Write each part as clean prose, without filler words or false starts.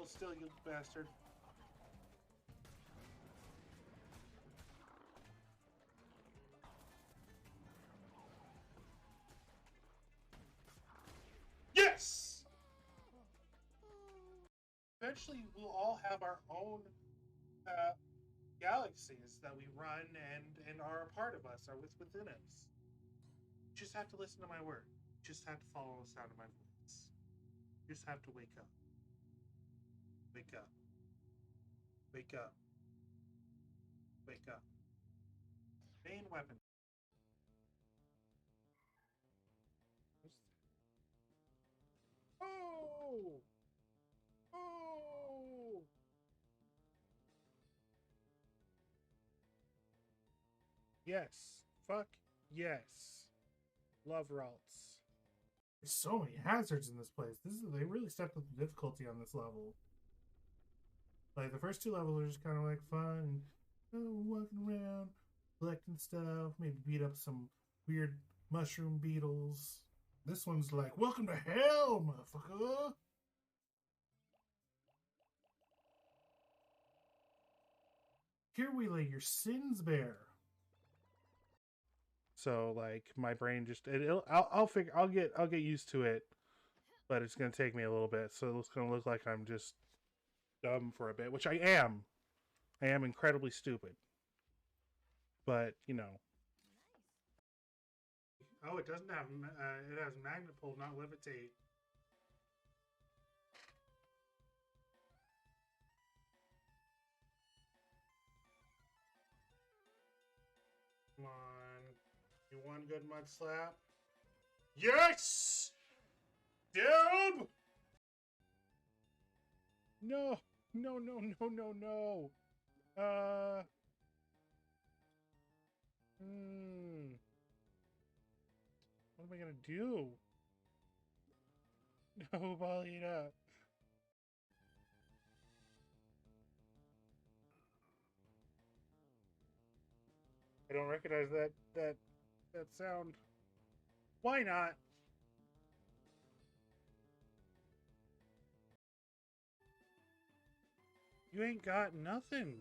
Hold still, you bastard. Yes! Eventually, we'll all have our own galaxies that we run and are a part of us, are within us. You just have to listen to my word. You just have to follow the sound of my voice. You just have to wake up. Wake up. Wake up. Wake up. Main weapon. Oh! Oh! Yes. Fuck yes. Love Ralts. There's so many hazards in this place. They really stepped up the difficulty on this level. Like the first two levels are just kind of like fun, walking around, collecting stuff, maybe beat up some weird mushroom beetles. This one's like, welcome to hell, motherfucker. Here we lay your sins bare. So like my brain just I'll get used to it, but it's gonna take me a little bit. So it's gonna look like I'm just dumb for a bit, which I am. I am incredibly stupid. But you know. Oh, it doesn't have. It has magnet pull, not levitate. Come on. You want good mud slap? Yes! Dude! No! No, no, no, no, no. What am I gonna do? No, Balita. I don't recognize that sound. Why not? You ain't got nothing.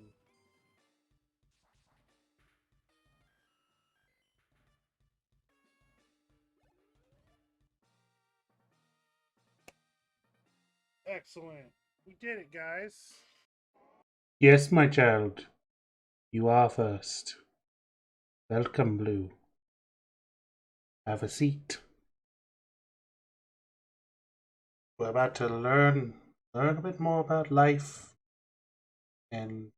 Excellent. We did it, guys. Yes, my child. You are first. Welcome, Blue. Have a seat. We're about to learn a bit more about life and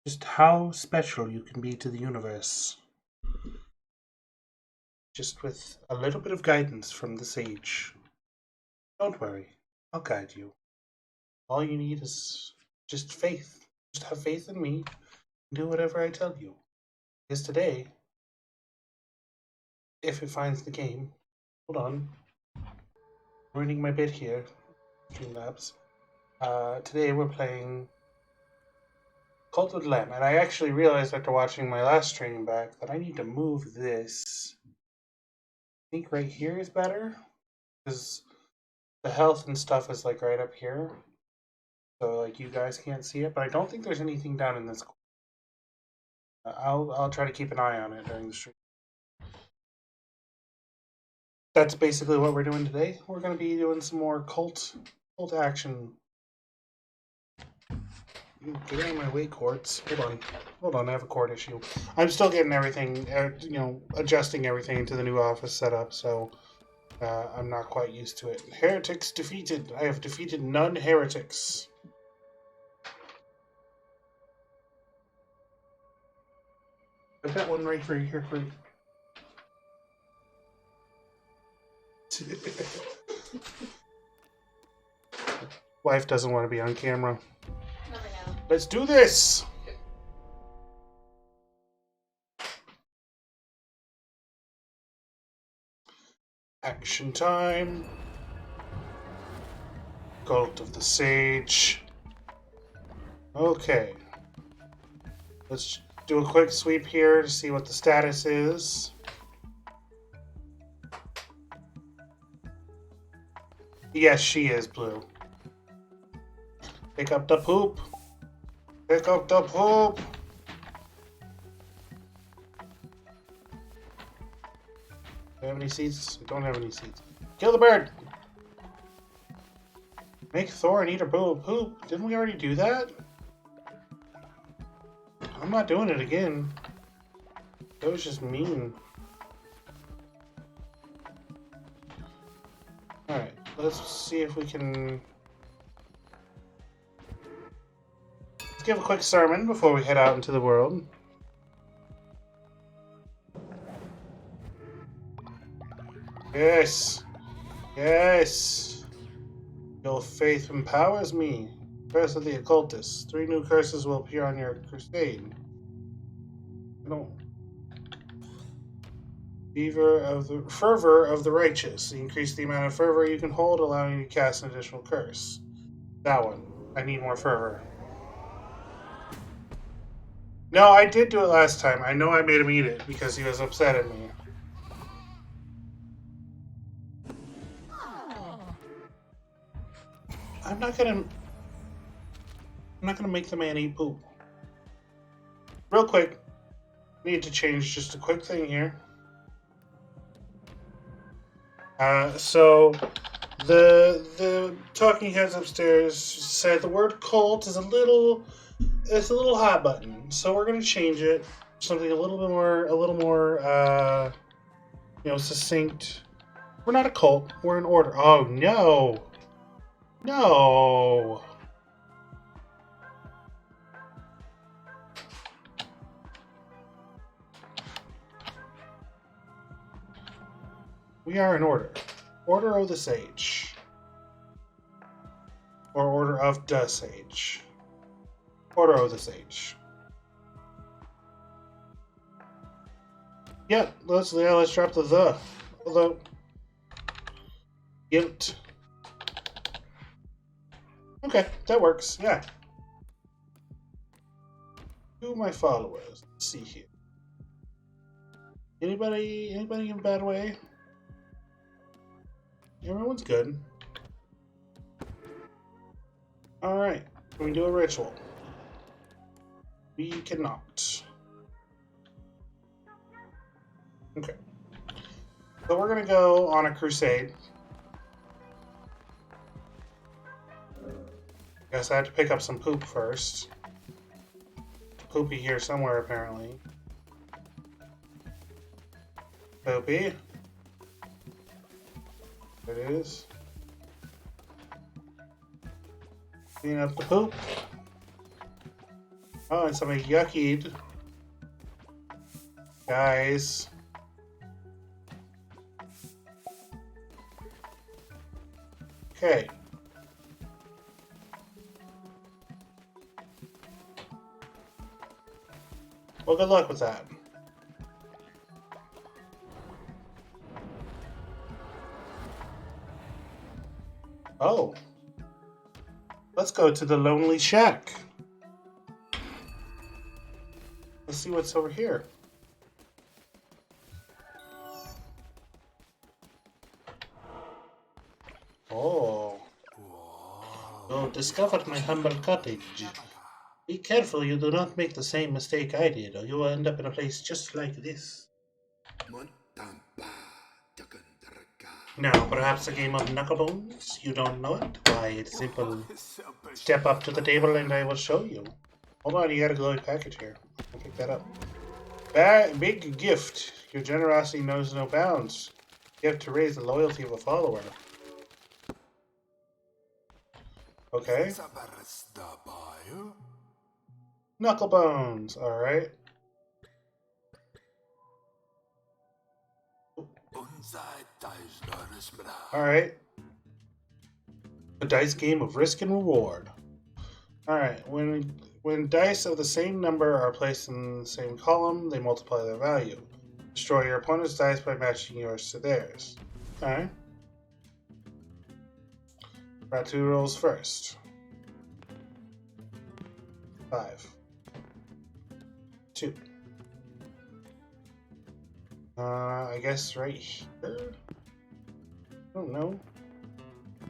just how special you can be to the universe. Just with a little bit of guidance from the sage. Don't worry, I'll guide you. All you need is just faith. Just have faith in me and do whatever I tell you. Because today, if it finds the game, hold on. Ruining my bit here, Streamlabs. Today we're playing Cult of the Lamb, and I actually realized after watching my last stream back that I need to move this. I think right here is better, because the health and stuff is like right up here, so like you guys can't see it. But I don't think there's anything down in this. I'll try to keep an eye on it during the stream. That's basically what we're doing today. We're going to be doing some more cult action. Get out of my way, cords. Hold on. I have a cord issue. I'm still getting everything, adjusting everything into the new office setup. So I'm not quite used to it. Heretics defeated. I have defeated none heretics. I've got one right here for you. Wife doesn't want to be on camera. Let's do this! Action time. Cult of the Sage. Okay. Let's do a quick sweep here to see what the status is. Yes, she is blue. Pick up the poop. Pick up the poop. Do I have any seeds? I don't have any seeds. Kill the bird! Make Thor and eat her poop. Didn't we already do that? I'm not doing it again. That was just mean. Alright, let's see if we can... Let's give a quick sermon before we head out into the world. Yes! Yes! Your faith empowers me. Curse of the Occultist. 3 new curses will appear on your crusade. No. Fervor of the righteous. Increase the amount of fervor you can hold, allowing you to cast an additional curse. That one. I need more fervor. No, I did do it last time. I know I made him eat it because he was upset at me. I'm not gonna make the man eat poop. Real quick, need to change just a quick thing here. So the talking heads upstairs said the word cult is a little hot button. So we're gonna change it something a little more succinct. We're not a cult. We're an order. Oh no. No. We are an order. Order of the Sage. Or Order of the Sage. Order of the Sage. Yeah, let's drop the. Although Guilt. Okay, that works, yeah. Who are my followers? Let's see here. Anybody in a bad way? Everyone's good. Alright, can we do a ritual? We cannot. Okay. So we're gonna go on a crusade. Guess I have to pick up some poop first. Poopy here somewhere, apparently. Poopy. There it is. Clean up the poop. Oh, and somebody yuckied. Guys. Okay. Well, good luck with that. Oh. Let's go to the Lonely Shack. Let's see what's over here. Oh. Oh, discovered my humble cottage. Be careful you do not make the same mistake I did, or you will end up in a place just like this. Now, perhaps a game of knucklebones? You don't know it? Why, it's simple. Step up to the table and I will show you. Hold on, you got a glowing package here. I'll pick that up. Big gift. Your generosity knows no bounds. Gift to raise the loyalty of a follower. Okay. Knucklebones, alright. Alright. A dice game of risk and reward. Alright, when dice of the same number are placed in the same column, they multiply their value. Destroy your opponent's dice by matching yours to theirs. Alright. Ratu rolls first. 5. 2. I guess right here? I don't know.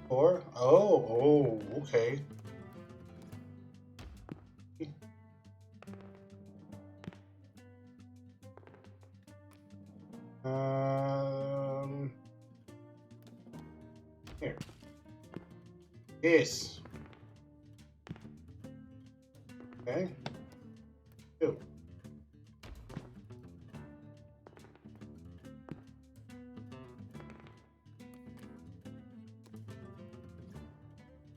4? Oh, okay. Yes. Okay. 2.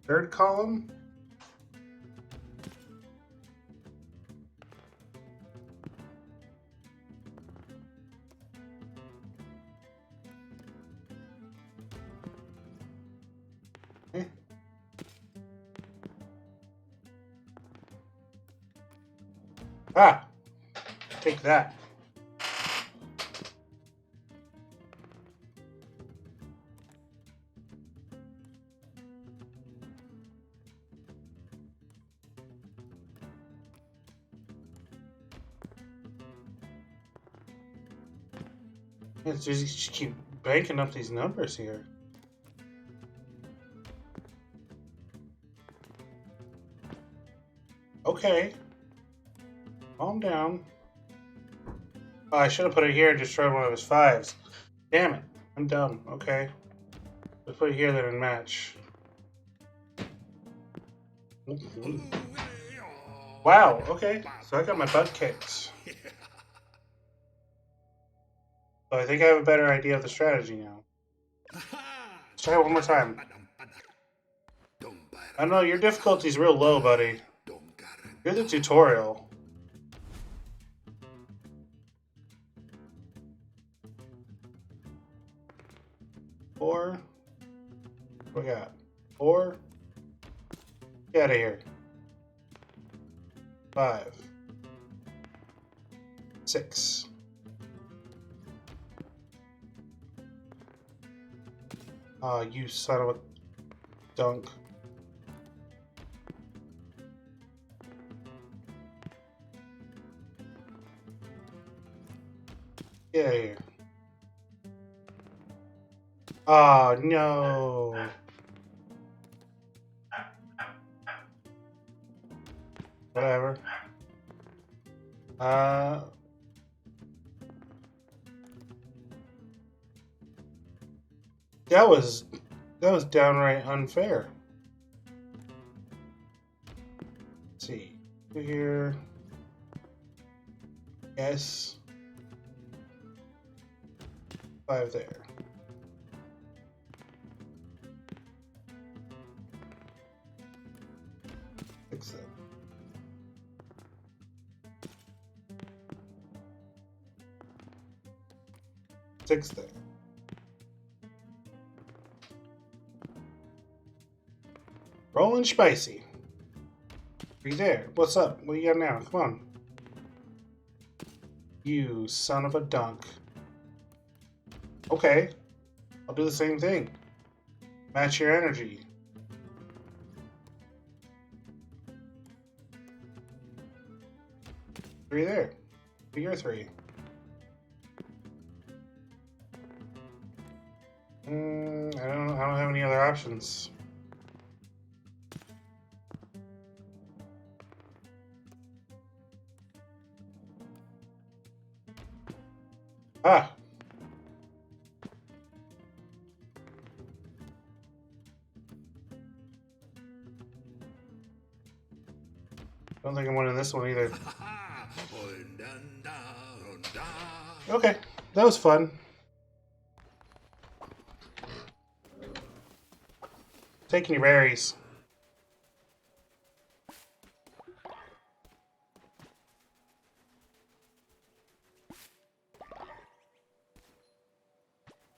Third column. Okay. Ah! Take that. It's just keep banking up these numbers here. Okay. Calm down. Oh, I should have put it here and destroyed one of his 5s. Damn it. I'm dumb. Okay. Let's put it here then and match. Wow, okay. So I got my butt kicked. So I think I have a better idea of the strategy now. Let's try it one more time. I don't know, your difficulty's real low, buddy. You're the tutorial. Four. What we got? 4. Get out of here. 5. 6. Oh, you son of a dunk. Get out of here. Oh, no. Whatever. That was downright unfair. Let's see. Here. Yes. 5 there. Fix that. Six there. Rolling spicy. Are you there? What's up? What you got now? Come on. You son of a dunk. Okay. I'll do the same thing. Match your energy. Three there. Do your 3. I don't have any other options. Ah. Don't think I'm winning this one either. Okay, that was fun. Taking your berries.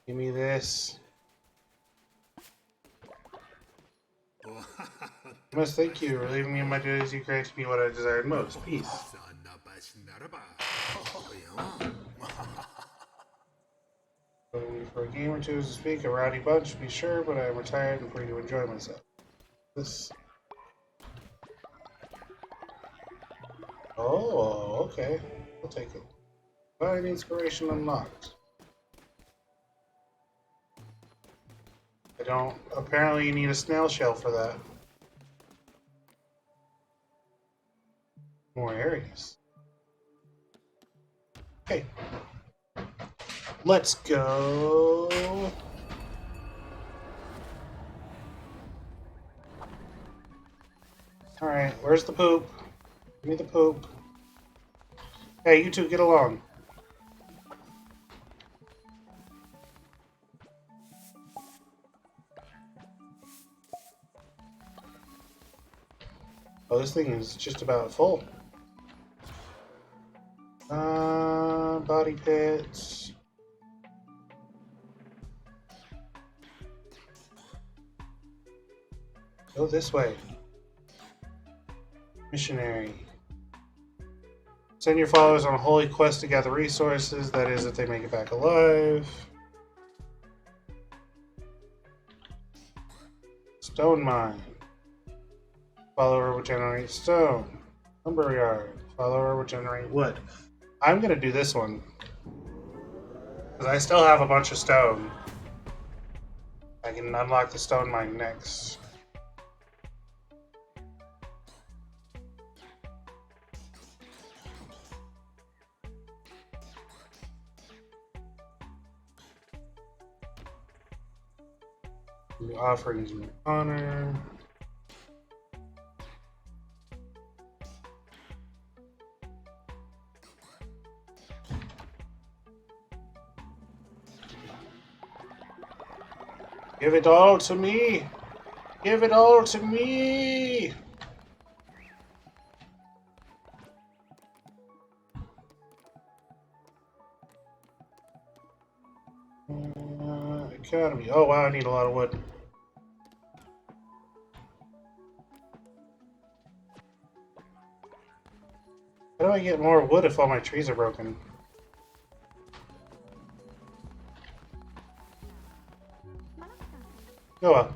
Give me this. I must thank you for leaving me in my duties. You granted me what I desired most. Peace. For a game or two to speak, a rowdy bunch, to be sure, but I am retired and free to enjoy myself. This. Oh, okay. I'll take it. Divine inspiration unlocked. I don't. Apparently, you need a snail shell for that. More areas. Okay. Let's go. Alright, where's the poop? Give me the poop. Hey, you two, get along. Oh, this thing is just about full. Body pits. Go this way. Missionary. Send your followers on a holy quest to gather resources, that is, if they make it back alive. Stone mine. Follower will generate stone. Lumberyard. Follower will generate wood. I'm gonna do this one. Because I still have a bunch of stone. I can unlock the stone mine next. The offerings in honor. Give it all to me! Give it all to me! Economy. Oh wow, I need a lot of wood. How do I get more wood if all my trees are broken? Noah,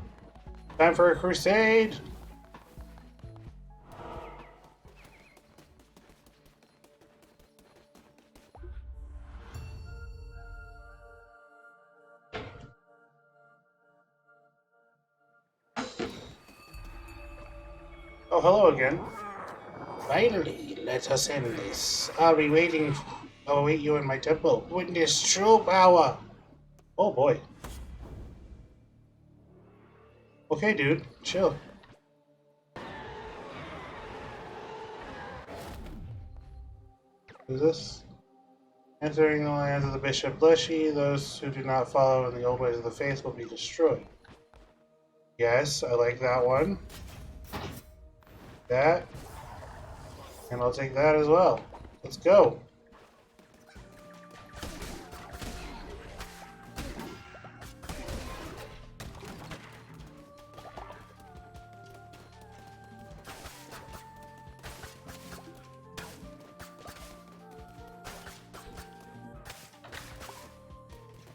time for a crusade! Oh, hello again. Finally, let us end this. I'll await you in my temple. Witness true power! Oh boy. Okay, dude, chill. Who's this? Entering the lands of the Bishop Leshy, those who do not follow in the old ways of the faith will be destroyed. Yes, I like that one. That. And I'll take that as well. Let's go.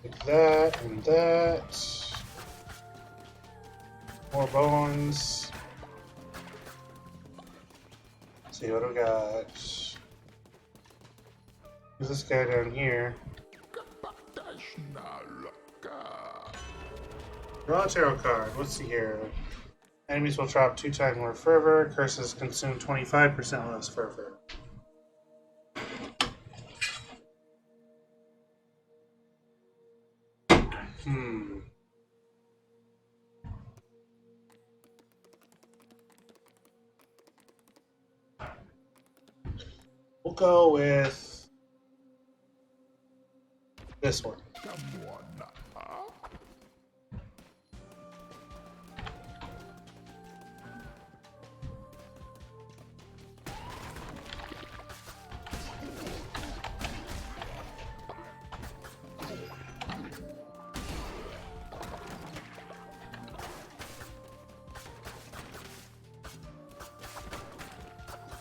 Like that and that. More bones. Let's see what we got. Who's this guy down here? Draw a tarot card. Let's see here. Enemies will drop 2 times more fervor. Curses consume 25% less fervor. We'll go with this one.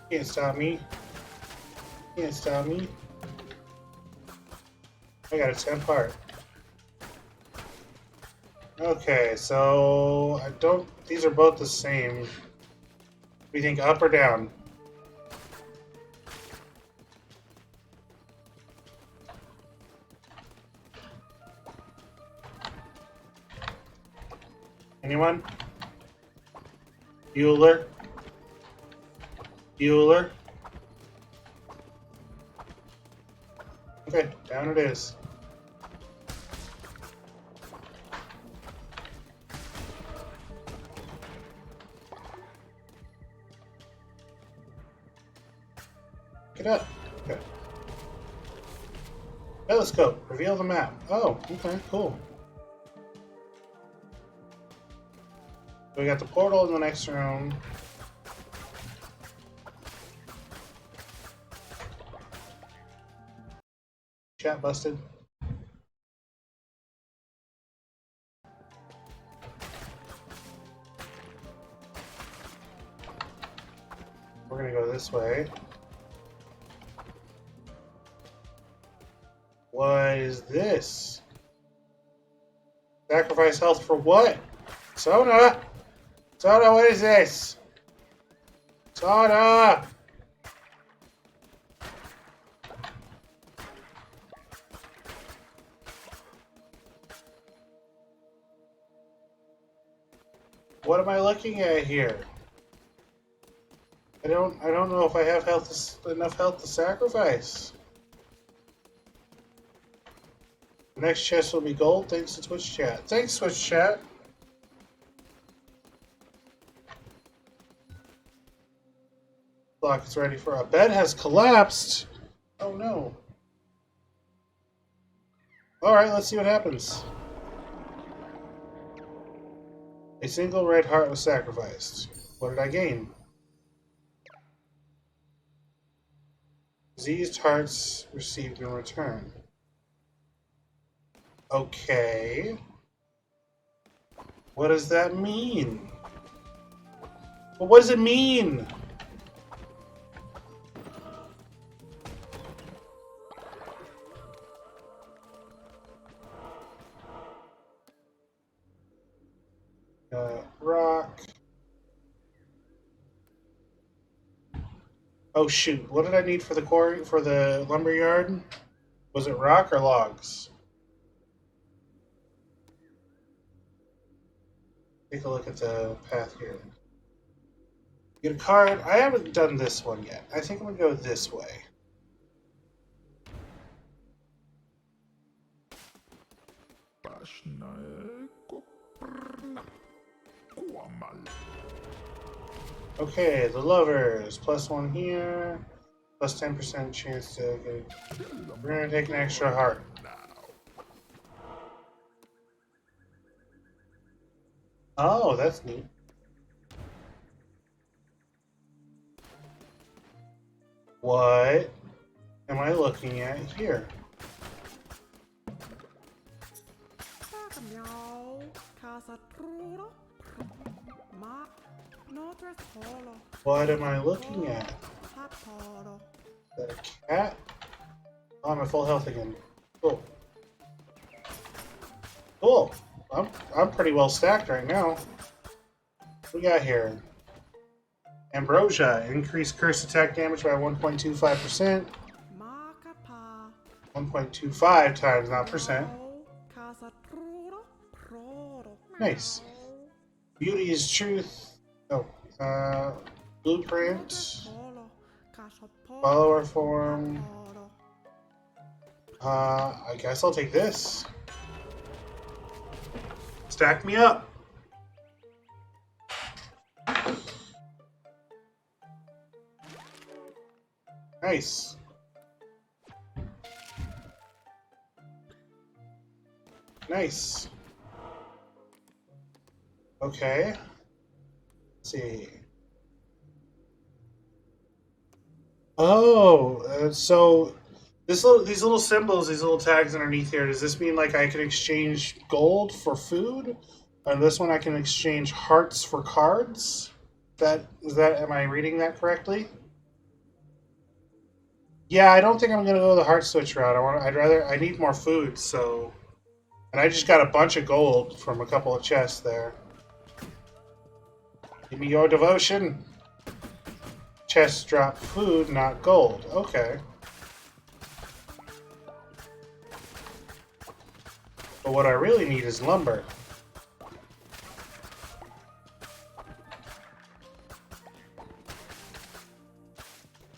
Can't stop me. Can't stop me. I got a 10 part. Okay, so I don't. These are both the same. We think up or down? Anyone? Bueller? Bueller? Okay, down it is. it up. Okay. Telescope. Reveal the map. Oh, okay, cool. We got the portal in the next room. Chat busted. We're gonna go this way. What is this? Sacrifice health for what? Sona! Sona, what is this? Sona! What am I looking at here? I don't know if I have enough health to sacrifice. The next chest will be gold. Thanks to Twitch chat. Thanks, Twitch chat. Clock is ready for a bed has collapsed. Oh no. Alright, let's see what happens. A single red heart was sacrificed. What did I gain? Diseased hearts received in return. Okay. What does that mean? Well, what does it mean? Rock. Oh shoot! What did I need for the quarry for the lumberyard? Was it rock or logs? Take a look at the path here. Get a card. I haven't done this one yet. I think I'm gonna go this way. Okay, the lovers. +1 here. Plus 10% chance to get. We're gonna take an extra heart. Oh, that's neat. What am I looking at here? What am I looking at? Is that a cat? Oh, I'm at full health again. Cool. Cool. I'm pretty well stacked right now. What we got here? Ambrosia. Increased curse attack damage by 1.25%. 1.25 times, not percent. Nice. Beauty is truth. Oh. Blueprint. Follower form. I guess I'll take this. Stack me up. Nice. Nice. Okay. Let's see. Oh, so these little symbols, these little tags underneath here, does this mean like I can exchange gold for food? And this one I can exchange hearts for cards? Am I reading that correctly? Yeah, I don't think I'm gonna go the heart switch route. I need more food, so. And I just got a bunch of gold from a couple of chests there. Give me your devotion. Chests drop food, not gold. Okay. But what I really need is lumber.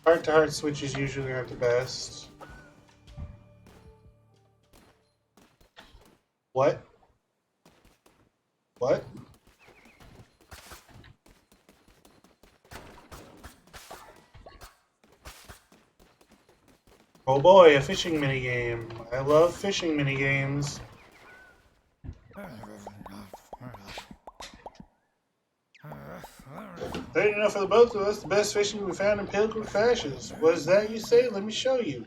Heart-to-heart switches usually aren't the best. What? What? Oh boy, a fishing minigame. I love fishing minigames. There enough for the both of us. The best fishing we found in Pilgrim Fashions. What is that you say? Let me show you.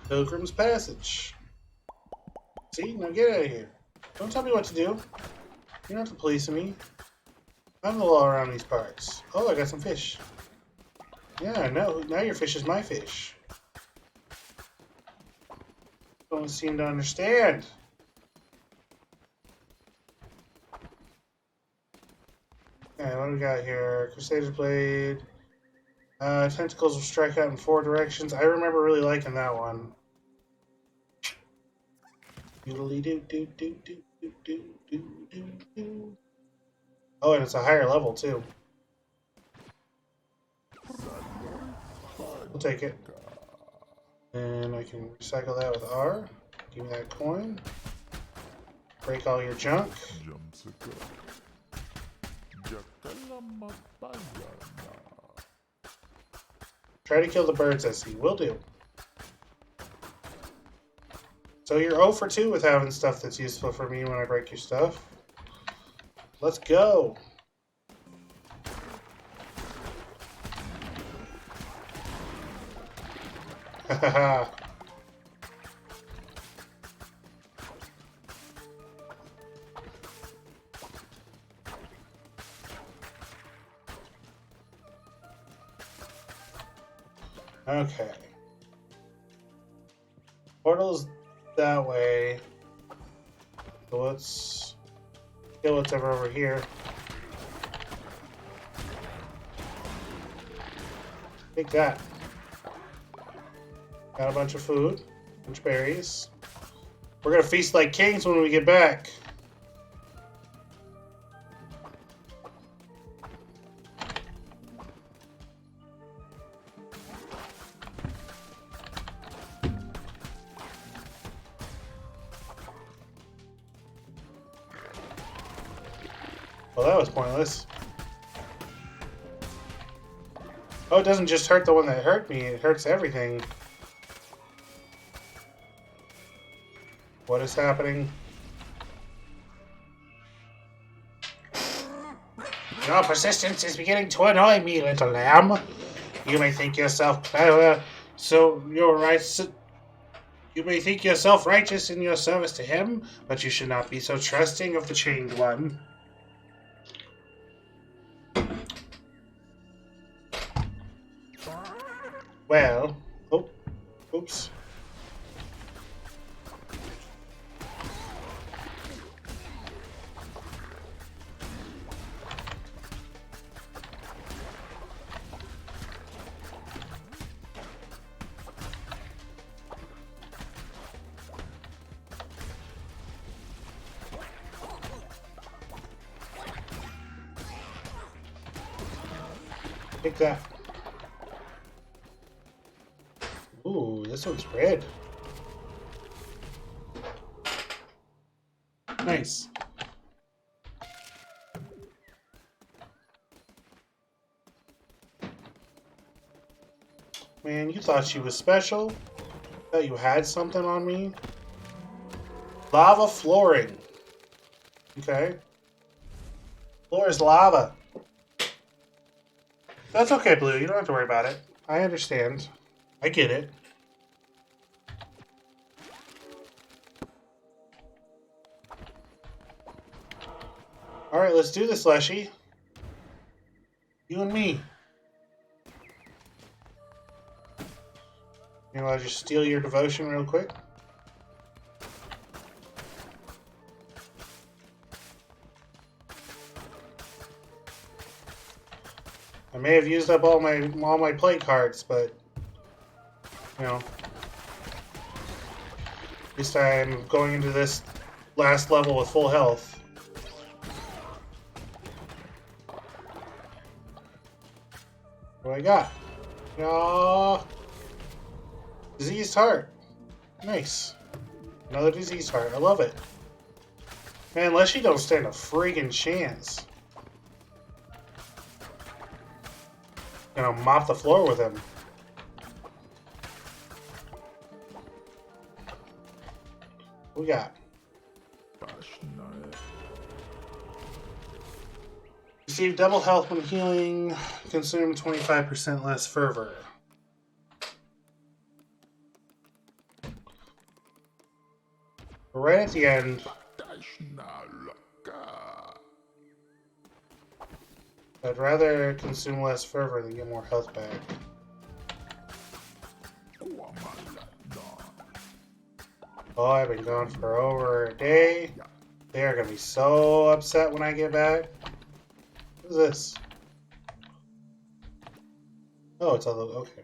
Pilgrim's Passage. See? Now get out of here. Don't tell me what to do. You're not the police of me. I'm the law around these parts. Oh, I got some fish. Yeah, no. Now your fish is my fish. Don't seem to understand. Okay, what do we got here? Crusader Blade. Tentacles will strike out in 4 directions. I remember really liking that one. Oh, and it's a higher level too. We'll take it. And I can recycle that with R. Give me that coin. Break all your junk. Try to kill the birds I see. Will do. So you're 0 for 2 with having stuff that's useful for me when I break your stuff. Let's go. Hahaha. Okay. Portal's that way. So let's kill whatever over here. Take that. Got a bunch of food, a bunch of berries. We're gonna feast like kings when we get back. Well, that was pointless. Oh, it doesn't just hurt the one that hurt me, it hurts everything. What is happening? Your persistence is beginning to annoy me, little lamb. You may think yourself clever, so you're right. You may think yourself righteous in your service to him, but you should not be so trusting of the Chained One. Well, oh, oops. Take that. Ooh, this one's red. Nice. Man, you thought she was special? Thought you had something on me? Lava flooring. Okay. Floor is lava. That's okay, Blue. You don't have to worry about it. I understand. I get it. Alright, let's do this, Leshy. You and me. You know, I'll just steal your devotion real quick. I may have used up all my play cards, but you know, at least I'm going into this last level with full health. What do I got? Oh, diseased heart. Nice. Another diseased heart. I love it. Man, unless you don't stand a friggin' chance. gonna mop the floor with him. What we got? Receive double health when healing. Consume 25% less fervor. Right at the end. I'd rather consume less fervor than get more health back. Oh, I've been gone for over a day. They are gonna be so upset when I get back. What is this? Oh, it's all the okay.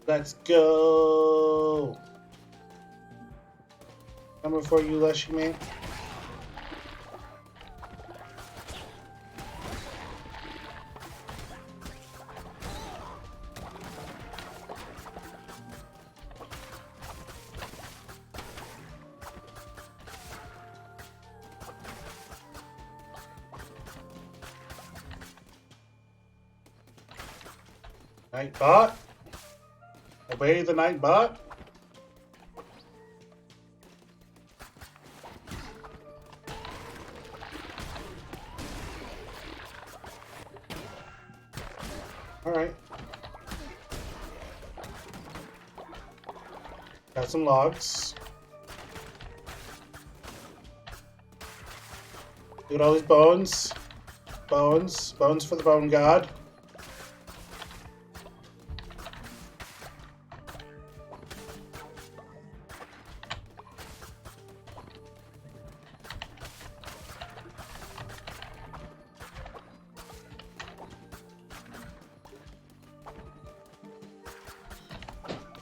Let's go. Coming for you, Leshy Man. Nightbot? Obey the Nightbot? Alright. Got some logs. Look at all these bones. Bones. Bones for the bone god.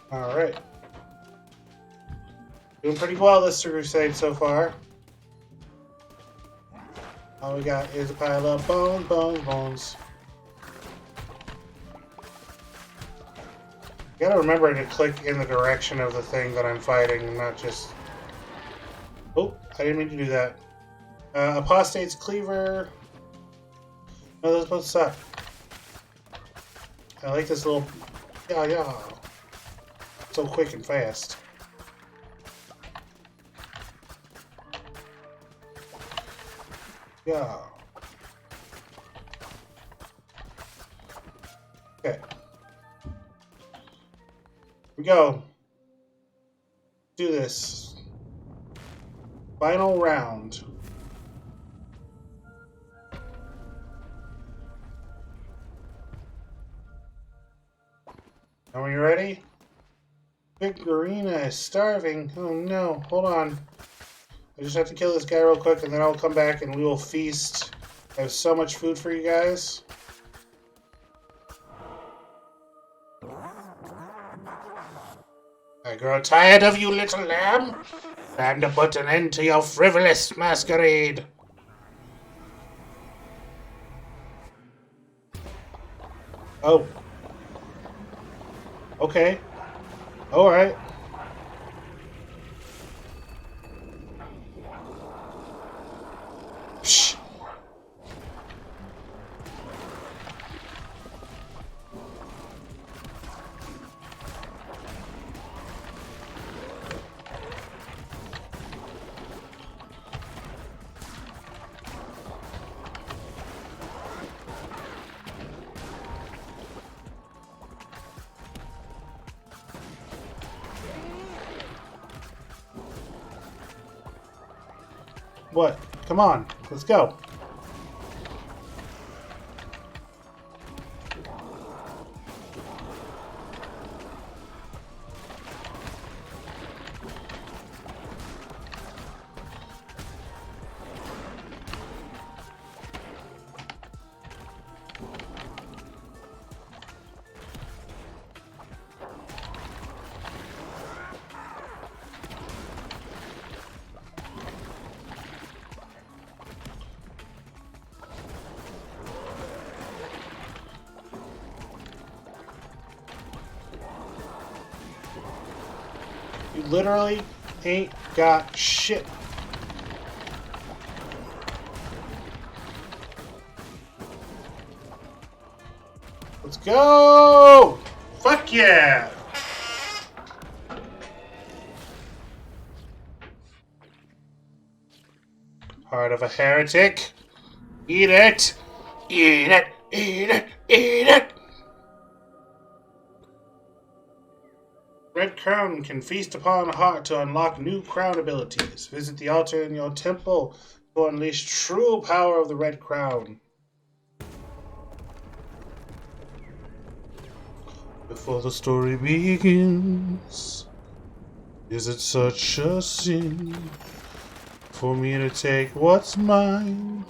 Alright. Doing pretty well this crusade so far. All we got is a pile of bones, bones, bones. You gotta remember to click in the direction of the thing that I'm fighting, not just... Oh, I didn't mean to do that. Apostate's Cleaver. No, those both suck. I like this little... Yeah. So quick and fast. Yeah. Okay. Here we go. Do this. Final round. Are we ready? Victorina is starving. Oh no, hold on. I just have to kill this guy real quick and then I'll come back and we will feast. I have so much food for you guys. I grow tired of you, little lamb. Time to put an end to your frivolous masquerade. Oh. Okay. Alright. Shh. What? Come on, let's go. You literally ain't got shit. Go! Fuck yeah! Heart of a heretic. Eat it! Eat it! Eat it! Eat it! Red Crown can feast upon a heart to unlock new crown abilities. Visit the altar in your temple to unleash true power of the Red Crown. Before the story begins, is it such a sin for me to take what's mine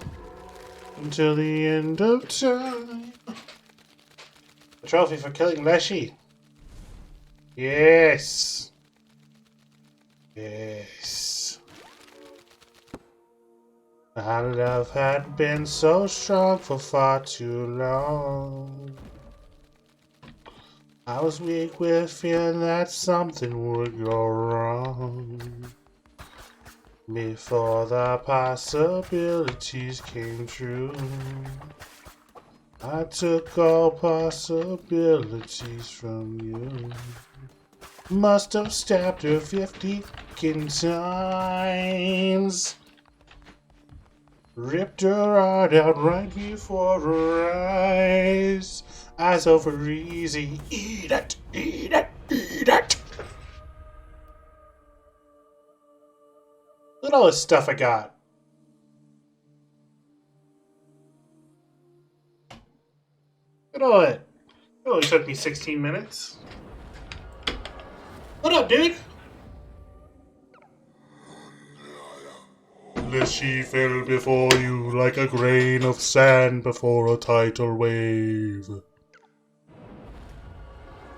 until the end of time? A trophy for killing Leshy. Yes. Yes. Our love had been so strong for far too long. I was weak with feeling that something would go wrong before the possibilities came true. I took all possibilities from you. Must have stabbed her 50 times. Ripped her heart out right before her eyes. Eyes over easy. Eat it, eat it, eat it. Look at all this stuff I got. Look at all it. It only took me 16 minutes. What up, dude? Leshy fell before you like a grain of sand before a tidal wave.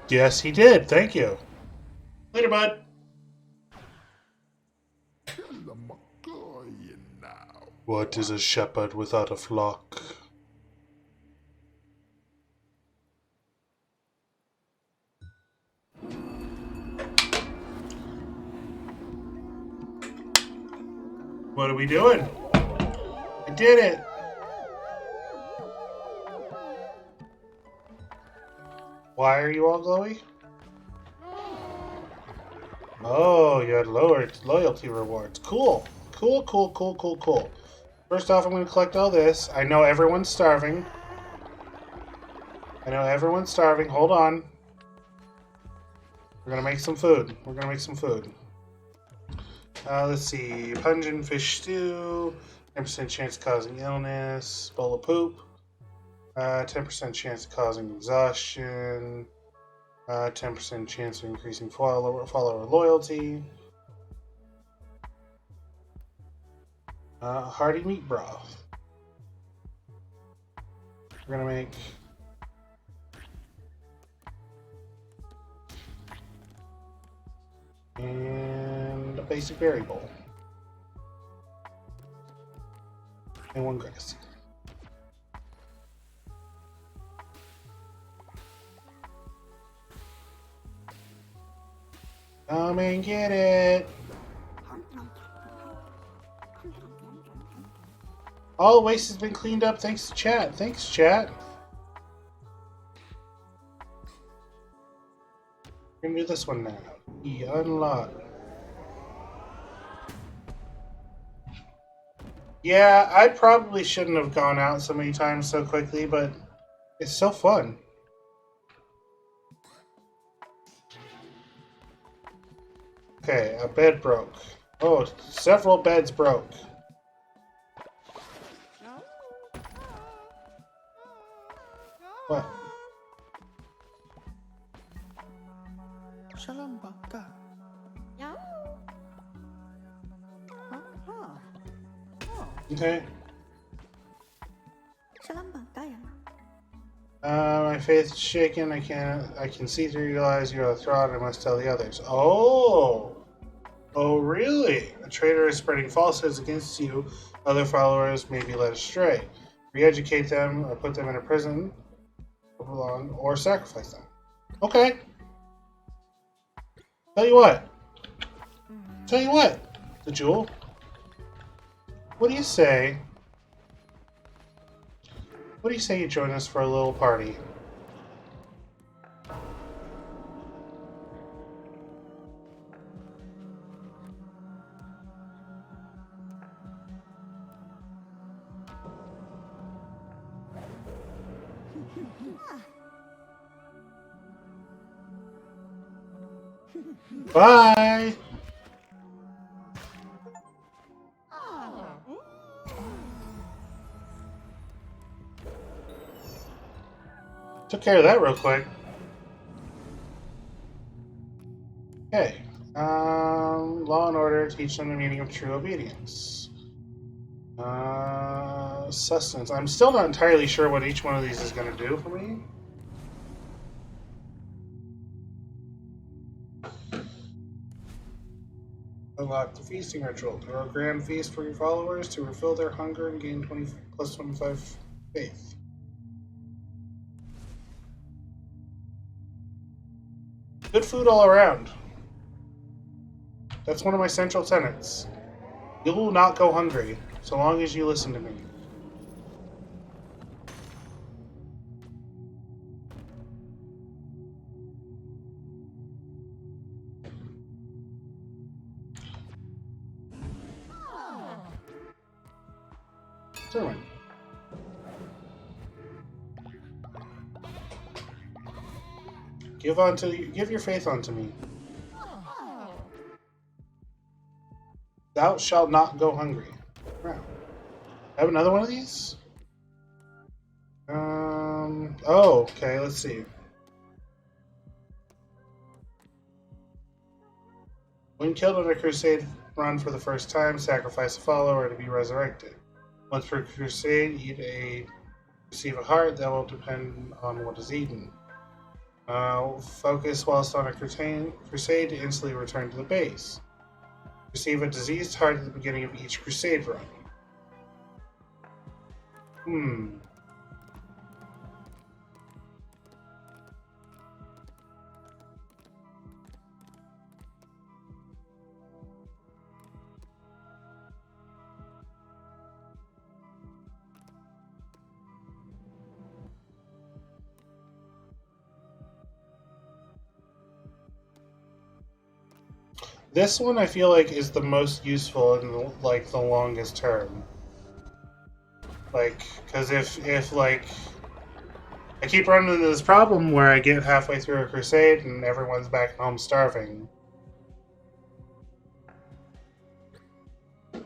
Yes, he did. Thank you. Later, bud. What is a shepherd without a flock? What are we doing? I did it! Why are you all glowy? Oh, you had lowered loyalty rewards. Cool. Cool, cool, cool, cool, cool. First off, I'm going to collect all this. I know everyone's starving. Hold on. We're going to make some food. Let's see. Pungent fish stew. 10% chance of causing illness. Bowl of poop. 10% chance of causing exhaustion. 10% chance of increasing follower loyalty. Hearty meat broth. We're gonna make and a basic berry bowl and one grass. Come and get it. All the waste has been cleaned up thanks to chat. Thanks, chat. We're gonna do this one now. Unlock. Yeah, I probably shouldn't have gone out so many times so quickly, but it's so fun. Okay, a bed broke. Oh, several beds broke. What? Okay. My faith is shaken. I can see through your eyes. You are a fraud. I must tell the others. Oh, really? A traitor is spreading falsehoods against you. Other followers may be led astray. Re-educate them, or put them in a prison, or sacrifice them. Okay. Tell you what. The jewel. What do you say? You join us for a little party? Bye! Took care of that real quick. Okay. Law and order, teach them the meaning of true obedience. Sustenance. I'm still not entirely sure what each one of these is going to do for me. Unlock the feasting ritual. Throw a grand feast for your followers to refill their hunger and gain 20 plus 25 faith. Good food all around. That's one of my central tenets. You will not go hungry, so long as you listen to me. Sermon. Give your faith unto me. Thou shalt not go hungry. Wow. Have another one of these? Oh, okay, let's see. When killed on a crusade run for the first time, sacrifice a follower to be resurrected. Once per crusade, receive a heart. That will depend on what is eaten. Focus whilst on a crusade to instantly return to the base. Receive a diseased heart at the beginning of each crusade run. This one I feel like is the most useful in the longest term. Because if I keep running into this problem where I get halfway through a crusade and everyone's back home starving. You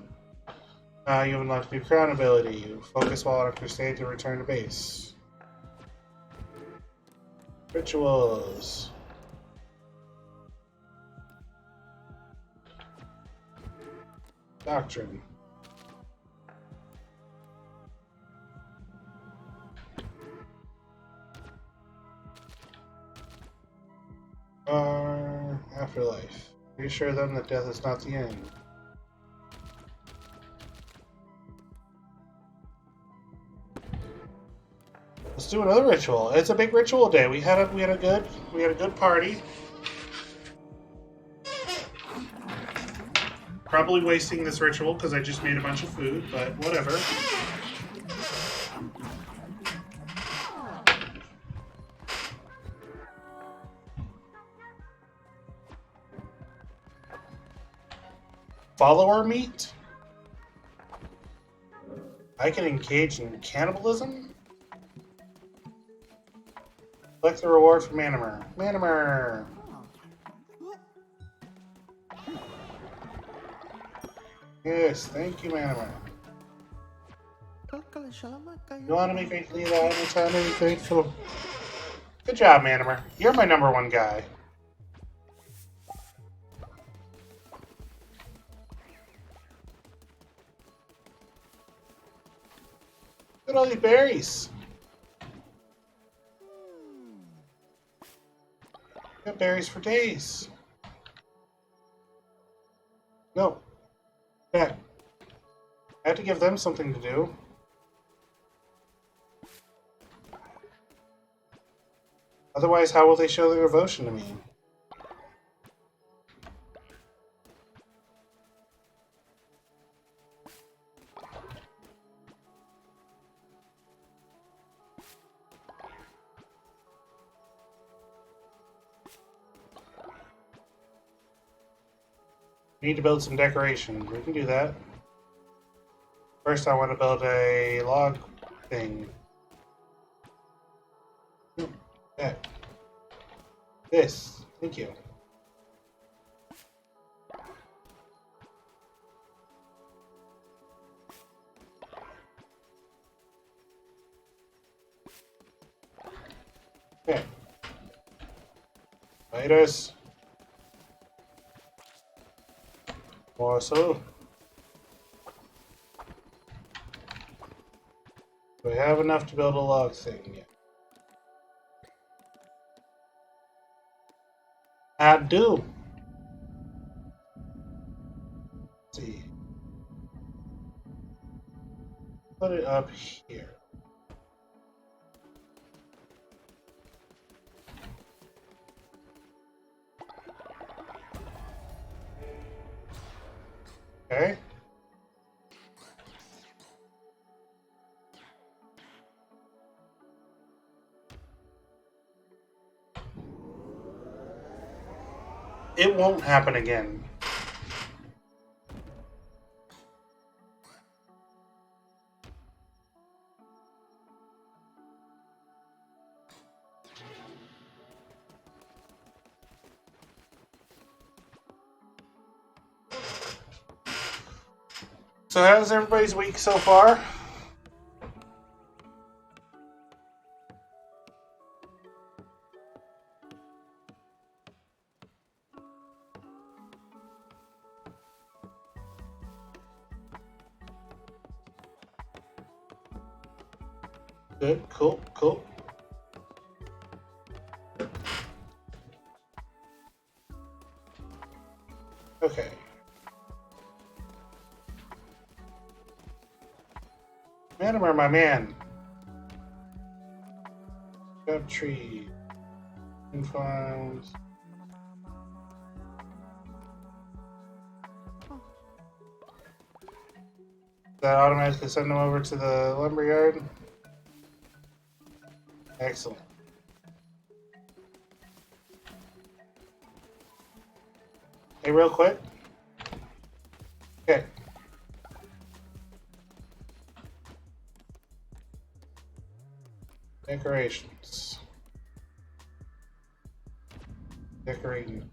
have unlocked new crown ability. You focus while on a crusade to return to base. Rituals. Doctrine. Afterlife. Reassure them that death is not the end. Let's do another ritual. It's a big ritual day. We had a good party. Probably wasting this ritual because I just made a bunch of food, but whatever. Follower meat? I can engage in cannibalism? Collect the reward from Manimer. Manimer! Yes, thank you, Manimer. You want to make me leave that anytime, anything? Cool. Good job, Manimer. You're my #1 guy. Look at all these berries. Got berries for days. No. Back. I have to give them something to do. Otherwise, how will they show their devotion to me? We need to build some decoration. We can do that. First, I want to build a log thing. Yeah. This. Thank you. Okay. Virus. Morsel. Do I have enough to build a log thing yet? I do. Let's see. Put it up here. Okay. It won't happen again. So how's everybody's week so far? Good, cool, cool. Okay. Manimer, my man. Got tree. Farms. That automatically send them over to the lumberyard? Excellent. Hey, real quick. Okay. Decorations. Decorating.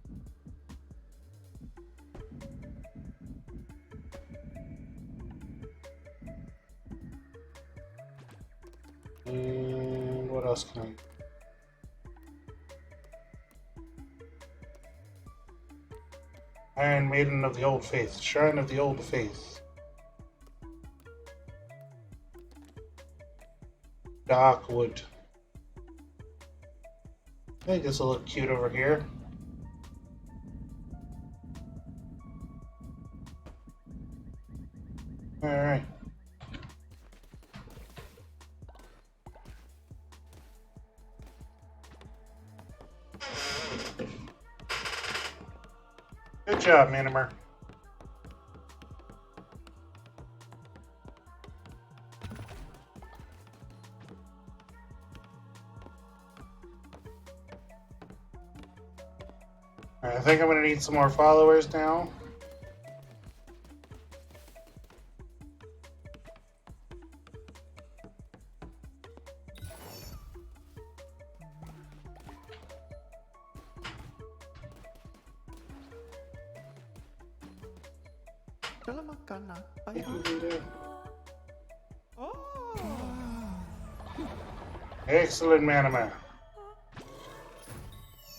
And what else can I? Iron Maiden of the Old Faith. Shrine of the Old Faith. Dark wood. I think this will look cute over here. Alright. Good job, Manimer. Alright, I think I'm gonna need some more followers now. Excellent, Manimer.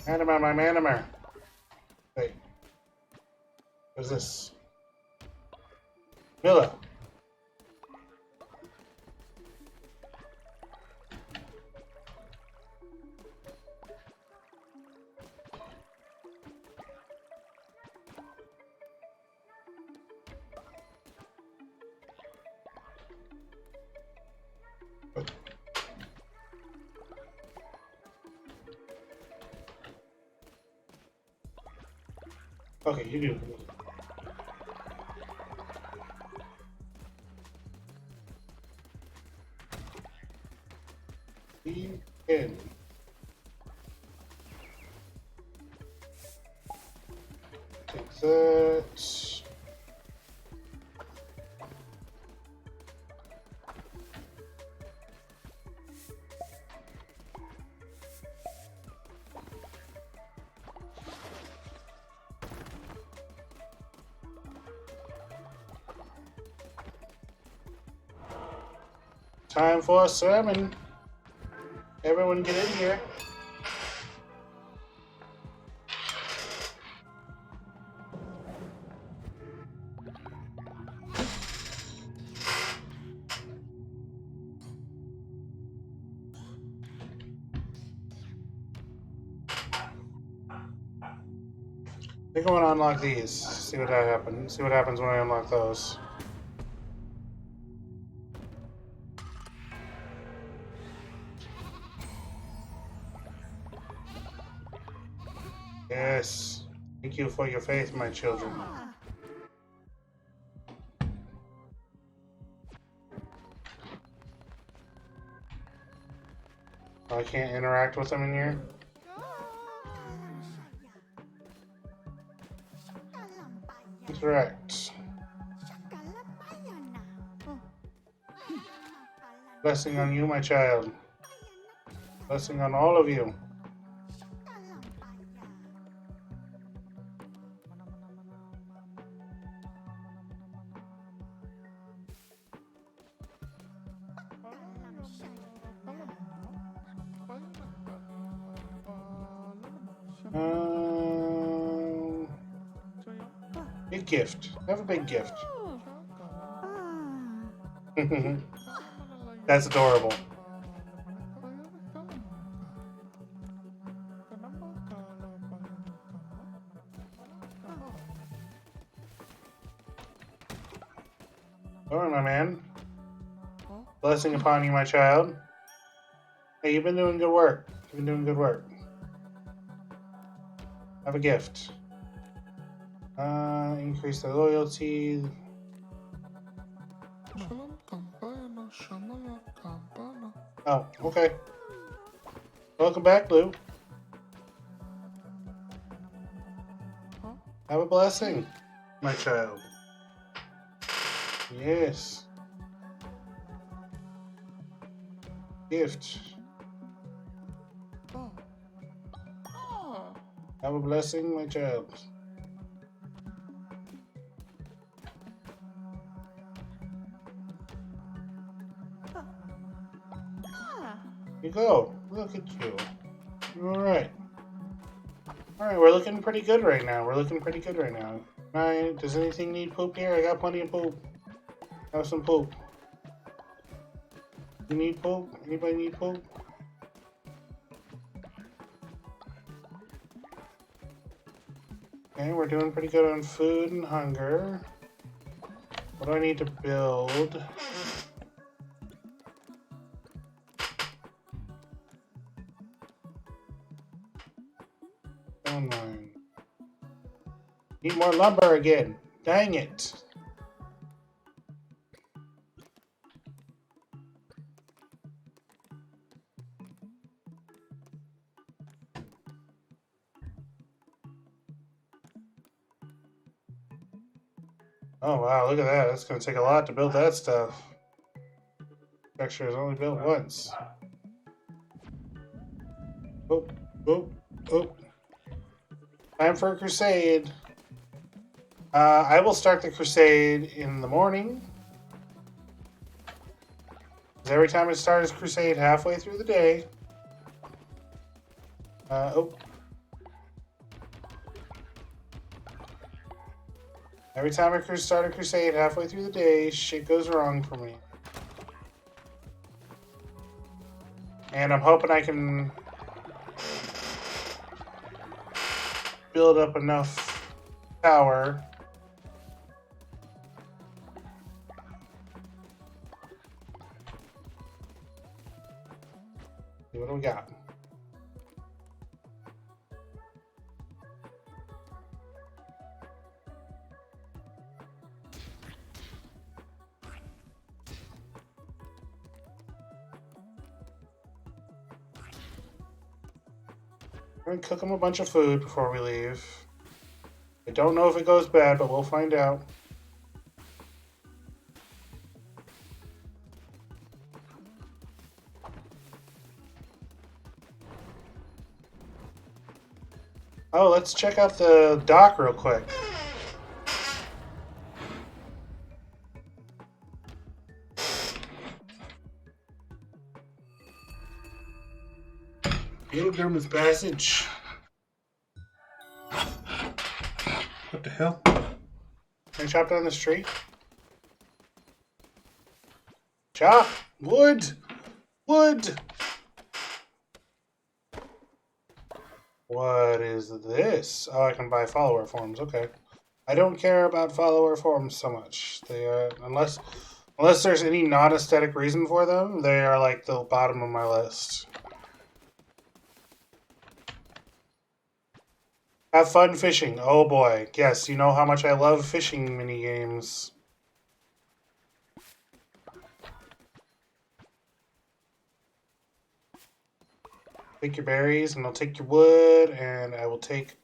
Manimer, my Manimer. Wait. What's this? Milla. Okay, you do. Begin. Take that. Time for a sermon. Everyone get in here. I think I want to unlock these. See what happens. See what happens when I unlock those. Yes. Thank you for your faith, my children. Oh, I can't interact with them in here? Interact. Blessing on you, my child. Blessing on all of you. Big gift. Have a big gift. That's adorable. Alright, my man. Blessing upon you, my child. Hey, you've been doing good work. You've been doing good work. Have a gift. Increase their loyalty. Oh, okay. Welcome back, Blue. Have a blessing, my child. Yes. Gift. Have a blessing, my child. You go. Look at you. Alright. Alright, we're looking pretty good right now. Does anything need poop here? I got plenty of poop. Have some poop. You need poop? Anybody need poop? Okay, we're doing pretty good on food and hunger. What do I need to build? Online. Need more lumber again. Dang it. Oh wow, look at that. That's going to take a lot to build that stuff. Texture is only built once. Oh, oh, oh. Time for a crusade. I will start the crusade in the morning. Every time I start a crusade halfway through the day. Every time I start a crusade halfway through the day, shit goes wrong for me. And I'm hoping I can build up enough power what do we got? We're gonna cook them a bunch of food before we leave. I don't know if it goes bad, but we'll find out. Oh, let's check out the dock real quick. Pilgrim's Passage. What the hell? Can I chop down this tree? Chop! Wood! Wood! What is this? Oh, I can buy follower forms. Okay. I don't care about follower forms so much. They are, unless there's any non-aesthetic reason for them, they are like the bottom of my list. Have fun fishing. Oh boy. Yes, you know how much I love fishing mini games. Take your berries, and I'll take your wood, and I will take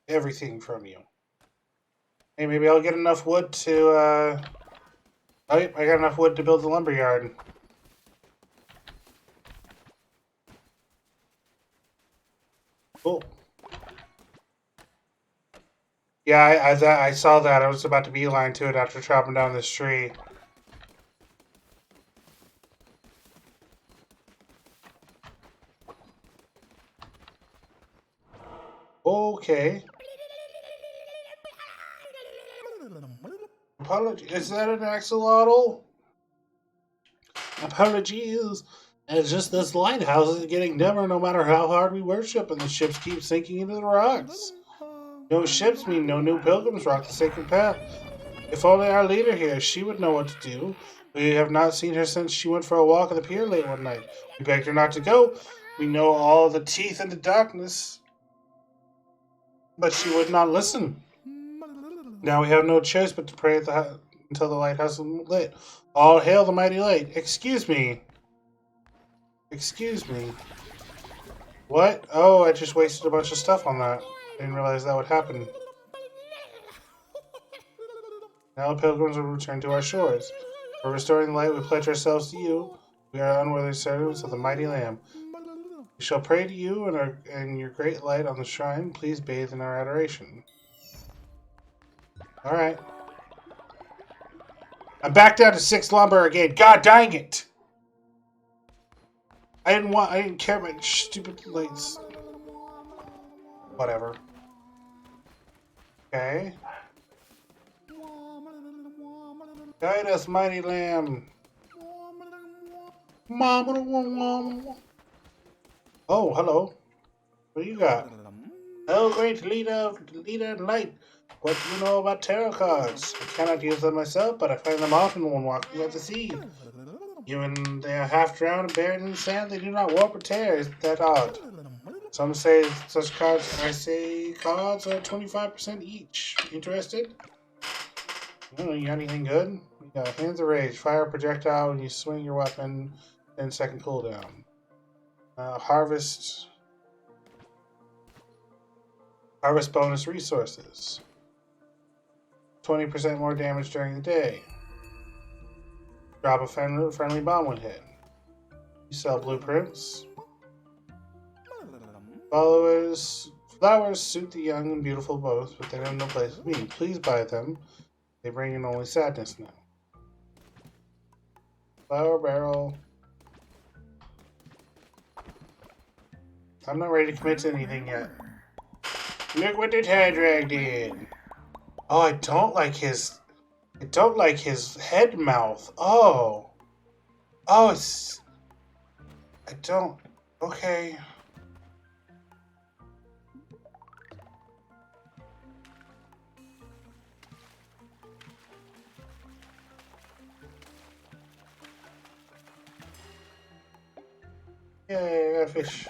everything from you. Hey, maybe I'll get enough wood to, oh, yep, I got enough wood to build the lumberyard. Cool. Yeah, I saw that. I was about to beeline to it after chopping down this tree. Okay. Apologies. Is that an axolotl? Apologies. It's just this lighthouse is getting dimmer no matter how hard we worship, and the ships keep sinking into the rocks. No ships mean no new pilgrims rock the sacred path. If only our leader here, she would know what to do. We have not seen her since she went for a walk on the pier late one night. We begged her not to go. We know all the teeth in the darkness. But she would not listen. Now we have no choice but to pray until the lighthouse is lit. All hail the mighty light. Excuse me. Excuse me. What? Oh, I just wasted a bunch of stuff on that. Didn't realize that would happen. Now pilgrims will return to our shores. For restoring the light, we pledge ourselves to you. We are unworthy servants of the mighty Lamb. We shall pray to you and your great light on the shrine. Please bathe in our adoration. Alright. I'm back down to 6 lumber again. God dang it! I didn't care about stupid lights. Whatever. Okay. Guide us, mighty Lamb. Oh, hello. What do you got? Oh, great leader in light. What do you know about tarot cards? I cannot use them myself, but I find them often when walking at the sea. Even they are half drowned and buried in the sand, they do not warp or tear. Isn't that odd? Some say such cards, cards are 25% each. Interested? You got anything good? You got Hands of Rage, fire a projectile when you swing your weapon, 10-second cooldown. Harvest bonus resources. 20% more damage during the day. Drop a friendly bomb when hit. You sell blueprints. Flowers suit the young and beautiful both, but they have no place to be. Please buy them. They bring in only sadness now. Flower barrel. I'm not ready to commit to anything yet. Look what the Tadrag did. Oh, I don't like his head mouth. Oh, it's. I don't. Okay. Yay, I got a fish.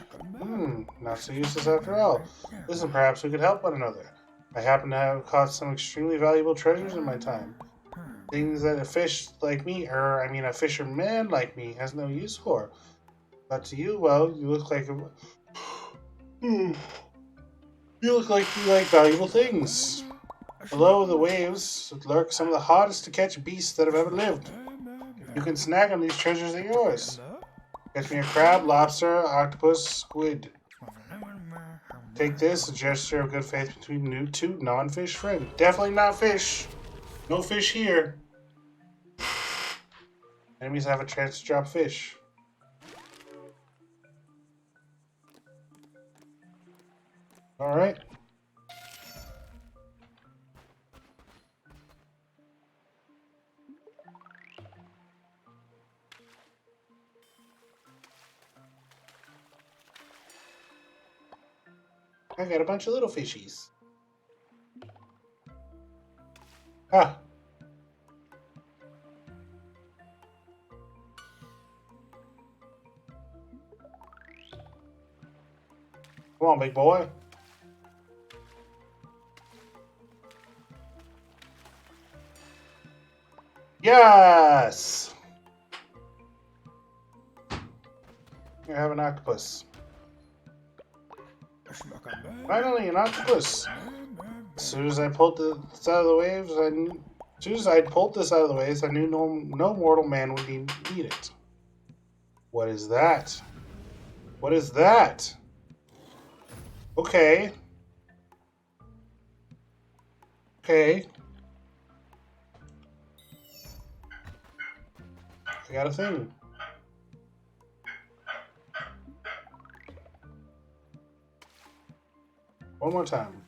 Not so useless after all. Listen, perhaps we could help one another. I happen to have caught some extremely valuable treasures in my time. Things that a fisherman like me has no use for. But to you, well, you look like you like valuable things. Below the waves lurk some of the hardest to catch beasts that have ever lived. You can snag on these treasures, they're yours. Catch me a crab, lobster, octopus, squid. Take this, a gesture of good faith between two non-fish friends. Definitely not fish. No fish here. Enemies have a chance to drop fish. All right. I got a bunch of little fishies. Ah. Come on, big boy. Yes! You have an octopus. Finally, an octopus. As soon as I pulled this out of the waves, as soon as I pulled this out of the waves, I knew no mortal man would need it. What is that? What is that? Okay. Okay. I got a thing. One more time.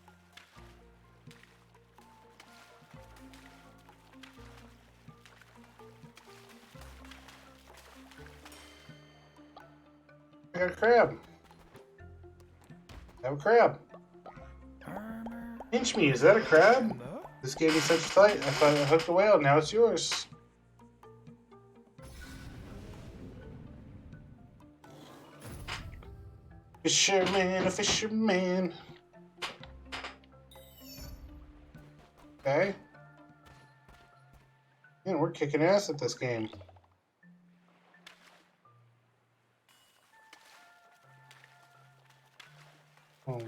I got a crab. I have a crab. Pinch me, is that a crab? This gave me such a fright. I thought I hooked a whale. Now it's yours. Fisherman, a fisherman. Okay. Man, we're kicking ass at this game. Oh.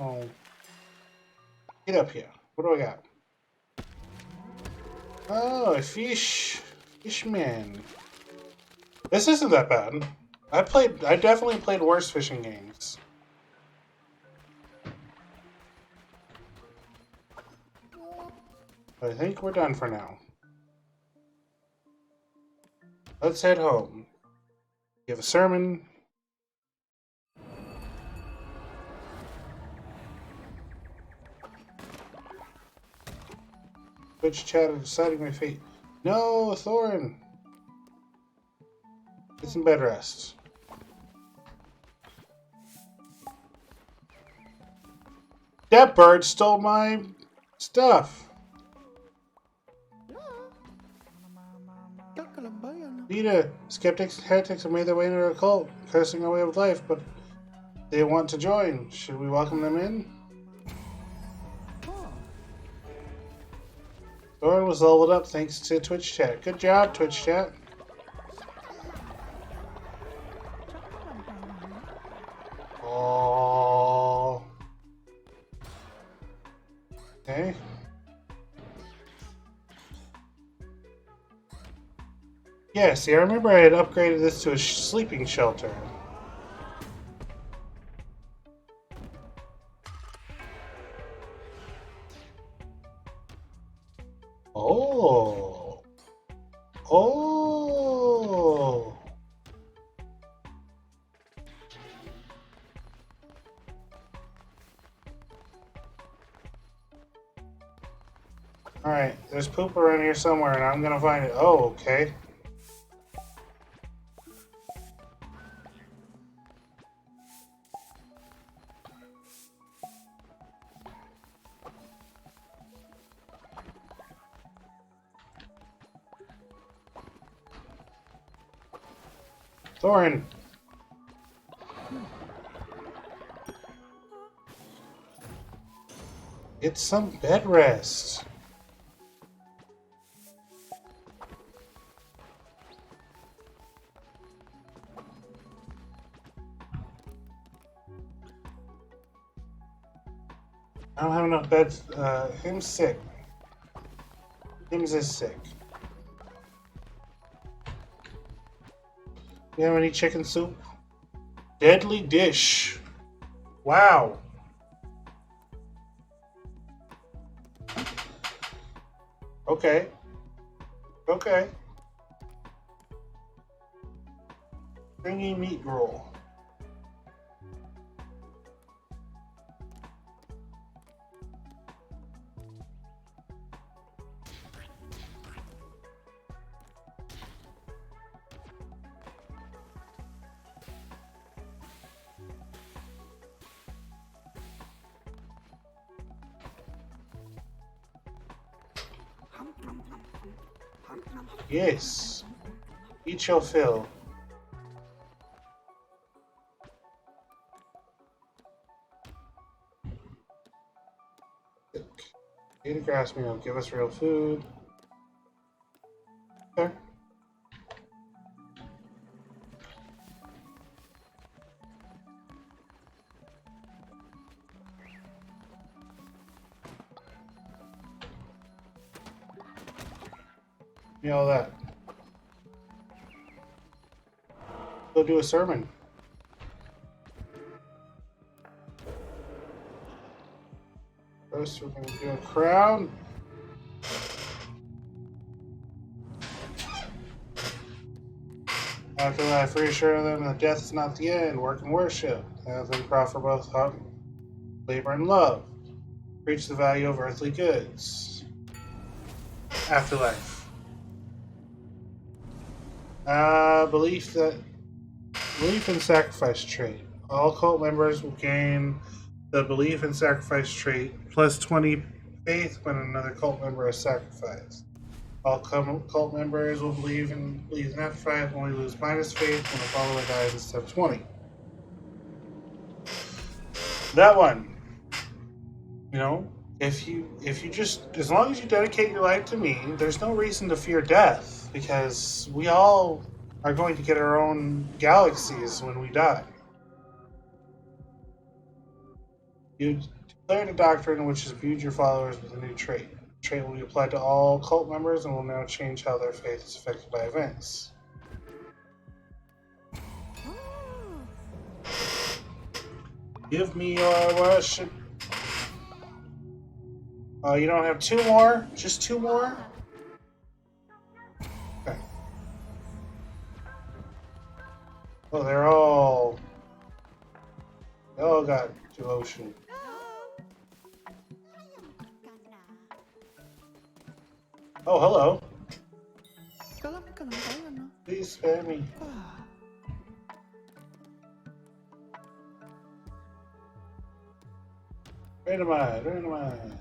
Oh. Get up here. What do I got? Oh, a fish. Fishman. This isn't that bad. I definitely played worse fishing games. But I think we're done for now. Let's head home. Give a sermon. Twitch chat are deciding my fate. No, Thorin! Get some bed rest. That bird stole my stuff. Vita, skeptics and heretics have made their way into our cult, cursing our way of life, but they want to join. Should we welcome them in? Thorin was leveled up thanks to Twitch chat. Good job, Twitch chat. Oh. Okay. Yeah, see, I remember I had upgraded this to a sleeping shelter. Oh. Oh. Alright, there's poop around here somewhere and I'm gonna find it. Oh, okay. Thorin! Get some bed rest. I don't have enough beds. Him's sick. Hims is sick. You have any chicken soup? Deadly dish. Wow. Okay. Okay. Stringy meat roll. Yes. Eat your fill. Eat a grass meal. Give us real food. Okay. You know that. Go do a sermon. First, we're going to do a crown. Afterlife, reassure them that death is not the end. Work and worship. Have them proffer both labor and love. Preach the value of earthly goods. Afterlife. Belief in sacrifice trait. All cult members will gain the belief in sacrifice trait plus 20 faith when another cult member is sacrificed. All cult members will believe in afterlife, only lose minus faith when a follower dies at step 20. That one. You know, if you just, as long as you dedicate your life to me, there's no reason to fear death, because we all are going to get our own galaxies when we die. You declared a doctrine which has imbued your followers with a new trait. The trait will be applied to all cult members and will now change how their faith is affected by events. Give me your worship. You don't have two more? Just two more? Okay. Oh, they all got devotion. Oh, hello. Please spare me. Randomize.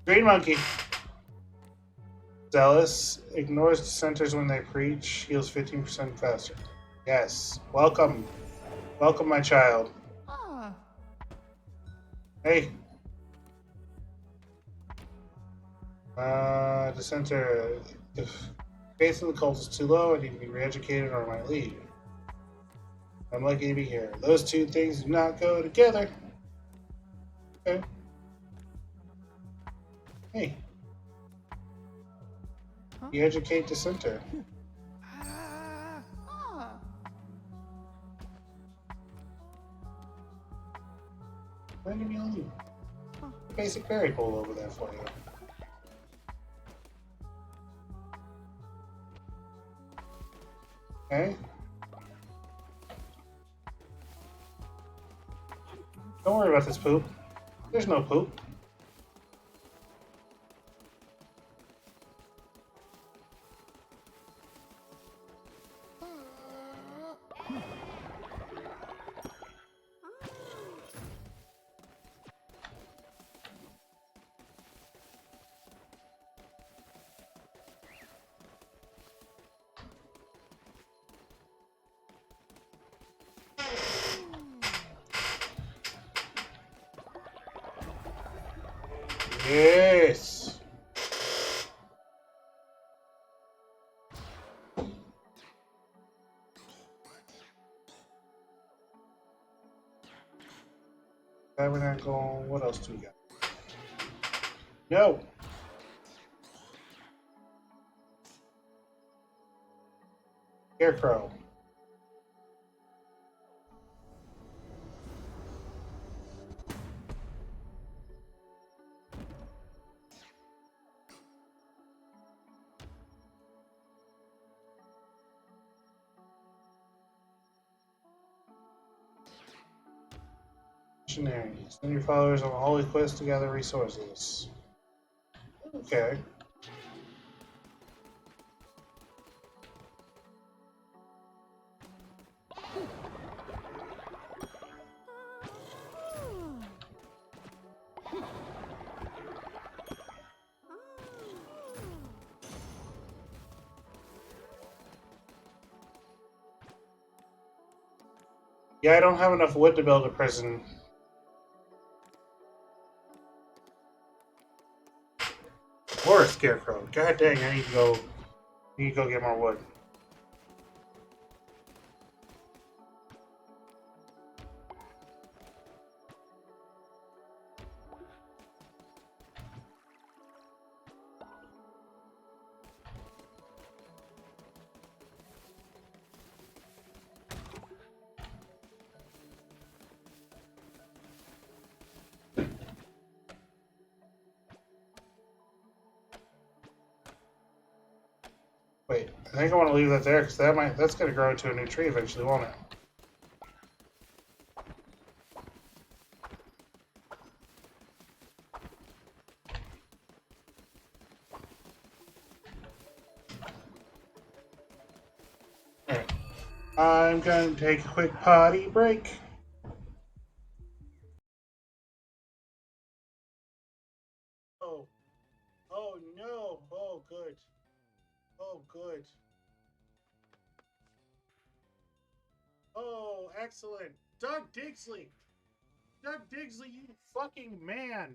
Green monkey. Zealous. Ignores dissenters when they preach. Heals 15% faster. Yes. Welcome. Welcome, my child. Hey. Dissenter. If faith in the cult is too low, I need to be re-educated or I might leave. I'm lucky to be here. Those two things do not go together. Okay. Hey. You educate dissenter. Random you. Basic berry bowl over there for you. Okay. Don't worry about this poop. There's no poop. Yes. Tabernacle. What else do we got? No. Scarecrow. Missionary. Send your followers on a holy quest to gather resources. Okay. Yeah, I don't have enough wood to build a prison. Or a scarecrow. God dang, I need to go get more wood. Wait, I think I want to leave that there because that's going to grow into a new tree eventually, won't it? Alright. I'm going to take a quick potty break. Oh no! Oh good. Oh good. Oh, excellent. Doug Digsley! Doug Digsley, you fucking man!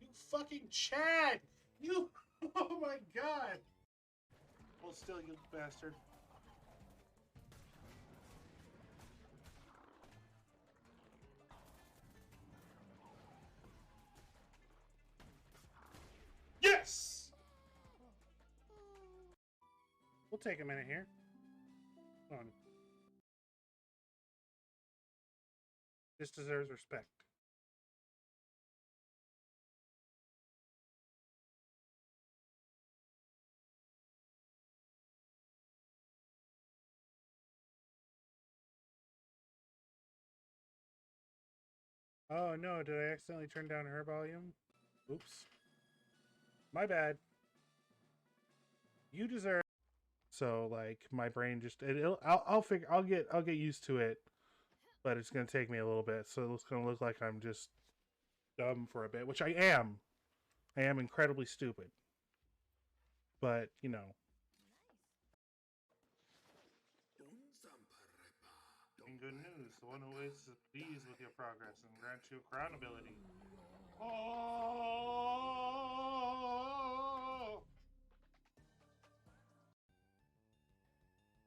You fucking Chad! You... Oh my god! Hold still, you bastard. Yes! We'll take a minute here. Hold on. This deserves respect. Oh no, did I accidentally turn down her volume? Oops. My bad. You deserve... So like my brain just I'll get used to it, but it's gonna take me a little bit. So it's gonna look like I'm just dumb for a bit, which I am. I am incredibly stupid. But you know. And good news, the one who is pleased with your progress and grants you crown ability. Oh!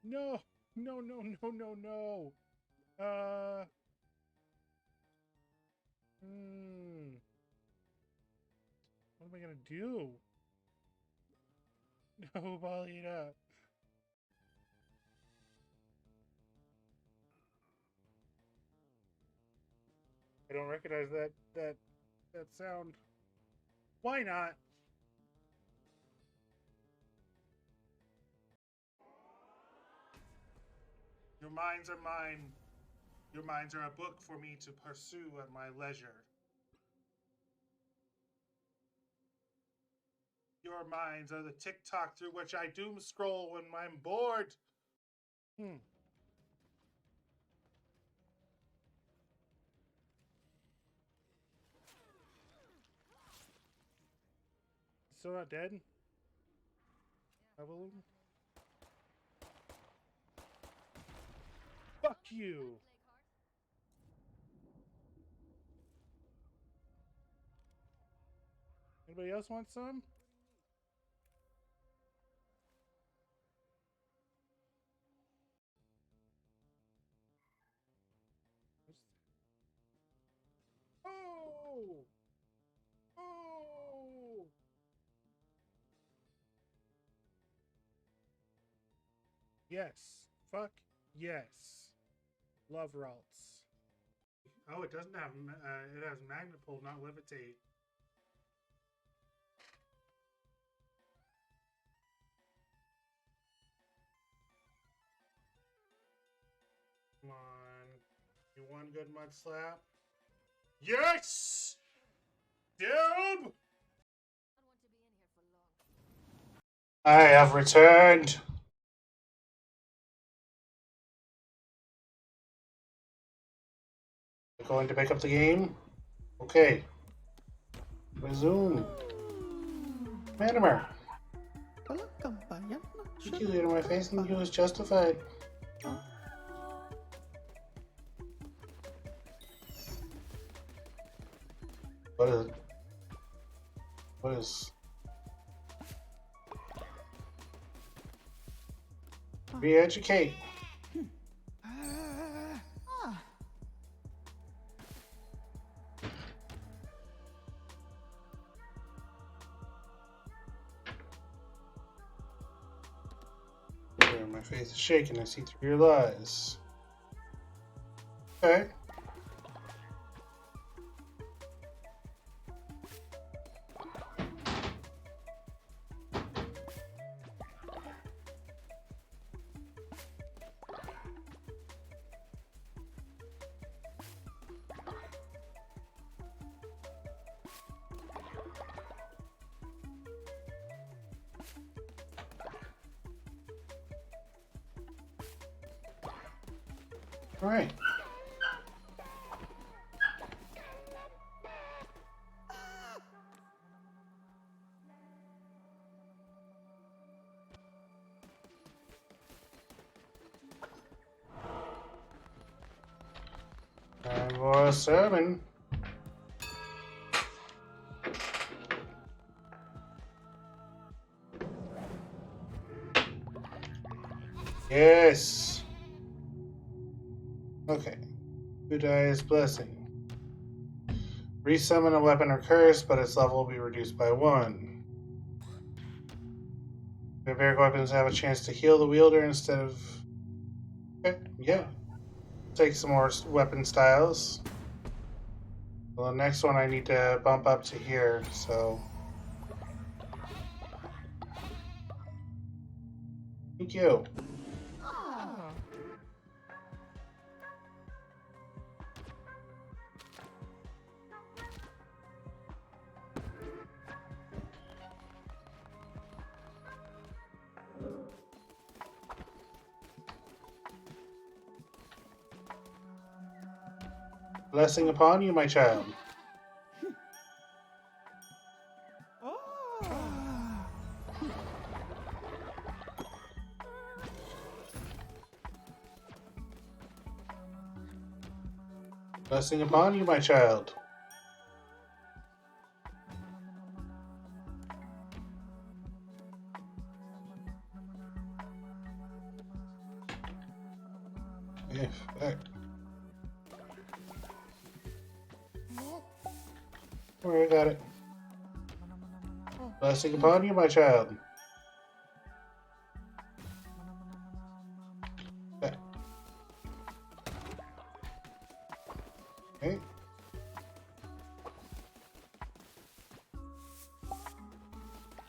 No! No, no, no, no, no! What am I gonna do? No, Balina. I don't recognize that sound. Why not? Your minds are mine. Your minds are a book for me to pursue at my leisure. Your minds are the TikTok through which I doom scroll when I'm bored. Still not dead? I will. Fuck you! Anybody else want some? Oh! Oh! Yes. Fuck yes. Love Ralts. Oh, it doesn't have. It has magnet pull, not levitate. Come on. You one good mud slap? Yes! Doom! I have returned. Going to pick up the game? Okay. Resume. Manimer. You later, my face and you was justified. What is re-educate? My face is shaking. I see through your lies. Okay. All right. Time for a sermon. Yes. Okay. Budai's blessing. Resummon a weapon or curse, but its level will be reduced by 1. Barbaric weapons have a chance to heal the wielder instead of... Okay, yeah. Take some more weapon styles. Well, the next one I need to bump up to here, so... Thank you. Blessing upon you, my child. Blessing upon you, my child. Effect. Alright, got it. Blessing upon you, my child. Okay. Okay.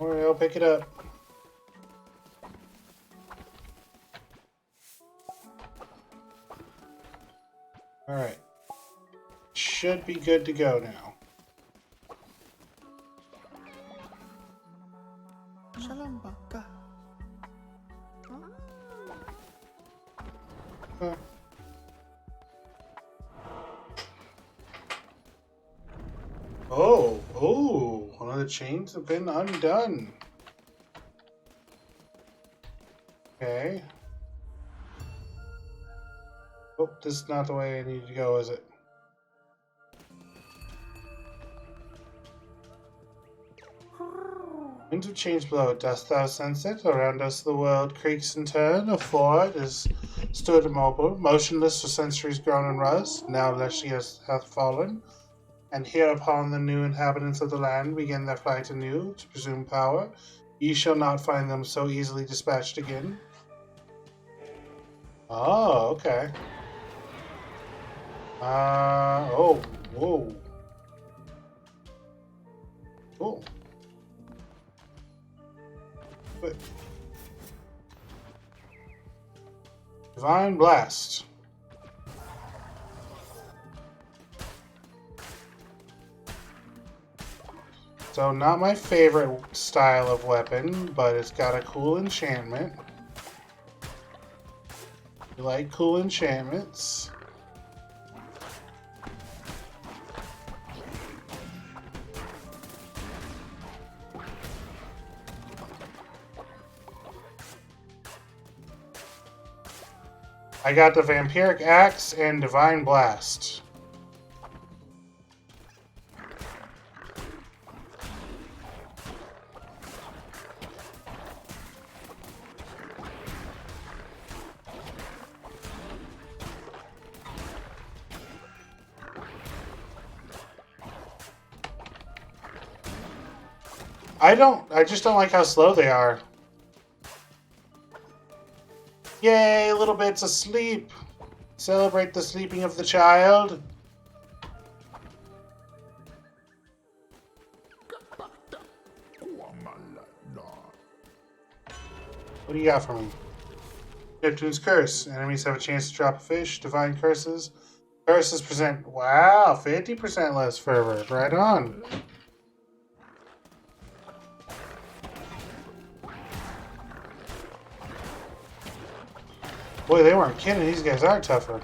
Alright, I'll pick it up. Alright. Should be good to go now. Huh. Oh, one of the chains have been undone. Okay. Oh, this is not the way I need to go, is it? Winds of change blow. Dost thou sense it? Around us the world creaks in turn. Afore it is stood immobile, motionless for centuries grown and rust. Now Leshius hath fallen, and hereupon the new inhabitants of the land begin their flight anew to presume power. Ye shall not find them so easily dispatched again. Oh, okay. Oh, whoa. Cool. But Divine Blast. So not my favorite style of weapon, but it's got a cool enchantment. You like cool enchantments. I got the Vampiric Axe and Divine Blast. I just don't like how slow they are. Yay, little bits asleep. Celebrate the sleeping of the child. What do you got for me? Neptune's Curse. Enemies have a chance to drop a fish. Divine Curses. Curses present... Wow, 50% less fervor. Right on. Boy, they weren't kidding. These guys are tougher.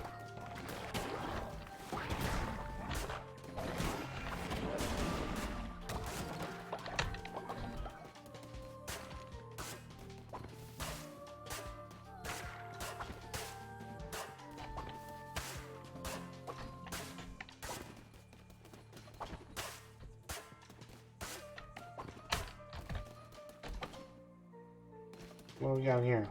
What do we got here?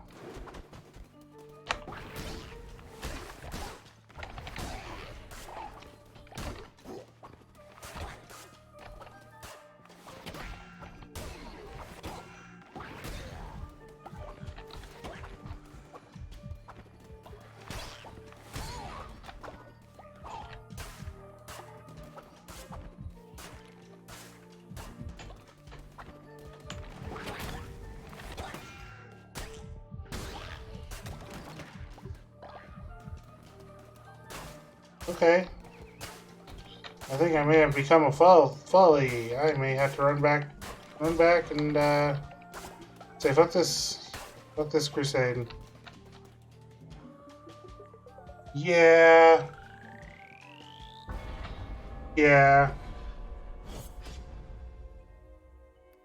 Okay. I think I may have become a folly. I may have to run back and say fuck this crusade. Yeah. Yeah.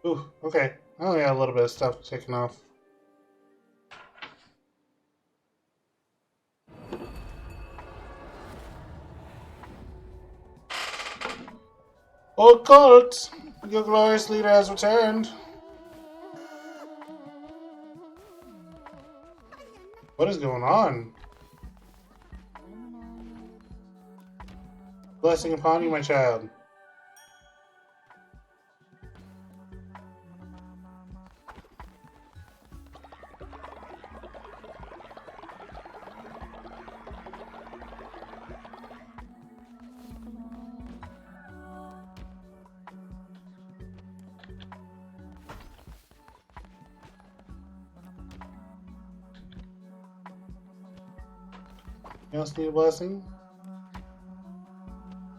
Ooh, okay. I only got a little bit of stuff taken off. Old Colt, your glorious leader has returned. What is going on? Blessing upon you, my child. You else need a blessing?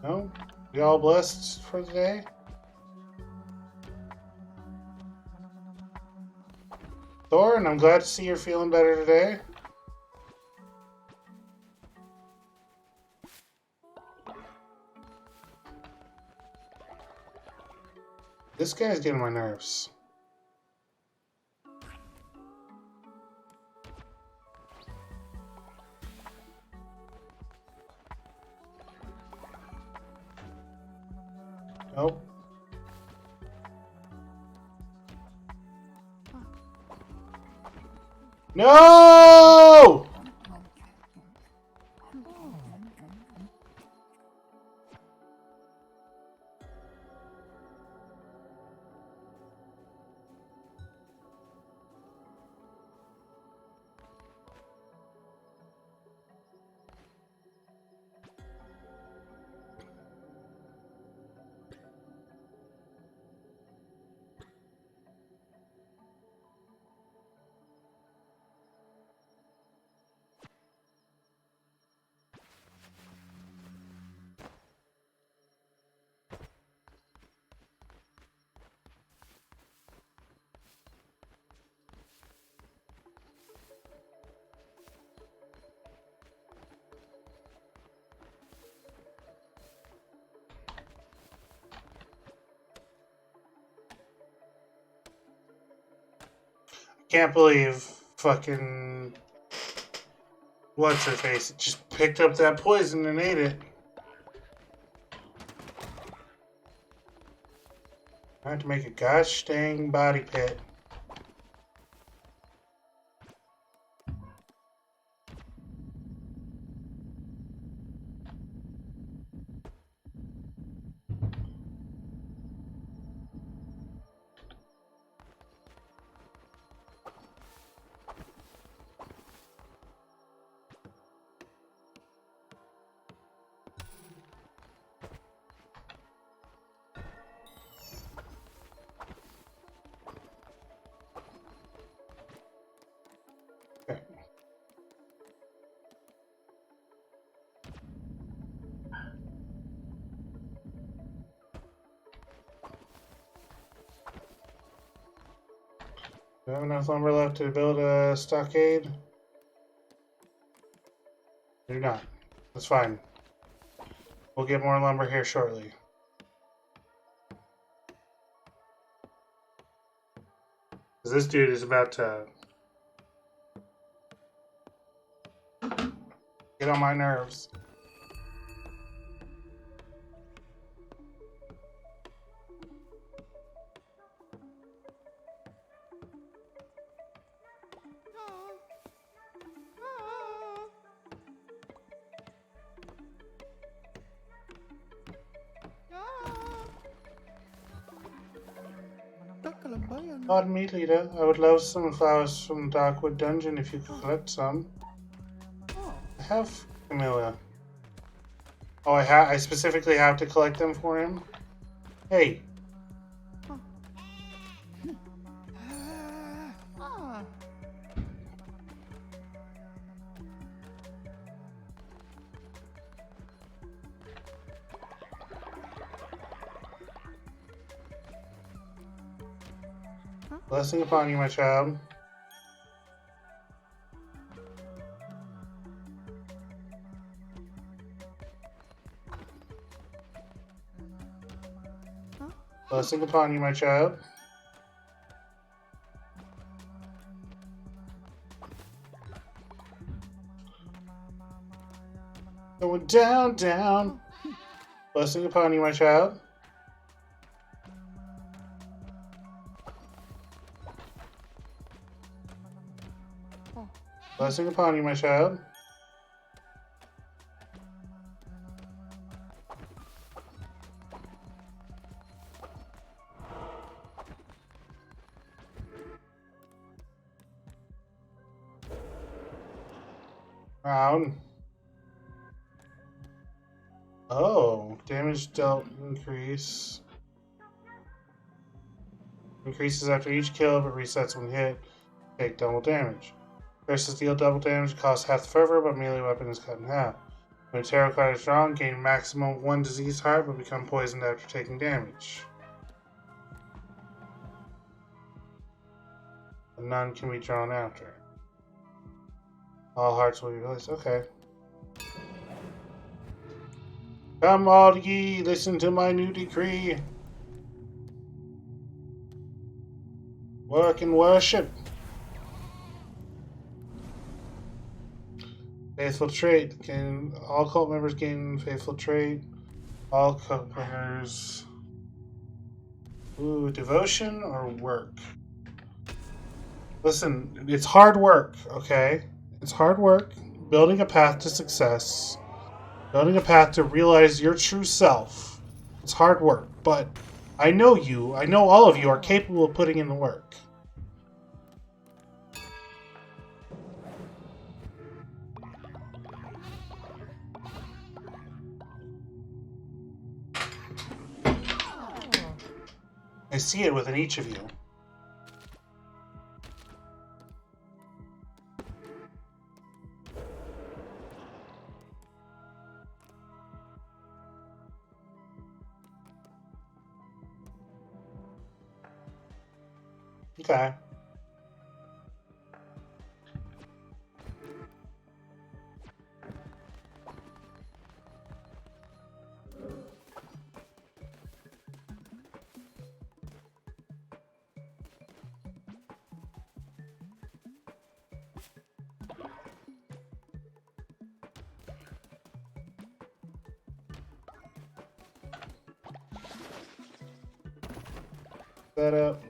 No? We all blessed for today? Thorin, I'm glad to see you're feeling better today. This guy's getting my nerves. Nope. No! Can't believe fucking What's her face? It just picked up that poison and ate it. I have to make a gosh dang body pit. Okay. Do I have enough lumber left to build a stockade? Do not. That's fine. We'll get more lumber here shortly. Because this dude is about to get on my nerves. Pardon me, leader. I would love some flowers from the Darkwood Dungeon if you could collect some. I have Camilla. Oh, I specifically have to collect them for him? Hey. Blessing upon you, my child. Blessing upon you, my child. Going down, down. Blessing upon you, my child. Blessing upon you, my child. Round. Oh, damage dealt increase. Increases after each kill, but resets when hit. Take double damage. Versus deal double damage, costs half the fervor, but melee weapon is cut in half. When a tarot card is drawn, gain maximum 1 disease heart, but become poisoned after taking damage. And none can be drawn after. All hearts will be released. Okay. Come all ye, listen to my new decree. Work and worship. Faithful trait. All cult members gain faithful trait. All cult members. Ooh, devotion or work? Listen, it's hard work, okay? It's hard work. Building a path to success. Building a path to realize your true self. It's hard work, but I know you. I know all of you are capable of putting in the work. I see it within each of you. Okay. That up.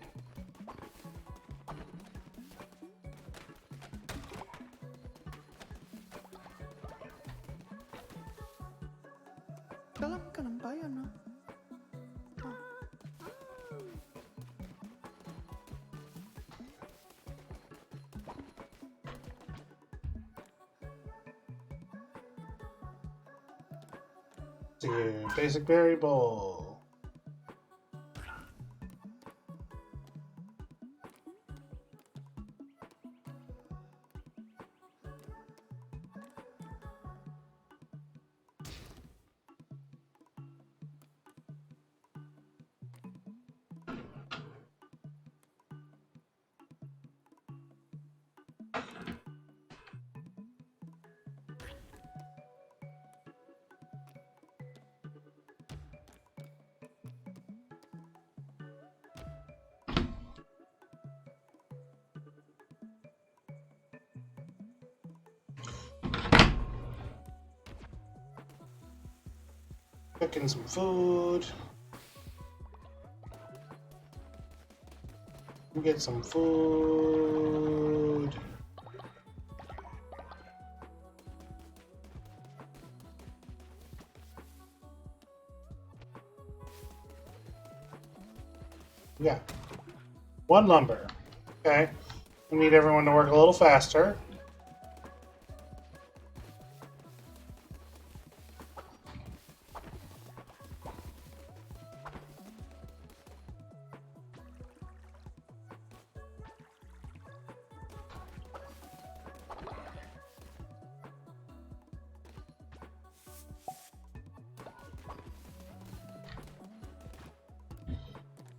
Dalam ka ng bayan, no? Basic variable. Cooking some food. We'll get some food. Yeah. One lumber. Okay. We need everyone to work a little faster.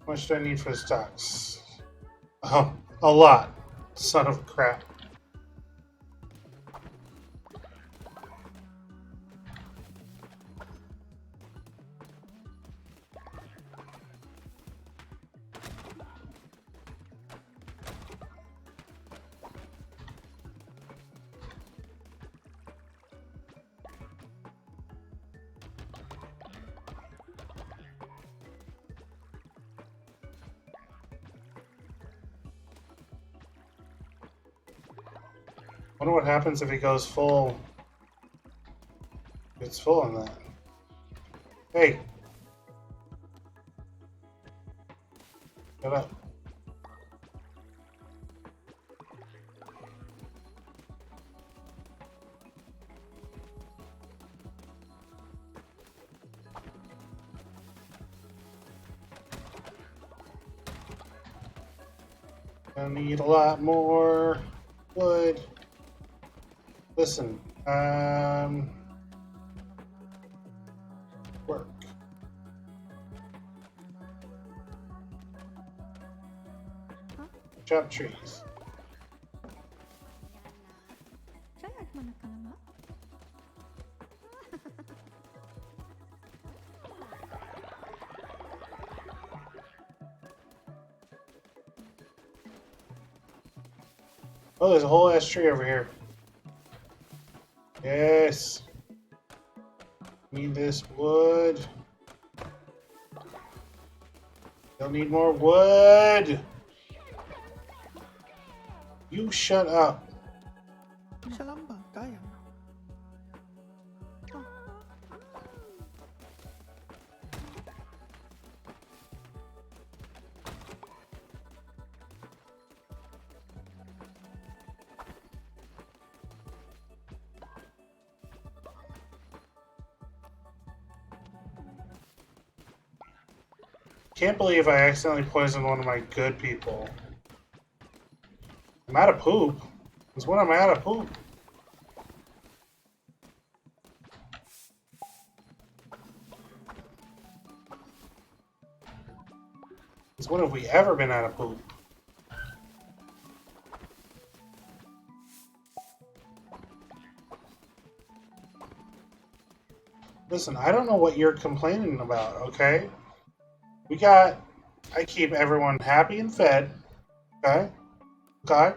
How much do I need for the stocks? Oh, a lot. Son of crap. Wonder what happens if he goes full. It's full on that. Hey. Shut up. I need a lot more wood. Listen, work. Chop trees. Sayang man ka na, ma? Oh, there's a whole ass tree over here. Yes. Need this wood. You'll need more wood. You shut up. Isa lang ba? Kaya na. Can't believe I accidentally poisoned one of my good people. I'm out of poop. It's when I'm out of poop. It's when have we ever been out of poop? Listen, I don't know what you're complaining about, okay? I keep everyone happy and fed, okay? Okay?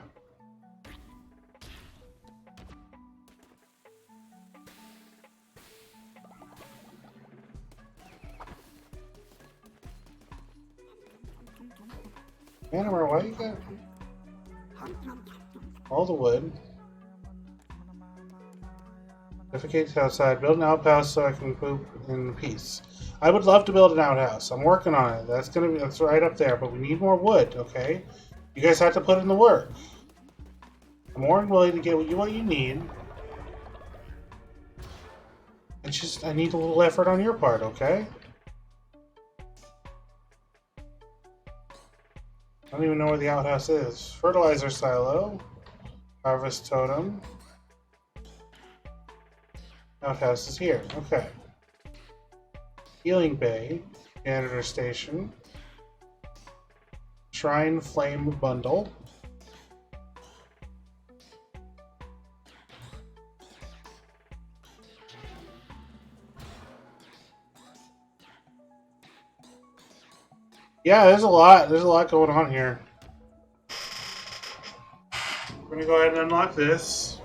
Manamar, why you got all the wood? Defecates outside. Build an outhouse so I can poop in peace. I would love to build an outhouse. I'm working on it. That's right up there, but we need more wood, okay? You guys have to put in the work. I'm more than willing to give you what you need. It's just I need a little effort on your part, okay? I don't even know where the outhouse is. Fertilizer silo. Harvest totem. Outhouse is here. Okay. Healing bay. Janitor station. Shrine flame bundle. Yeah, there's a lot going on here. We're gonna go ahead and unlock this.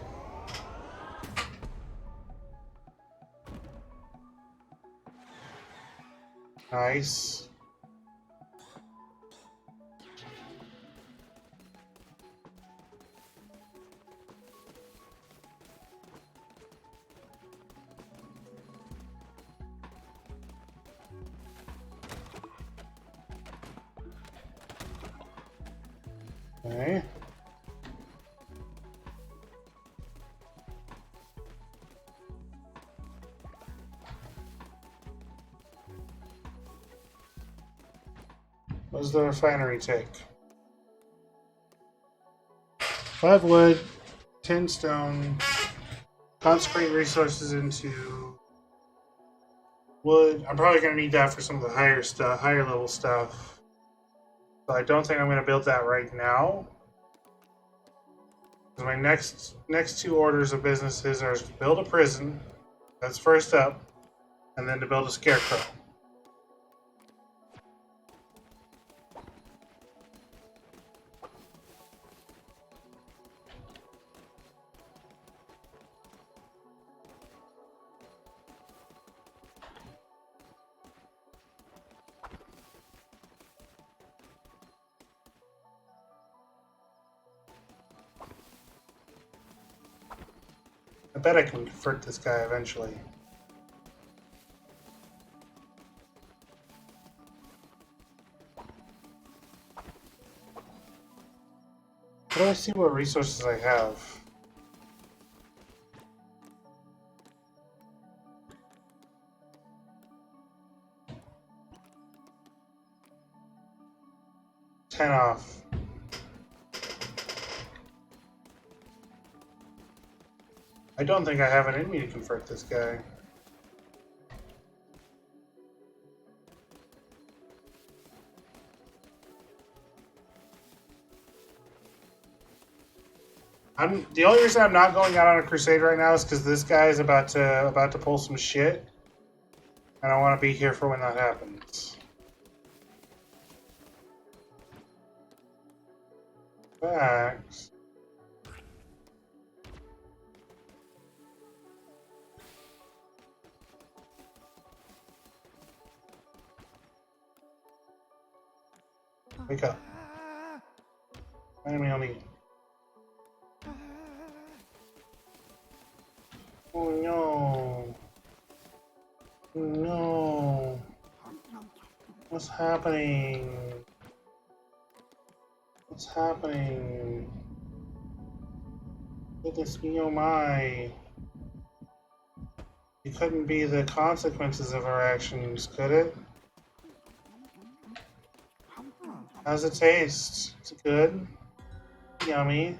Nice. Okay. What does the refinery take? 5 wood, 10 stone, consecrate resources into wood. I'm probably going to need that for some of the higher level stuff. But I don't think I'm going to build that right now. My next 2 orders of businesses are to build a prison, that's first up, and then to build a scarecrow. I bet I can convert this guy eventually. How do I see what resources I have? $10 off. I don't think I have it in me to convert this guy. The only reason I'm not going out on a crusade right now is because this guy is about to pull some shit, and I want to be here for when that happens. Facts. Wake up. Enemy on me. Oh no. No. What's happening? What's happening? Goodness me, oh my. It couldn't be the consequences of our actions, could it? How's it taste? Is it good? Yummy.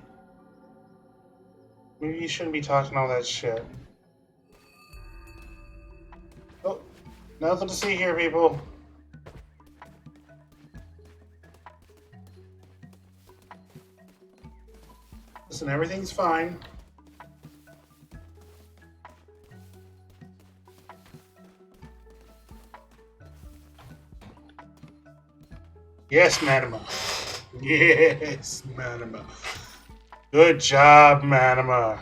Maybe you shouldn't be talking all that shit. Oh, nothing to see here, people. Listen, everything's fine. Yes, Manama. Yes, Manama. Good job, Manama.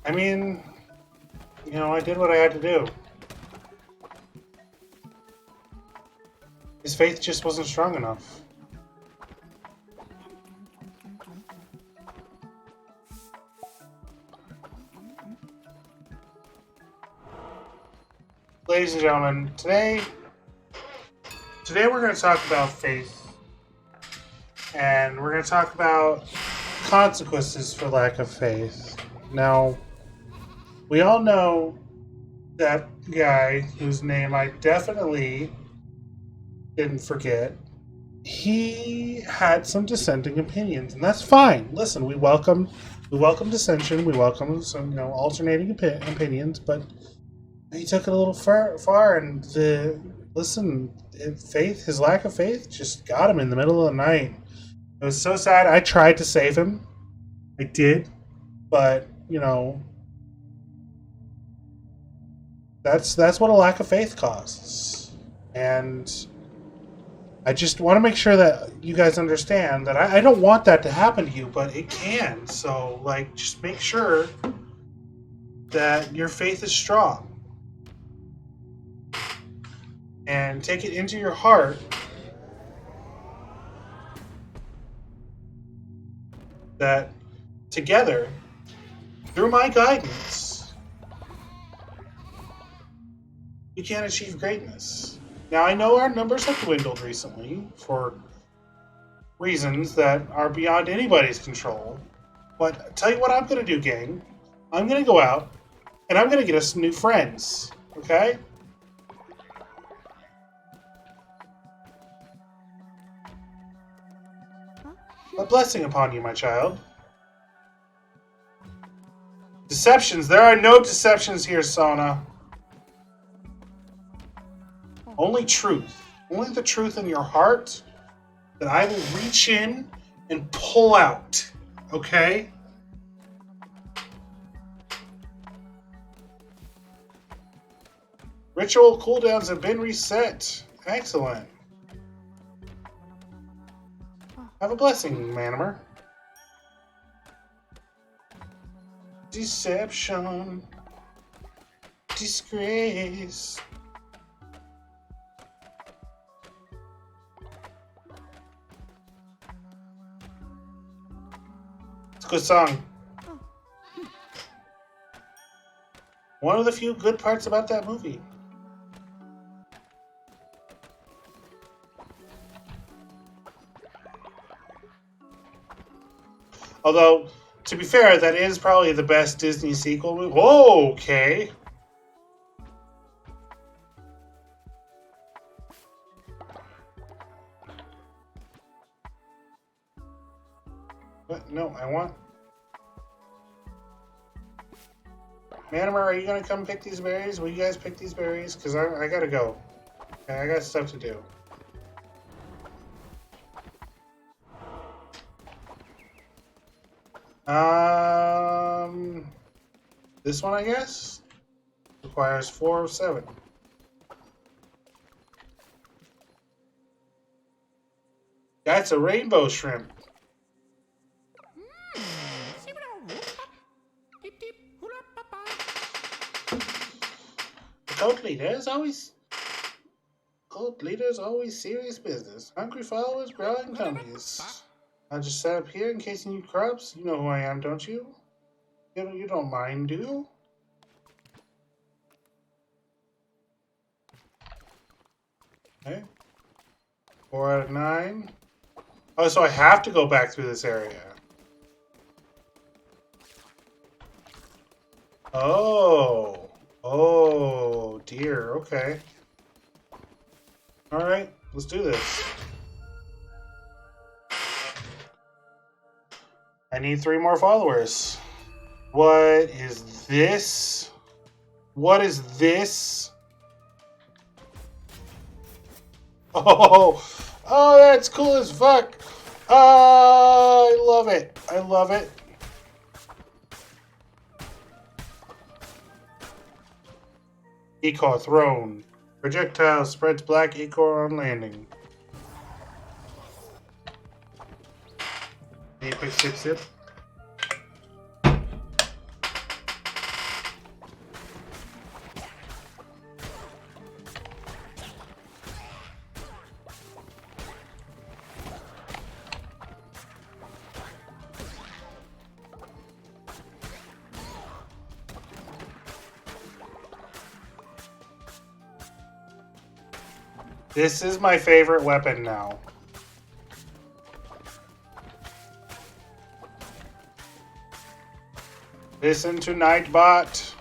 I mean, you know, I did what I had to do. faith just wasn't strong enough. Ladies and gentlemen, today we're going to talk about faith, and we're going to talk about consequences for lack of faith. Now, we all know that guy whose name I definitely didn't forget. He had some dissenting opinions, and that's fine. Listen, we welcome dissension, we welcome some alternating opinions, but he took it a little far, and his lack of faith just got him in the middle of the night. It was so sad. I tried to save him. I did, but that's what a lack of faith costs. And I just want to make sure that you guys understand that I don't want that to happen to you, but it can. So, just make sure that your faith is strong. And take it into your heart that together, through my guidance, you can achieve greatness. Now, I know our numbers have dwindled recently for reasons that are beyond anybody's control. But I'll tell you what I'm going to do, gang. I'm going to go out, and I'm going to get us some new friends. Okay? A blessing upon you, my child. Deceptions. There are no deceptions here, Sona. Only truth. Only the truth in your heart that I will reach in and pull out. Okay? Ritual cooldowns have been reset. Excellent. Have a blessing, Manimer. Deception. Disgrace. It's a good song. One of the few good parts about that movie. Although, to be fair, that is probably the best Disney sequel movie. Whoa, okay. What? No, I want... Manimer, are you going to come pick these berries? Will you guys pick these berries? Because I got to go. Okay, I got stuff to do. This one, I guess, requires 4 of 7. That's a rainbow shrimp. Cult leaders always serious business. Hungry followers, growling tummies. I just sat up here in case you need crops. You know who I am, don't you? You don't mind, do you? Okay. 4 out of 9. Oh, so I have to go back through this area. Oh. Oh, dear. Okay. Alright, let's do this. I need 3 more followers. What is this? What is this? Oh, that's cool as fuck. I love it. I love it. Ichor thrown. Projectile spreads black ichor on landing. Need a quick sip. This is my favorite weapon now. Listen to Nightbot.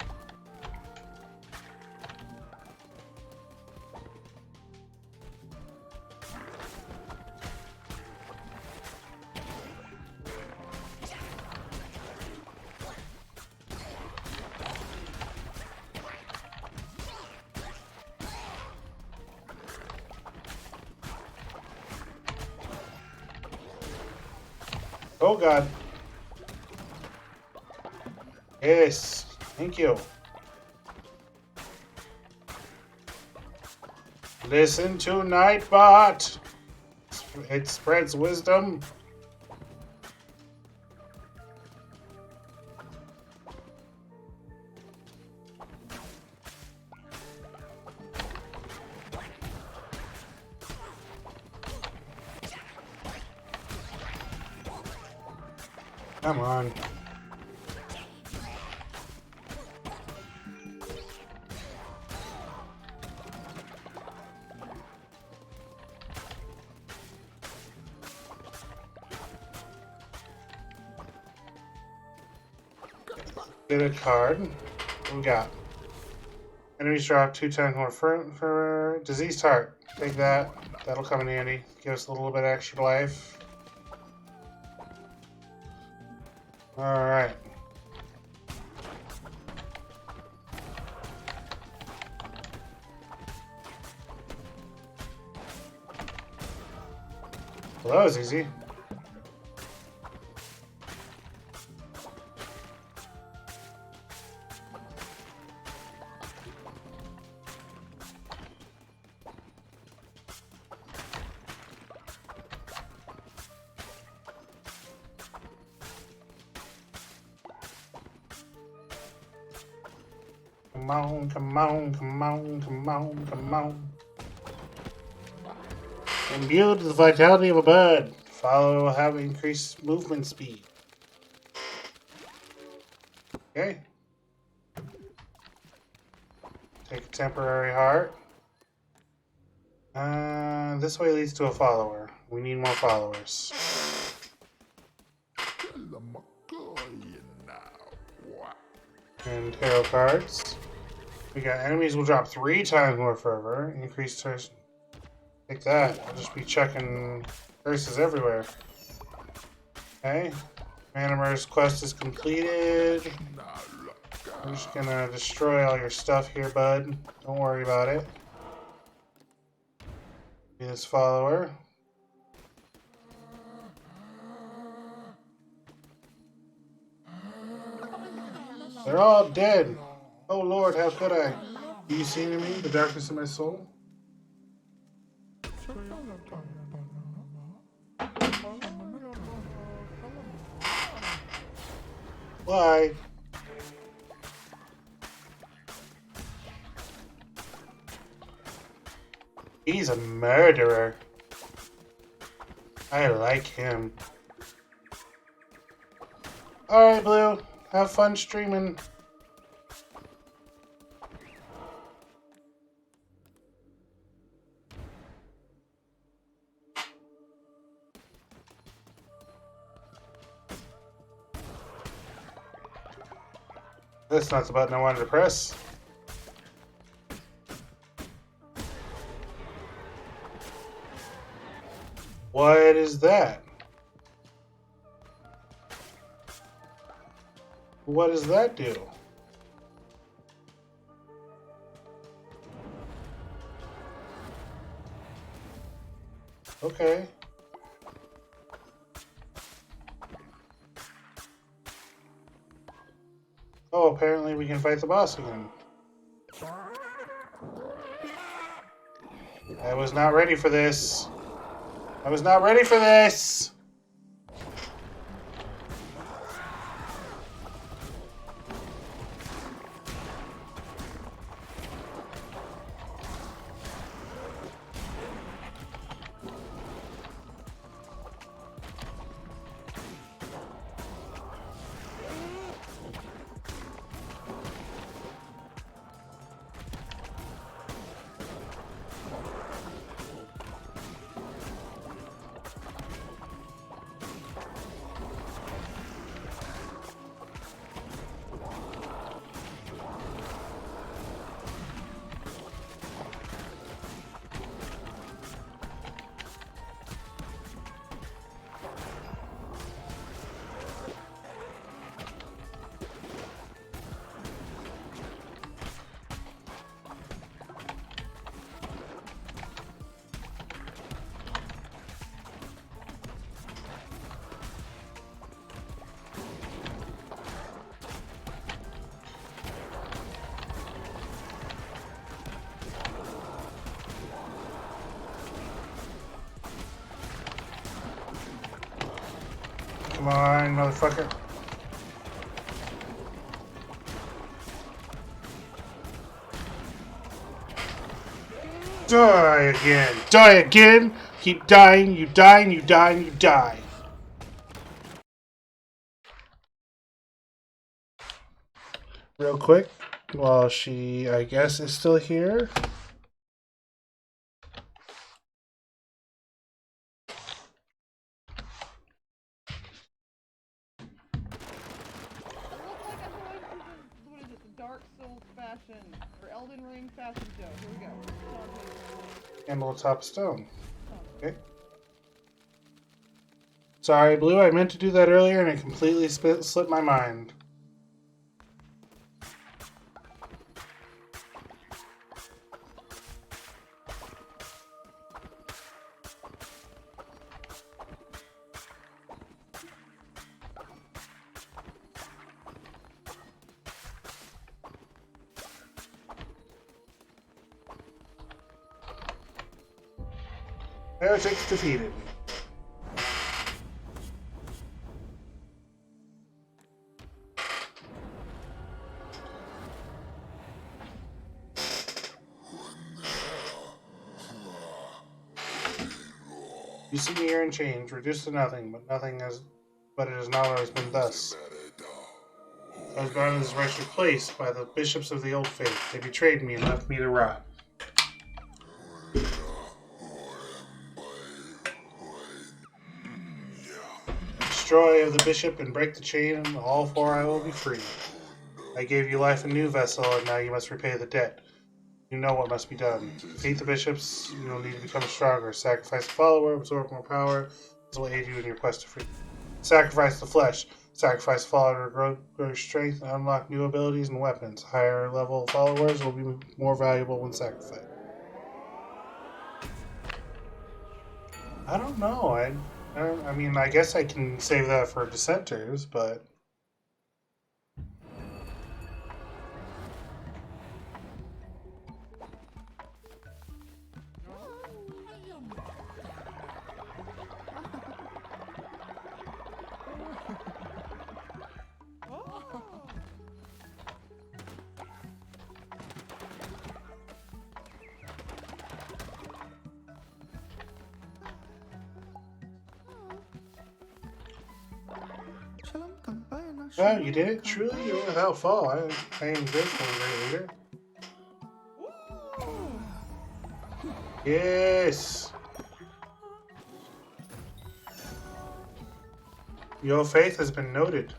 Oh god. Yes, thank you. Listen to Nightbot. It spreads wisdom. Come on. Get a card. What we got? Enemies drop 2 times more for disease tart. Take that. That'll come in handy. Give us a little bit extra life. Alright. Well, that was easy. Come on, come on, come on, come on, come on. Imbued with the vitality of a bird. Follow will have increased movement speed. Okay. Take a temporary heart. This way leads to a follower. We need more followers. And tarot cards. We got enemies will drop 3 times more fervor. Increased curse. Take that. I'll just be checking curses everywhere. Okay. Manimer's quest is completed. I'm just gonna destroy all your stuff here, bud. Don't worry about it. Be this follower. They're all dead. Oh Lord, how could I? Do you see in me the darkness of my soul? Why? He's a murderer. I like him. Alright, Blue. Have fun streaming. That's not the button I wanted to press. What is that? What does that do? Okay. Oh, apparently we can fight the boss again. I was not ready for this. I was not ready for this! on, motherfucker. Die again! Die again! Keep dying, you die, and you die, and you die. Real quick, while she, I guess, is still here. What is it? The Dark Souls fashion or Elden Ring fashion show. Here we go. Emerald top stone. Okay. Sorry, Blue. I meant to do that earlier, and it completely slipped my mind. Heretics defeated. You see me here in chains, reduced to nothing, but it has not always been thus. I was bound in this wretched place by the bishops of the old faith. They betrayed me and left me to rot. Destroy of the bishop and break the chain, and all four I will be free. I gave you life a new vessel, and now you must repay the debt. You know what must be done. Defeat the bishops, you will need to become stronger. Sacrifice a follower, absorb more power. This will aid you in your quest to freedom. Sacrifice the flesh. Sacrifice a follower to grow your strength and unlock new abilities and weapons. Higher level followers will be more valuable when sacrificed. I don't know. I mean, I guess I can save that for dissenters, but... Well, you did it. Truly, you're without fault. I am grateful, great leader. Yes! Your faith has been noted.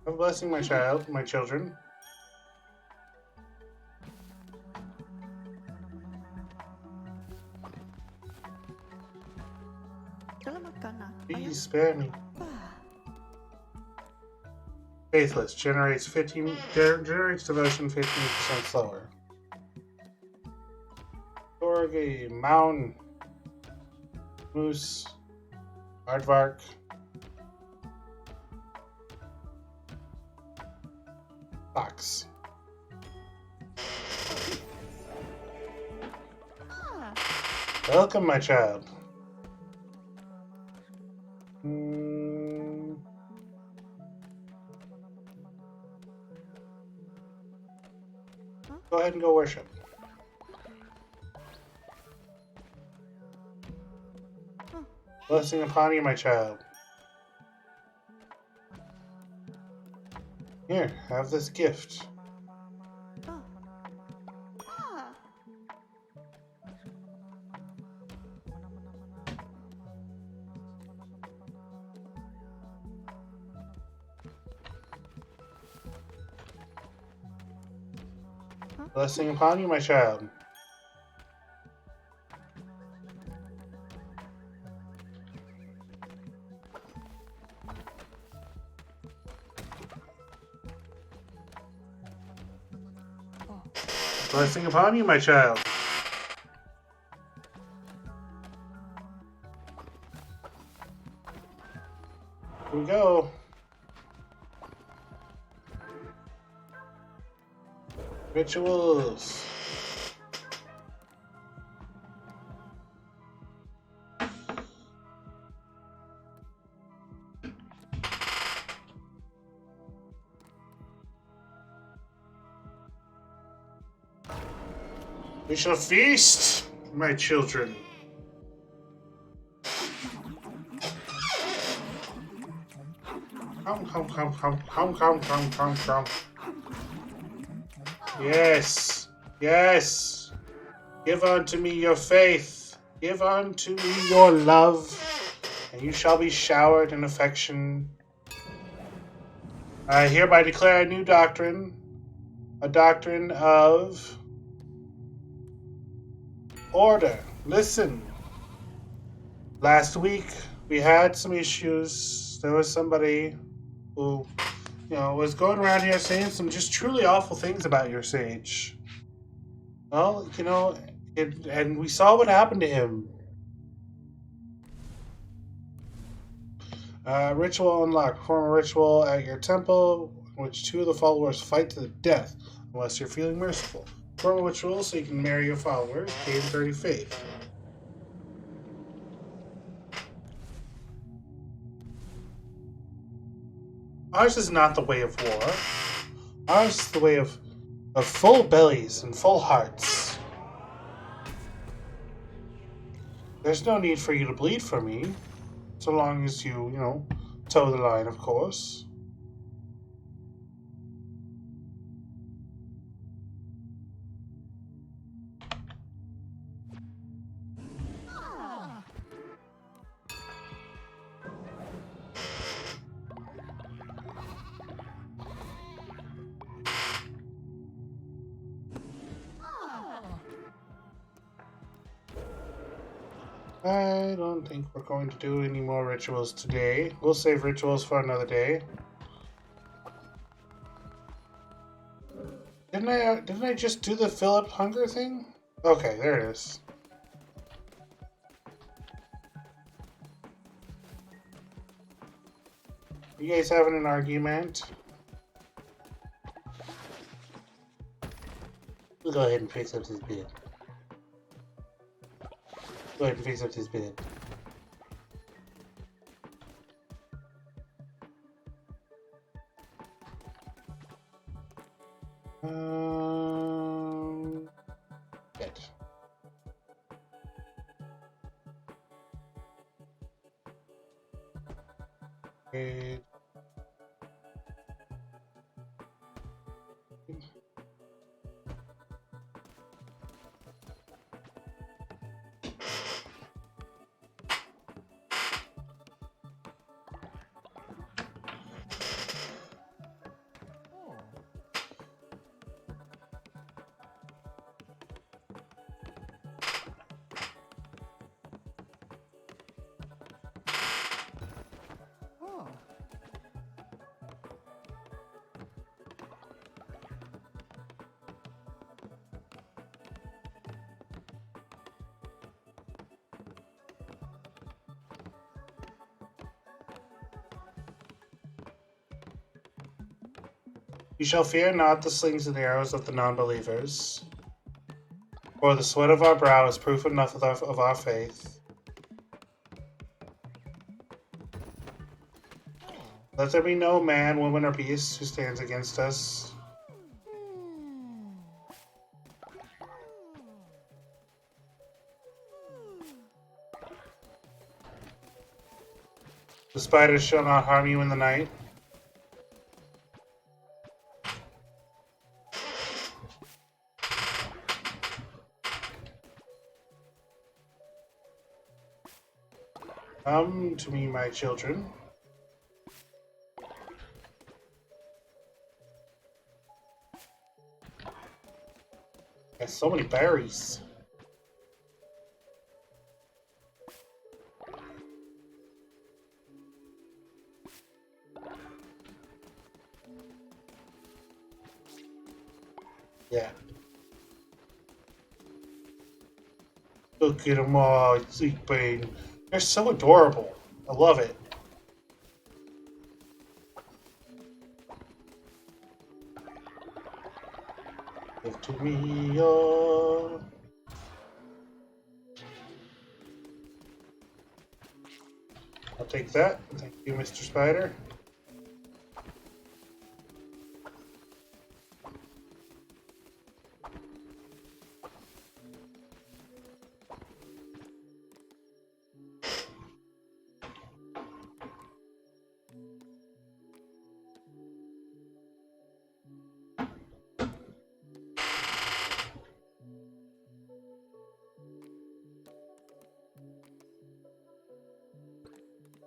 I'm blessing my child, my children. Please spare me. Faithless generates devotion 15% slower. Dorgi, Mountain, Moose, Aardvark. Fox. Welcome, my child. Go ahead and go worship. Blessing upon you, my child. Here, have this gift. Blessing upon you, my child. Blessing upon you, my child. Here we go. Rituals. We shall feast, my children. Come. Yes, yes. Give unto me your faith. Give unto me your love, and you shall be showered in affection. I hereby declare a new doctrine, a doctrine of order. Listen. Last week, we had some issues. There was somebody who, was going around here saying some just truly awful things about your sage. Well, and we saw what happened to him. Ritual unlocked. Perform a ritual at your temple in which 2 of the followers fight to the death, unless you're feeling merciful. Perform a ritual so you can marry your followers. Gain 30 faith. Ours is not the way of war. Ours is the way of full bellies and full hearts. There's no need for you to bleed for me, so long as you, toe the line, of course. I don't think we're going to do any more rituals today. We'll save rituals for another day. Didn't I just do the Philip hunger thing? Okay, there it is. You guys having an argument? We'll go ahead and fix up this bed. Go ahead and fix up this bed. Good. Good. You shall fear not the slings and arrows of the non-believers, for the sweat of our brow is proof enough of our faith. Let there be no man, woman, or beast who stands against us. The spiders shall not harm you in the night. Come to me, my children. There's so many berries. Yeah. Look at them all sleeping. They're so adorable. I love it. Give to me all. I'll take that. Thank you, Mr. Spider.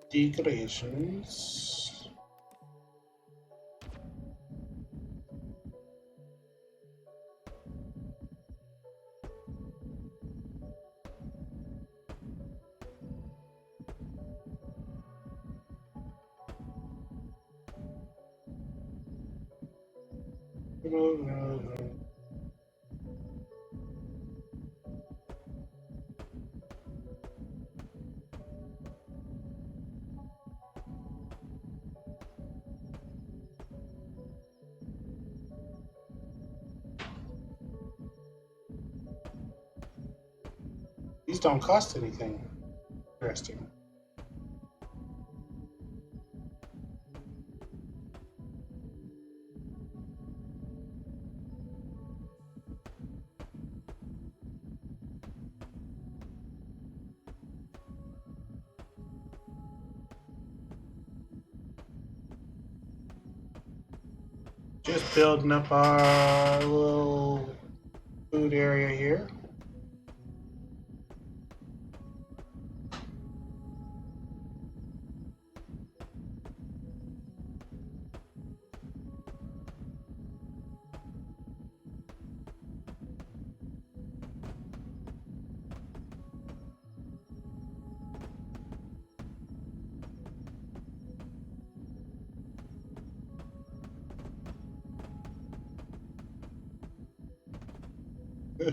Decorations. These don't cost anything. Interesting. Just building up our little food area here. There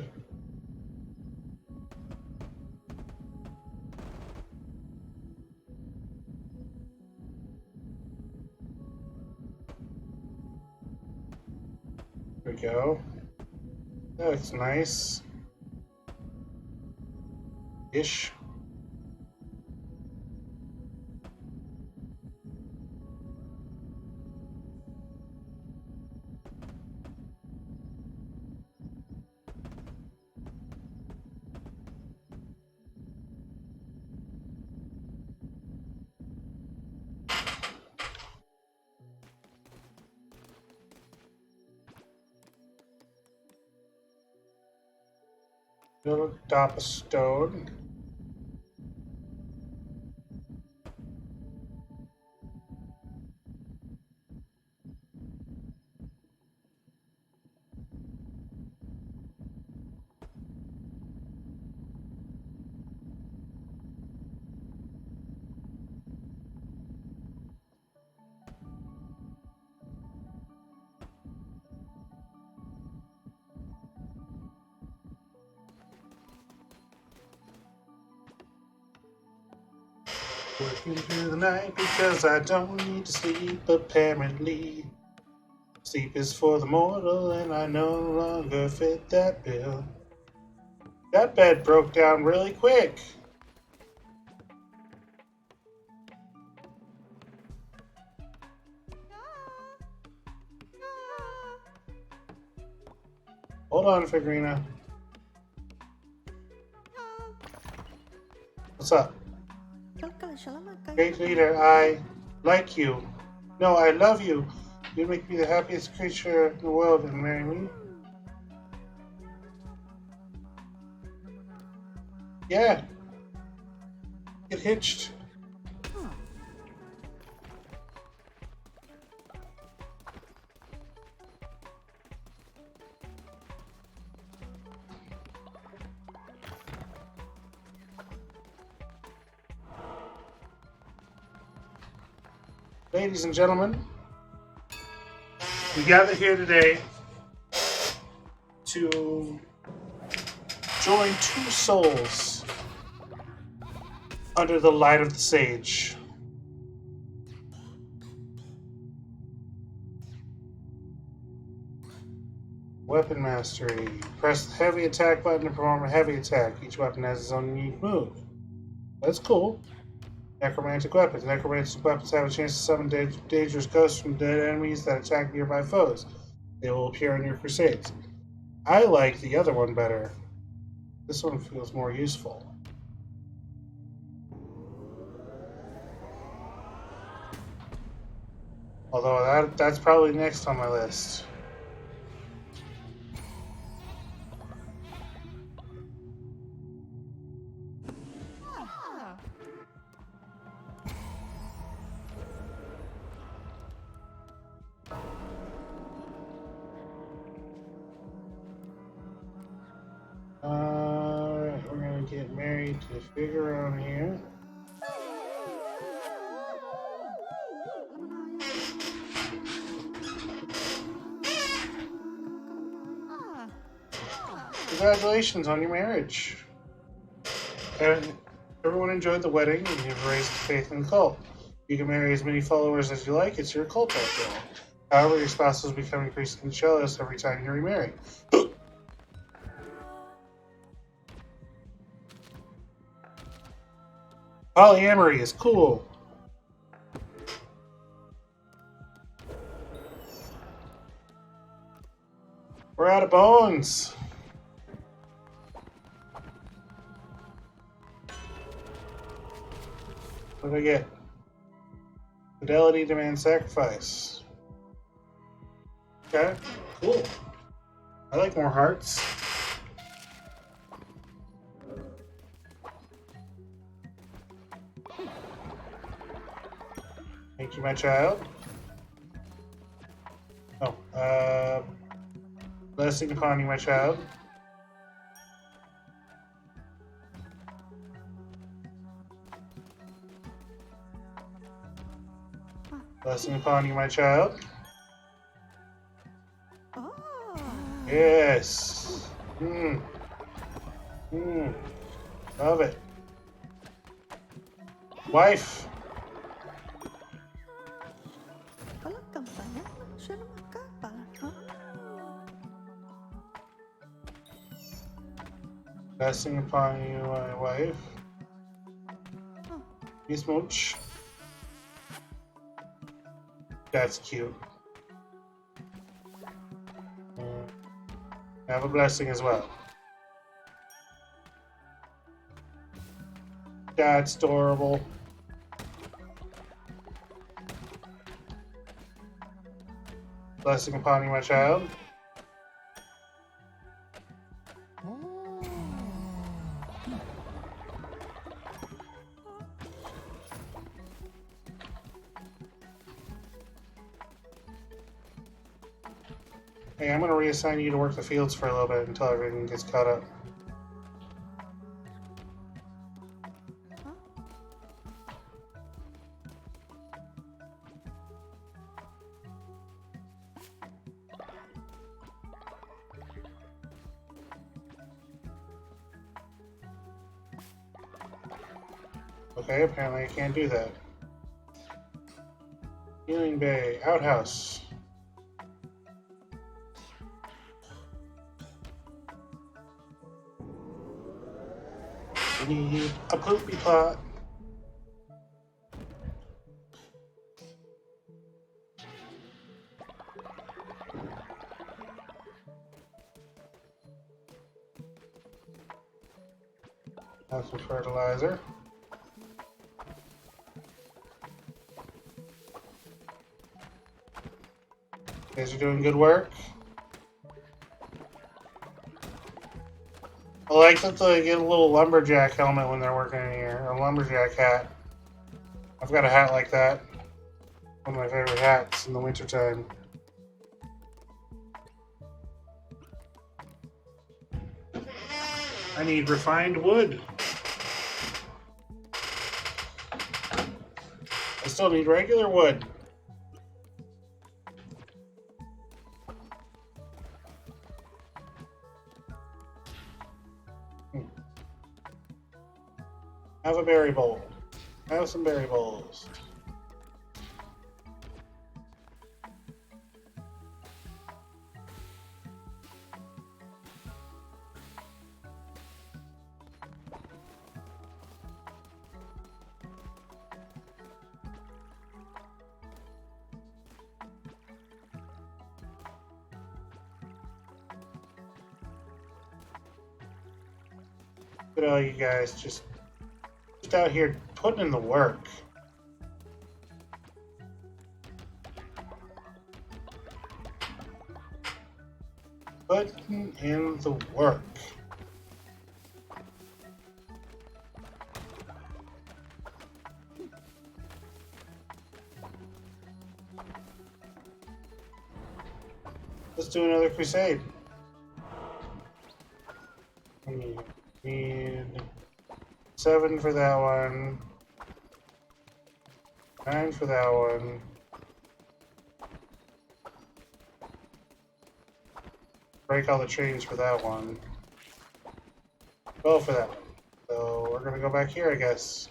we go. That looks nice. Ish. Little top of stone. Working through the night because I don't need to sleep, apparently. Sleep is for the mortal and I no longer fit that bill. That bed broke down really quick. Hold on, Figurina. What's up? Great leader, I like you. No, I love you. You make me the happiest creature in the world and marry me. Yeah. Get hitched. Ladies and gentlemen, we gather here today to join two souls under the light of the sage. Weapon mastery. Press the heavy attack button to perform a heavy attack. Each weapon has its own unique move. That's cool. Necromantic weapons. Necromantic weapons have a chance to summon dangerous ghosts from dead enemies that attack nearby foes. They will appear on your crusades. I like the other one better. This one feels more useful. Although that's probably next on my list. Alright, we're gonna get married to the figure on here. Congratulations on your marriage. And everyone enjoyed the wedding and you've raised faith in the cult. You can marry as many followers as you like, it's your cult after all. However, your spouse will become increasingly jealous every time you remarry. Polyamory is cool. We're out of bones. What did I get? Fidelity demands sacrifice. Okay, cool. I like more hearts. Thank you, my child. Oh, blessing upon you, my child. Blessing upon you, my child. Oh. Yes. Love it. Wife. Palakang banyak naman siya na magkapal, ha? Blessing upon you, my wife. Oh. You smooch. That's cute. Have a blessing as well. That's adorable. Blessing upon you, my child. Hey, I'm going to reassign you to work the fields for a little bit until everything gets caught up. Okay, apparently I can't do that. Healing Bay, outhouse. We need a poopy plot. Have some fertilizer. You guys are doing good work. I like that they get a little lumberjack helmet when they're working in here, a lumberjack hat. I've got a hat like that. One of my favorite hats in the wintertime. I need refined wood. I still need regular wood. Have a berry bowl. Have some berry bowls. Look at all you guys just out here putting in the work. Putting in the work. Let's do another crusade. We need 7 for that one. 9 for that one. Break all the chains for that one. 12 for that one. So we're gonna go back here, I guess.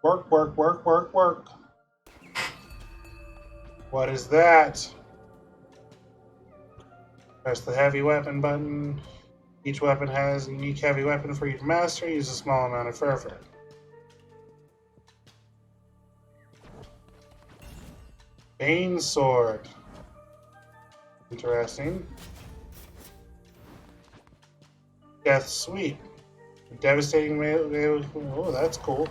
Work, work, work, work, work. What is that? Press the heavy weapon button. Each weapon has a unique heavy weapon for each master. Use a small amount of fervor. Bane sword. Interesting. Death sweep. Devastating melee. Oh, that's cool.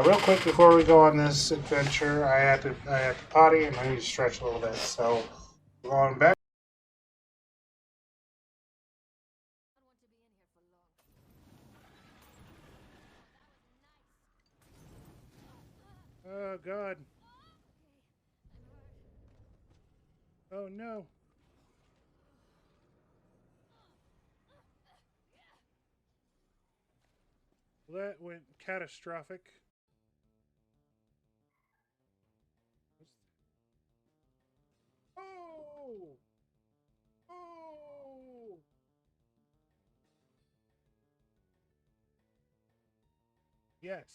Real quick before we go on this adventure, I had to potty and I need to stretch a little bit. So we're going back. Oh God. Oh no. That went catastrophic. Oh! Oh! Yes.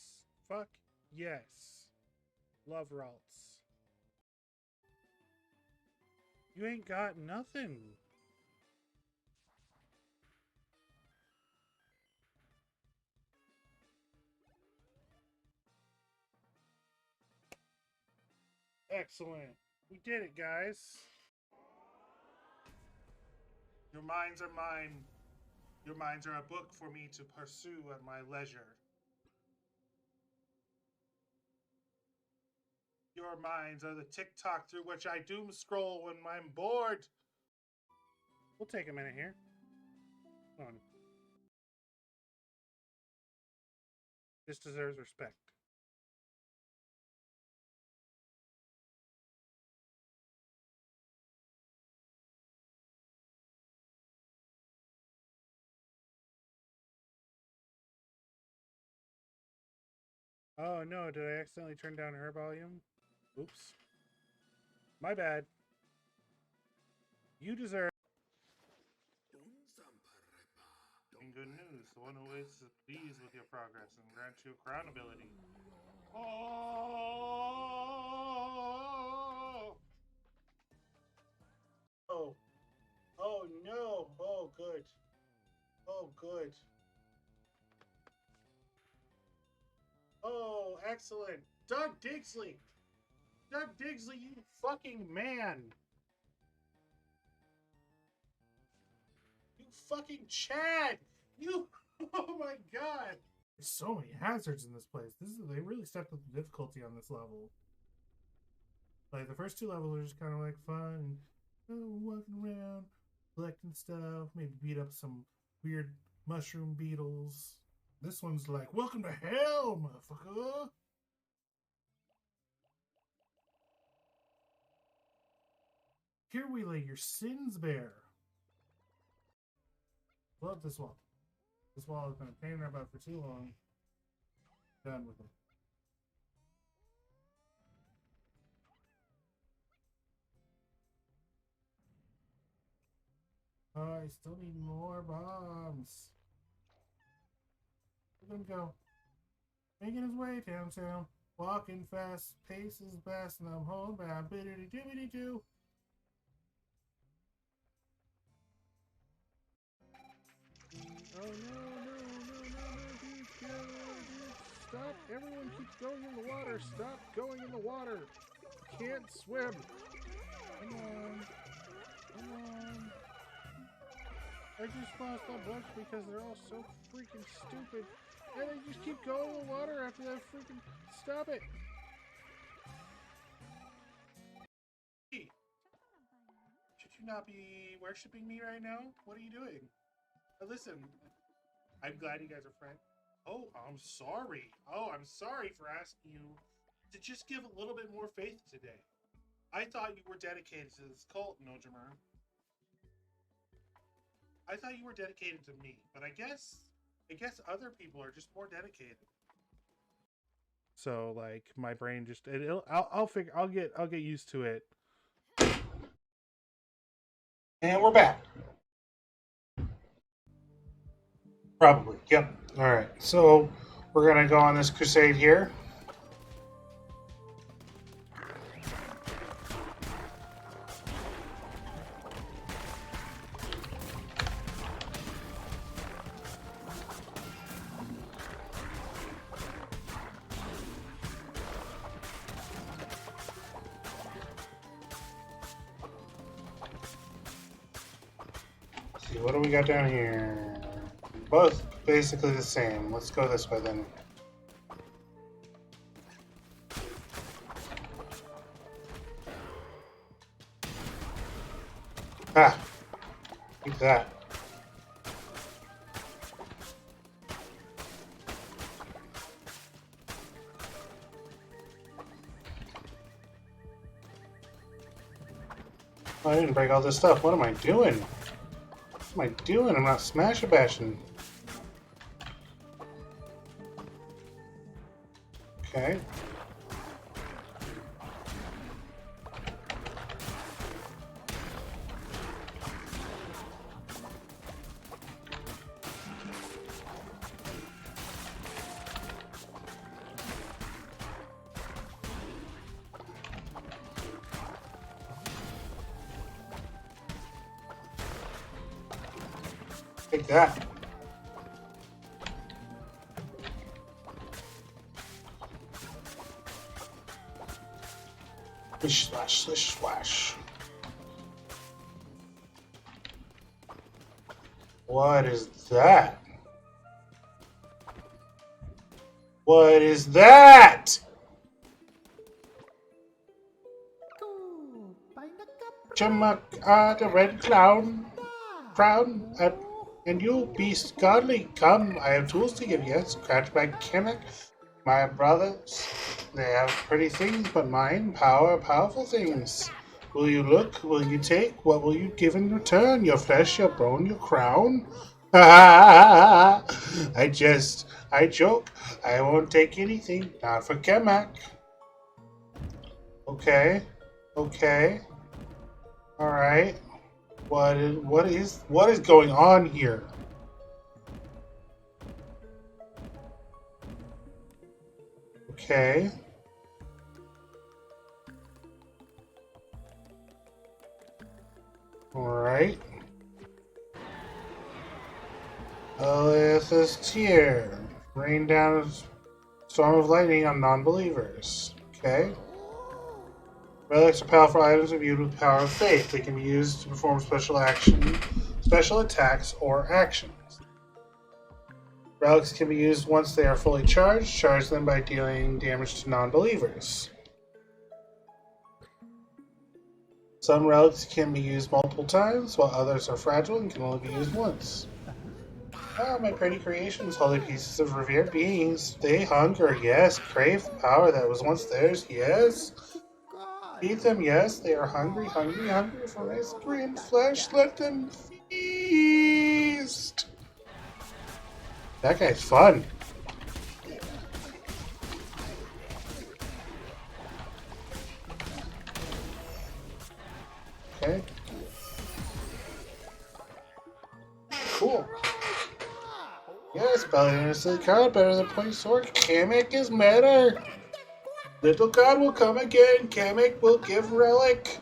Fuck yes. Love Ralts. You ain't got nothing. Excellent. We did it, guys. Your minds are mine. Your minds are a book for me to pursue at my leisure. Your minds are the TikTok through which I doom scroll when I'm bored. We'll take a minute here. Hold on. This deserves respect. Oh no, did I accidentally turn down her volume? Oops. My bad. You deserve. In good news, the one who is pleased with your progress and grants you a crown ability. Oh! Oh! Oh no! Oh good! Oh good! Oh excellent! Doug Digsley! Doug Digsley, you fucking man! You fucking Chad! You! Oh my god! There's so many hazards in this place. They really stepped up the difficulty on this level. Like the first 2 levels are just kind of like fun, walking around, collecting stuff, maybe beat up some weird mushroom beetles. This one's like, welcome to hell, motherfucker! Here we lay your sins bare. Love this one. This wall has been a pain in our butt for too long. Done with it. Oh, I still need more bombs. Let him go. Making his way downtown. Walking fast, pace is best, and I'm homebound. Biddity dibbity doo. Oh no, dude, stop. Everyone keeps going in the water. Stop going in the water. Can't swim. Come on. I just lost a bunch because they're all so freaking stupid. And they just keep going in the water after that freaking... Stop it! Should you not be worshipping me right now? What are you doing? Listen, I'm glad you guys are friends. Oh, I'm sorry. I'm sorry for asking you to just give a little bit more faith today. I thought you were dedicated to this cult, Nojamur. I thought you were dedicated to me, but I guess other people are just more dedicated. So like my brain just I'll get used to it. And we're back. Probably. Yep. All right. So we're gonna go on this crusade here. See, what do we got down here? Both basically the same. Let's go this way then. Ah! Keep that. Oh, I didn't break all this stuff. What am I doing? What am I doing? I'm not smash-a-bashing. Okay. Take that. Slish, slash, slish, splash. What is that? What is that? Chummuck, the red crown, and you, beast godly, come, I have tools to give you. Scratch my Kemek, my brothers, they have pretty things, but mine, powerful things. Will you look? Will you take? What will you give in return? Your flesh, your bone, your crown? I joke. I won't take anything, not for Kemek. Okay. Alright. What is going on here? Okay. Alright. Alethus Tear. Rain down a storm of lightning on non-believers. Okay. Relics are powerful items imbued with the power of faith. They can be used to perform special attacks, or actions. Relics can be used once they are fully charged. Charge them by dealing damage to non-believers. Some relics can be used multiple times, while others are fragile and can only be used once. Ah, my pretty creations, holy pieces of revered beings. They hunger, yes. Crave the power that was once theirs, yes. Feed them, yes. They are hungry for my green flesh. Let them feast. That guy's fun. Okay. Cool. Yes, Paladin is the card better than playing sword. Kamek is better. Little God will come again. Kamek will give relic.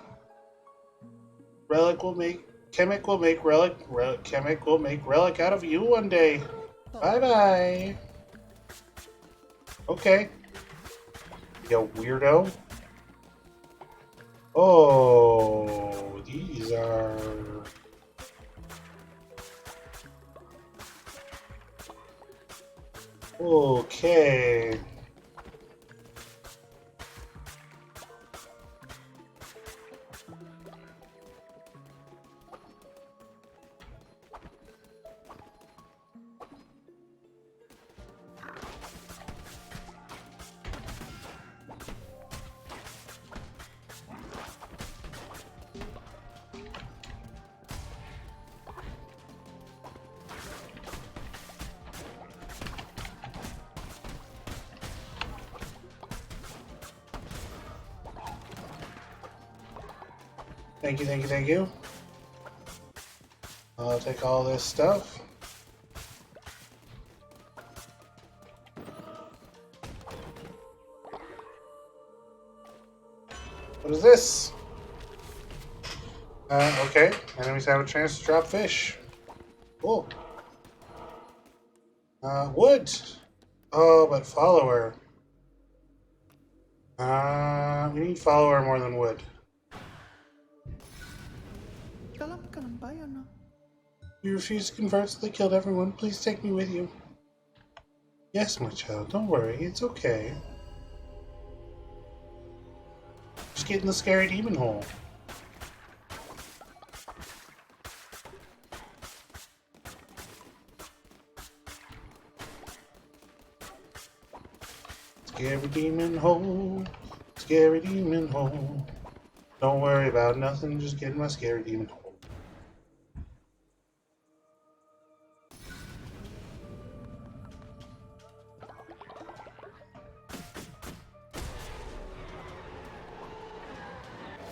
Relic will make. Kamek will make relic. Kamek will make relic out of you one day. Bye bye. Okay. You weirdo. Oh, these are. Okay. Thank you, thank you, thank you. I'll take all this stuff. What is this? Okay. Enemies have a chance to drop fish. Cool. Wood. Oh, but follower. We need follower more than wood. Dalam ka ng bayan, no? You refuse to convert, so they killed everyone. Please take me with you. Yes, my child. Don't worry. It's okay. Just get in the scary demon hole. Scary demon hole. Scary demon hole. Don't worry about nothing. Just get in my scary demon hole.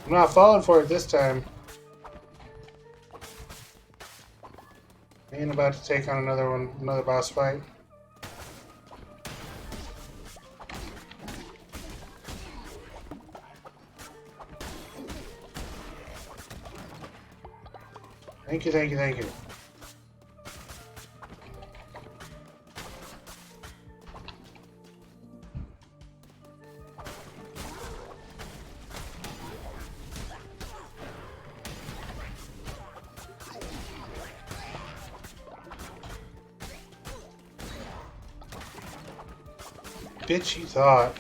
I'm not falling for it this time. I ain't about to take on another boss fight. Thank you, thank you, thank you. Bitch, you thought.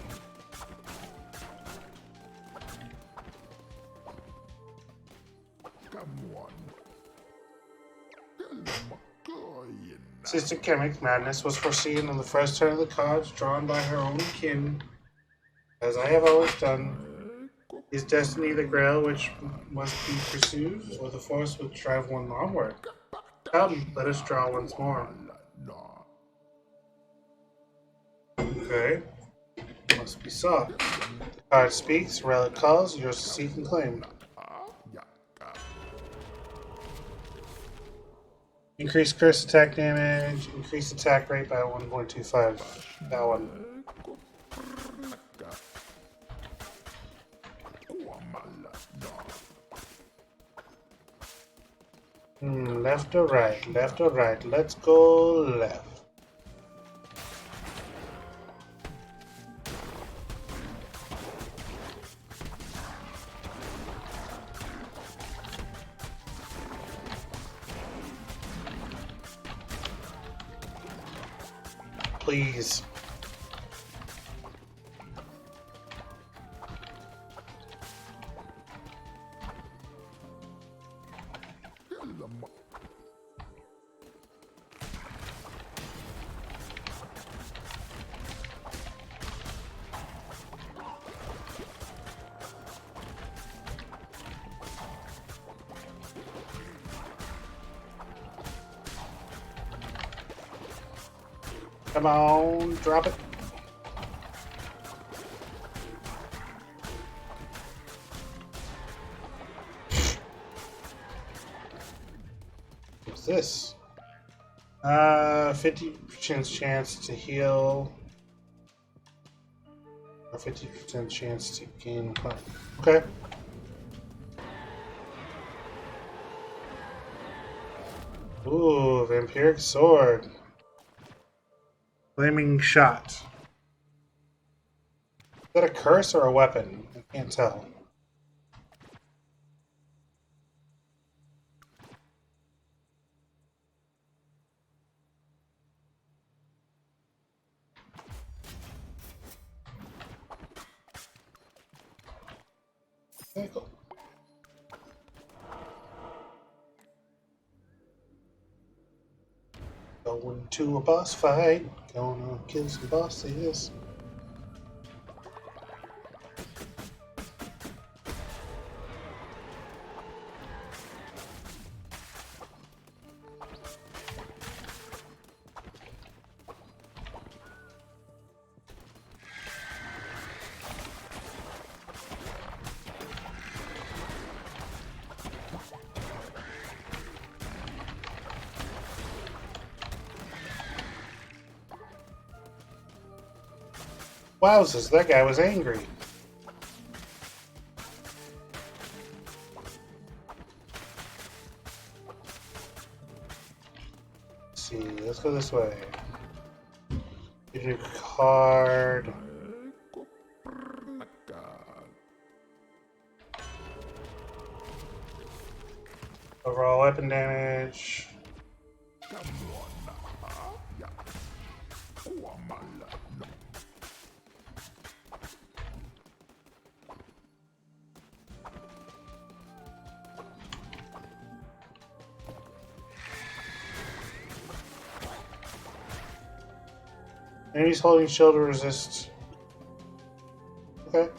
Sister Kemic's madness was foreseen on the first turn of the cards, drawn by her own kin. As I have always done, is destiny the grail which must be pursued, or the force which drive one onward? Come, let us draw once more. Okay. Must be sought. The card speaks, relic calls, yours to seek and claim. Increase curse attack damage, increase attack rate by 1.25. That one. Left or right? Left or right? Let's go left. Please. Come on, drop it. What's this? 50% chance to heal. A 50% chance to gain. Okay. Ooh, vampiric sword. Flaming shot. Is that a curse or a weapon? I can't tell. Okay, cool. Going to a boss fight. Gonna kill some bosses. Wowzers, that guy was angry. Let's see, let's go this way. Get a card. Overall weapon damage. Enemies holding shield resist. Okay.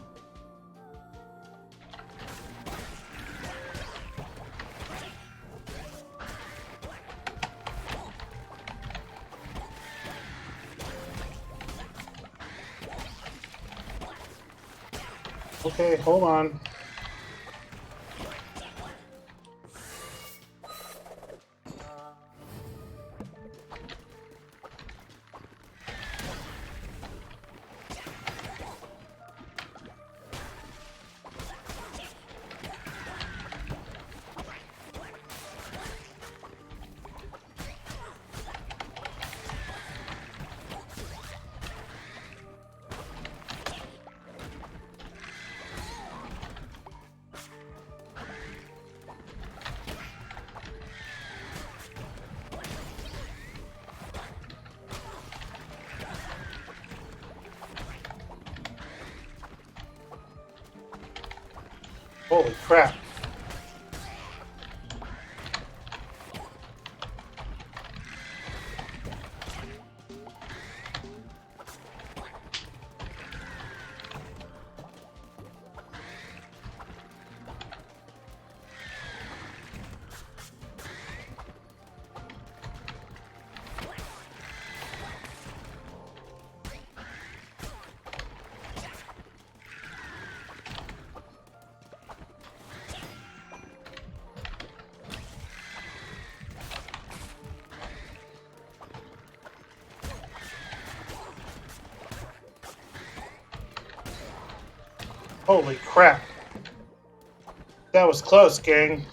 Okay, hold on. Holy crap. Holy crap. That was close, gang.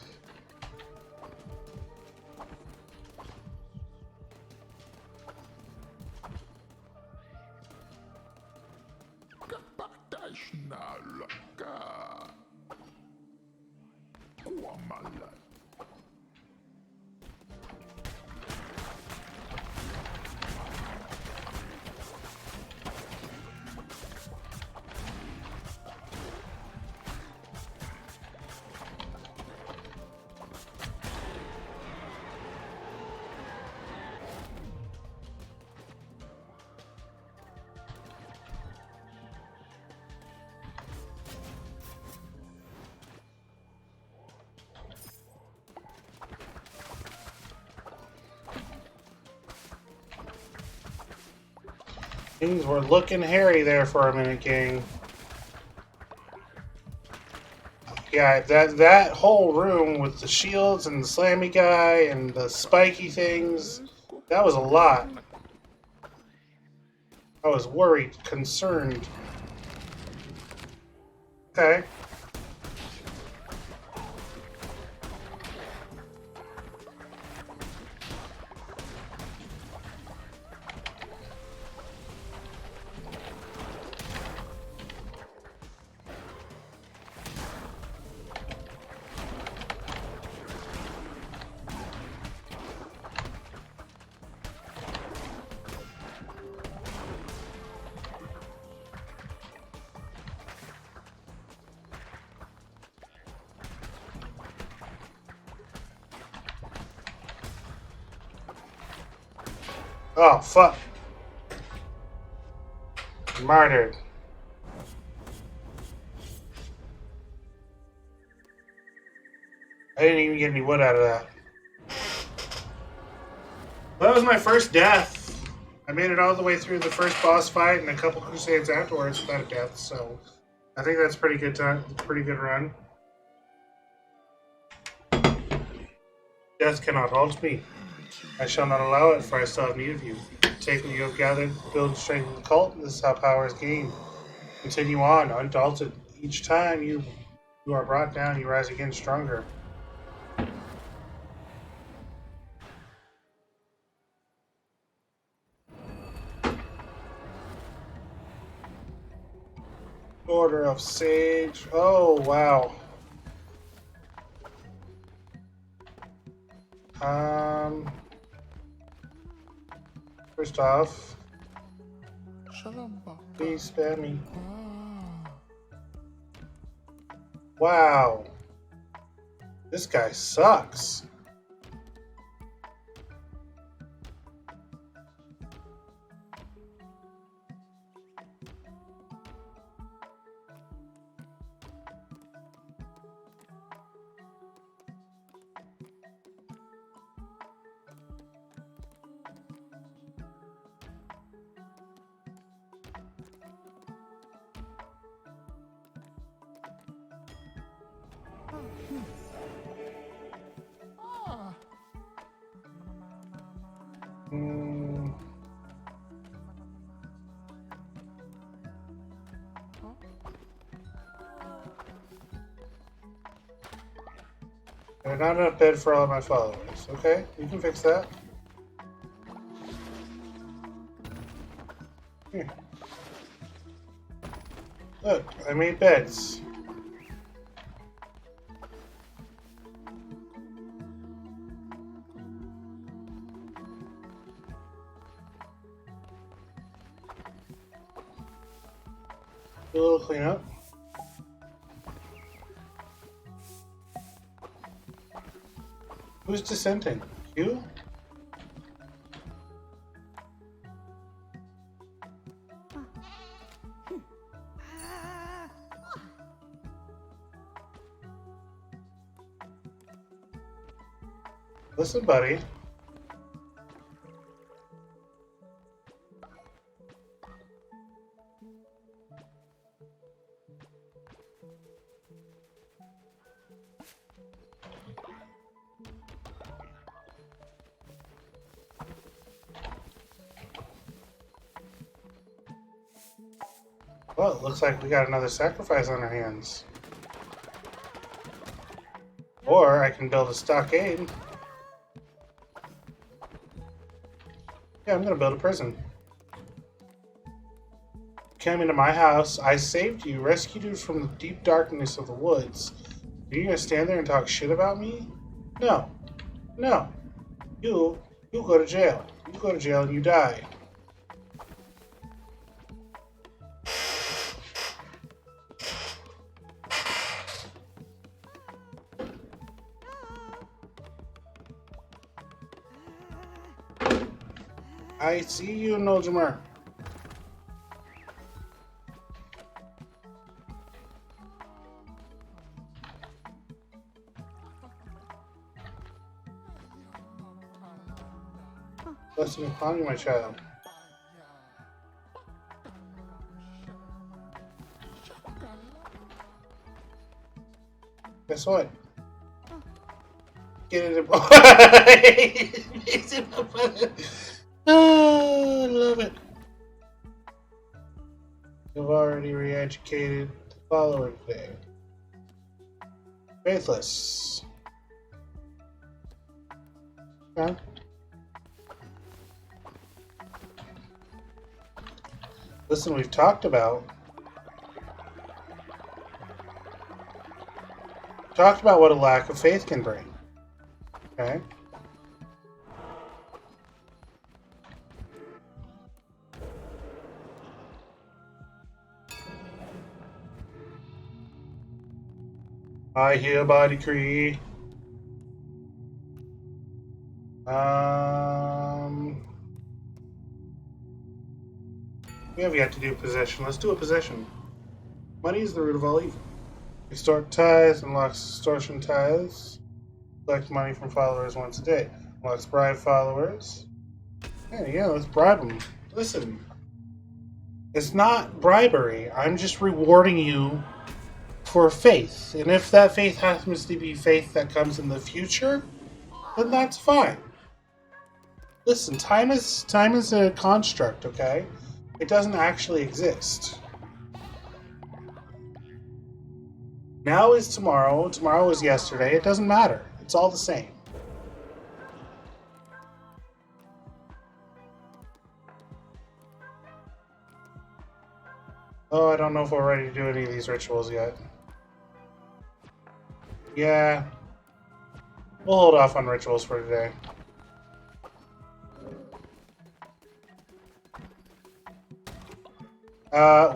Things were looking hairy there for a minute, gang. Yeah, that whole room with the shields and the slammy guy and the spiky things, that was a lot. I was worried, concerned. Okay. Oh, fuck. Murdered. I didn't even get any wood out of that. That was my first death. I made it all the way through the first boss fight and a couple crusades afterwards without a death, so I think that's pretty good time. Pretty good run. Death cannot halt me. I shall not allow it, for I still have need of you. Take what you have gathered, build strength of the cult, and this is how power is gained. Continue on, undaunted. Each time you are brought down, you rise again stronger. Order of Sage. Oh, wow. First off, please spare me. Wow. This guy sucks. Not enough bed for all of my followers. Okay, you can fix that. Here. Look, I made beds. Do a little cleanup. Who's dissenting? You? Listen, buddy. Well, it looks like we got another sacrifice on our hands. Or I can build a stockade. Yeah, I'm gonna build a prison. Came into my house, I saved you, rescued you from the deep darkness of the woods. Are you gonna stand there and talk shit about me? No. No. You go to jail. You go to jail and you die. I see you, Noljamar. Blessing upon you, my child. Guess what? Get it. Oh, I love it. You've already re-educated the follower today. Faithless. Okay. Listen, we've talked about what a lack of faith can bring. Okay. I hereby decree. We have yet to do possession. Let's do a possession. Money is the root of all evil. Extort tithes, unlocks extortion tithes. Collect money from followers once a day. Unlocks bribe followers. Yeah, let's bribe them. Listen, it's not bribery. I'm just rewarding you for faith. And if that faith happens to be faith that comes in the future, then that's fine. Listen, time is a construct, okay? It doesn't actually exist. Now is tomorrow. Tomorrow is yesterday. It doesn't matter. It's all the same. Oh, I don't know if we're ready to do any of these rituals yet. Yeah. We'll hold off on rituals for today.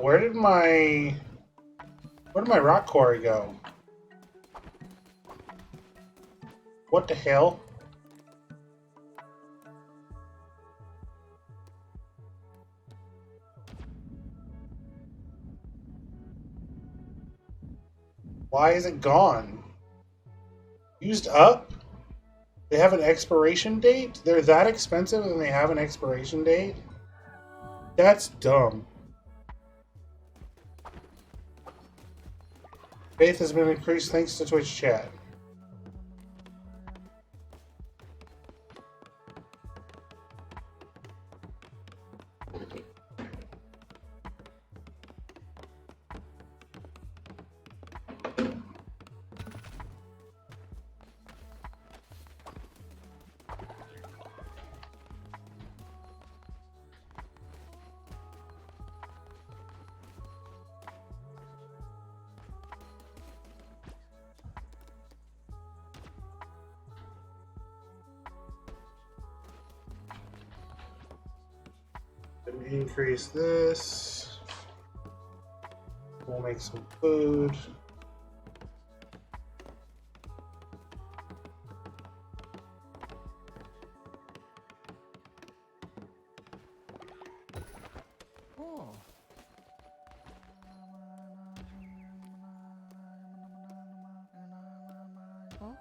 Where did my rock quarry go? What the hell? Why is it gone? Used up? They have an expiration date? They're that expensive and they have an expiration date? That's dumb. Faith has been increased thanks to Twitch chat. Increase this. We'll make some food. Oh.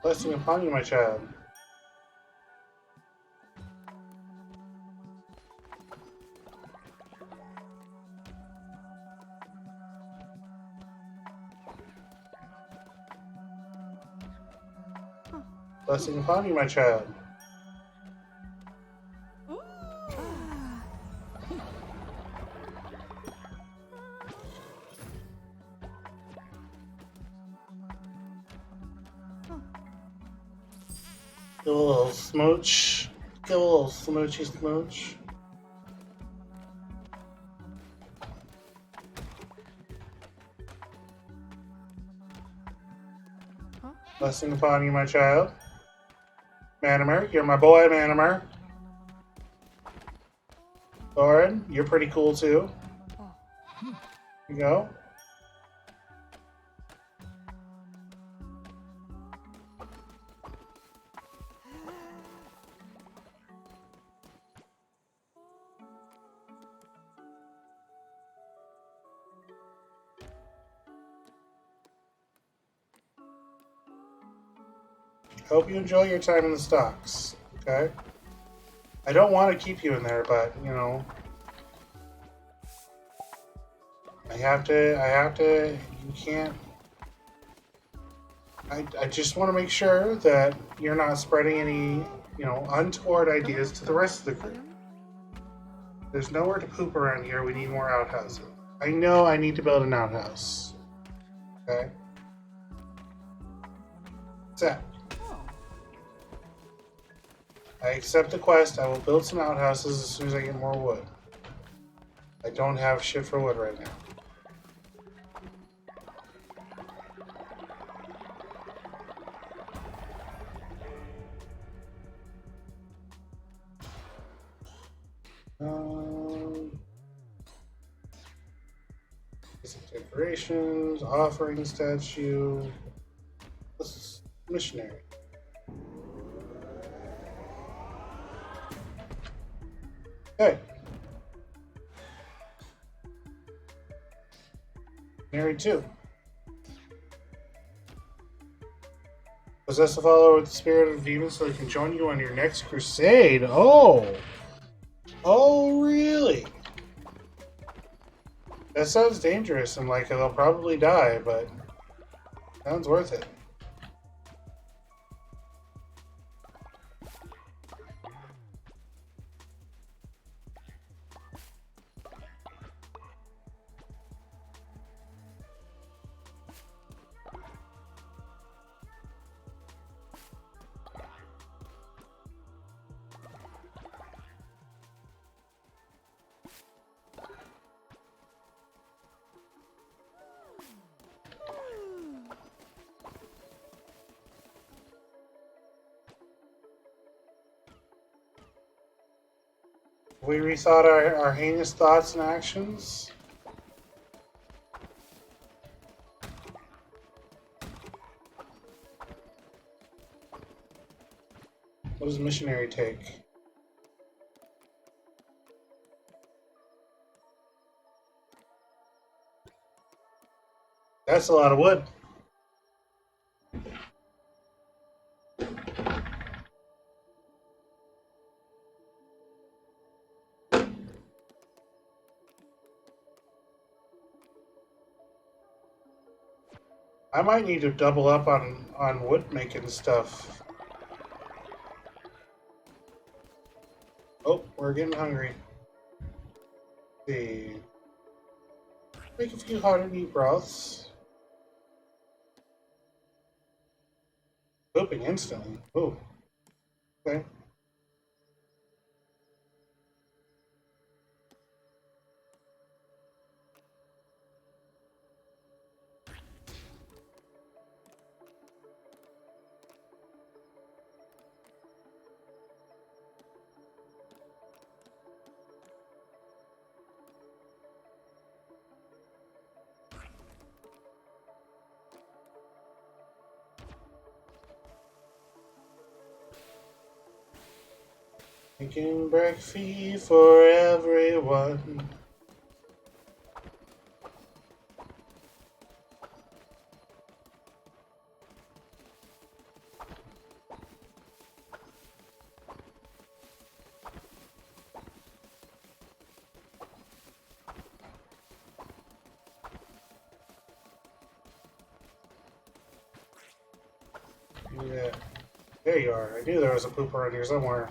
Blessing upon you, my child. Blessing upon you, my child. Give a little smooch. Give a little smoochy smooch. Blessing upon you, my child. Manimer, you're my boy, Manimer. Thorin, you're pretty cool too. Here you go. Hope you enjoy your time in the stocks, okay? I don't want to keep you in there, but, you know, I have to, you can't. I just want to make sure that you're not spreading any, untoward ideas to the rest of the group. There's nowhere to poop around here. We need more outhouses. I know I need to build an outhouse. Okay? Accept. I accept the quest. I will build some outhouses as soon as I get more wood. I don't have shit for wood right now. Decorations, offering statue. This is missionary. Okay. Married too. Possess a follower with the spirit of demons so they can join you on your next crusade. Oh! Oh, really? That sounds dangerous and like they'll probably die, but sounds worth it. We rethought our heinous thoughts and actions. What does missionary take? That's a lot of wood. I might need to double up on wood making stuff. Oh, we're getting hungry. Let's see. Make a few hot meat broths. Pooping instantly. Oh. Okay. Making breakfast for everyone. Yeah. There you are. I knew there was a poop around here somewhere.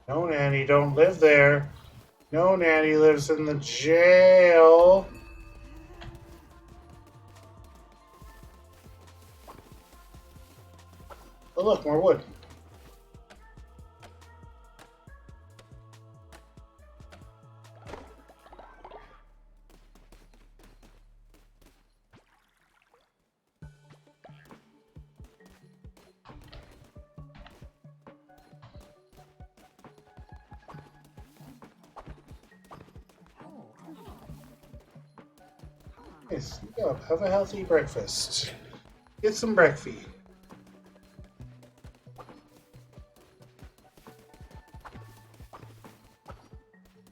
No, Nanny, don't live there. No, Nanny lives in the jail. Oh, look, more wood. Yes, go. Have a healthy breakfast. Get some breakfast.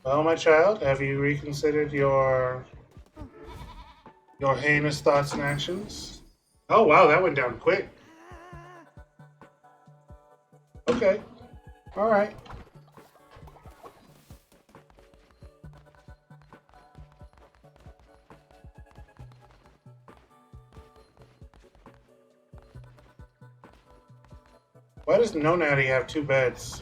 Well, my child, have you reconsidered your heinous thoughts and actions? Oh wow, that went down quick. Okay. All right. Why does No Natty have 2 beds?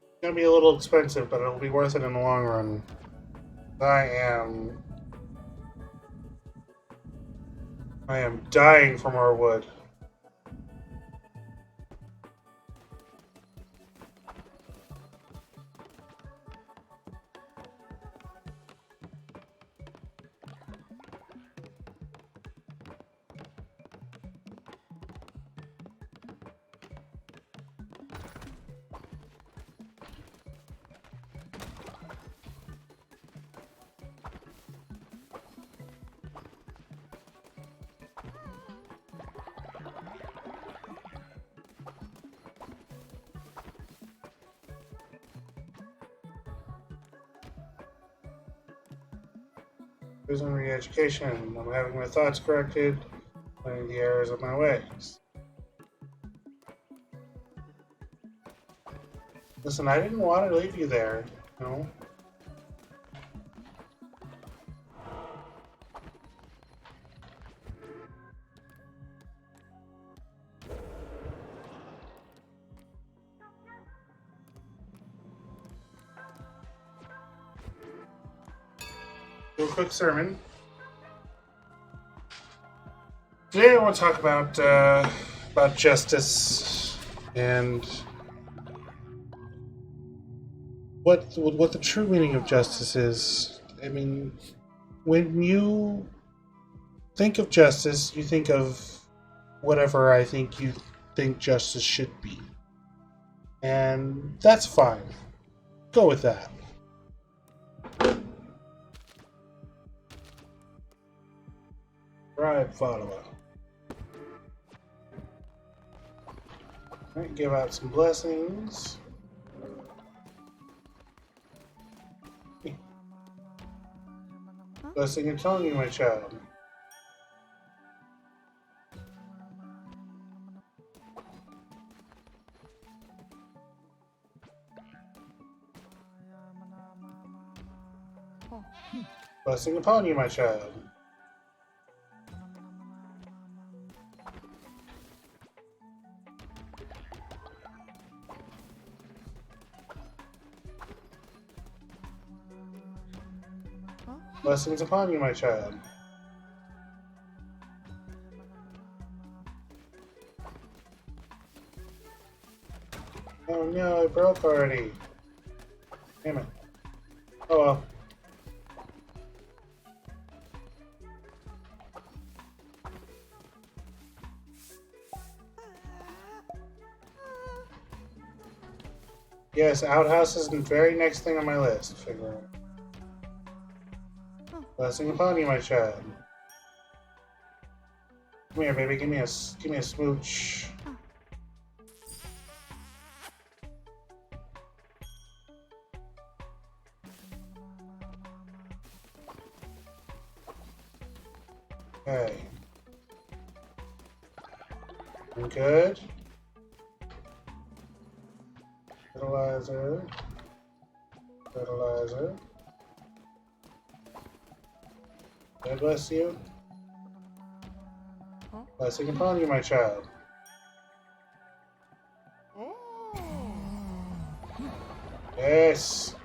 It's gonna be a little expensive, but it'll be worth it in the long run. I am dying for more wood. Prison re-education. I'm having my thoughts corrected, learning the errors of my ways. Listen, I didn't want to leave you there, you know? Do a quick sermon. Today I want to talk about justice and what the true meaning of justice is. I mean, when you think of justice, you think of whatever I think you think justice should be. And that's fine. Go with that. Right, follower. Alright, give out some blessings. Blessing and telling you, my child. Blessing upon you, my child. Blessings upon you, my child. Oh no, I broke already. Damn it. Oh well. Yes, outhouse is the very next thing on my list. Figure out. Blessing upon you, my child. Come here, baby. Give me a smooch. Okay. I'm good. Fertilizer. Fertilizer. God bless you. Blessing upon you, my child. Yes.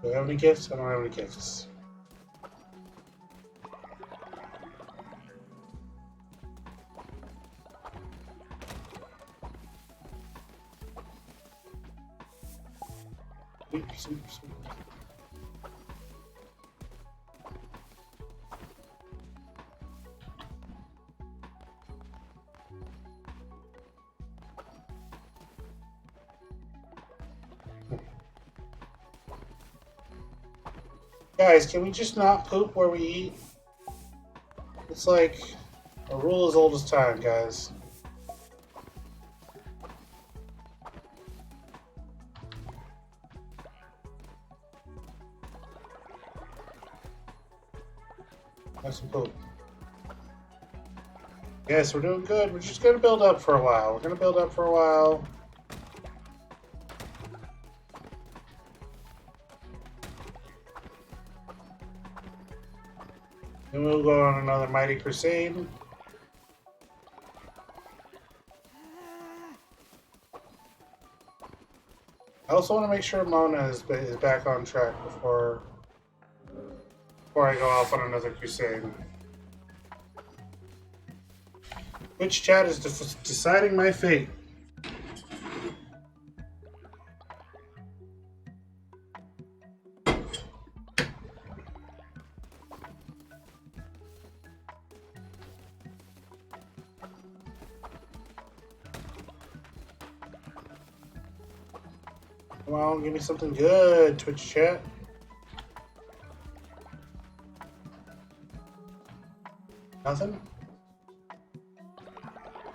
Do I have any gifts? I don't have any gifts. Oops. Guys, can we just not poop where we eat? It's like a rule as old as time, guys. Have some poop. Yes, we're doing good. We're just gonna build up for a while. We're gonna build up for a while. Then we'll go on another mighty crusade. I also want to make sure Mona is back on track before I go off on another crusade. Which chat is deciding my fate? Come on, give me something good, Twitch chat. Nothing?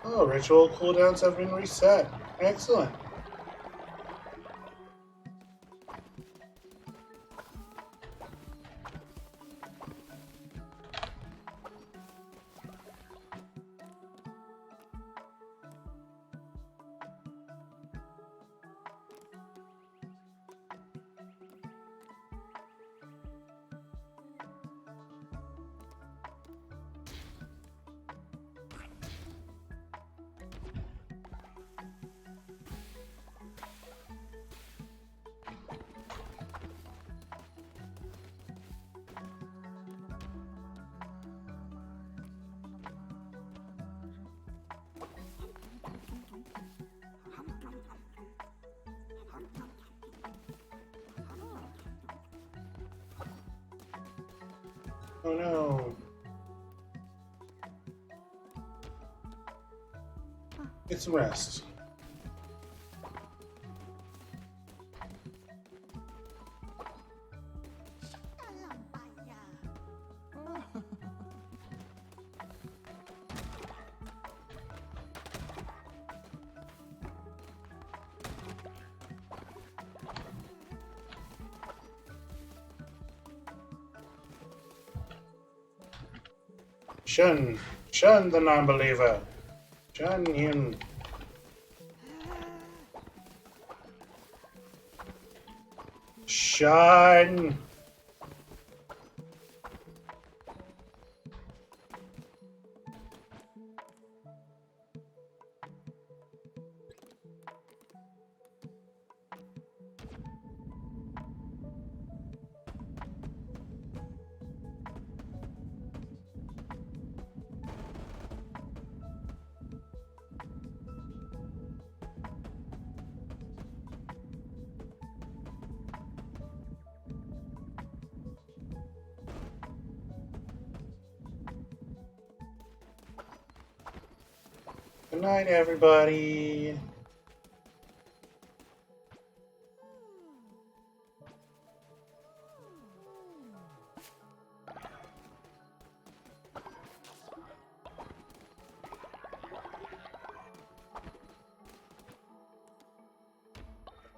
Oh, ritual cooldowns have been reset. Excellent. Oh no. Get some rest. Shun the non-believer. Shun him. Shun. Good night, everybody.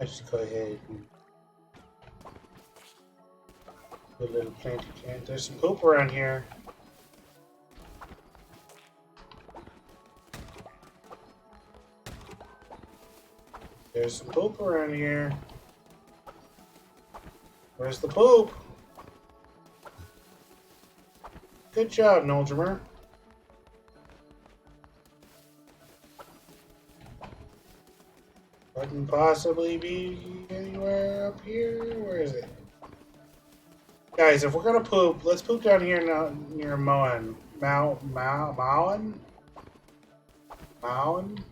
Let's go ahead and do a little planty can. There's some poop around here. There's some poop around here. Where's the poop? Good job, Noldimer. Couldn't possibly be anywhere up here. Where is it? Guys, if we're gonna poop, let's poop down here now near Moan. Moan? Moan?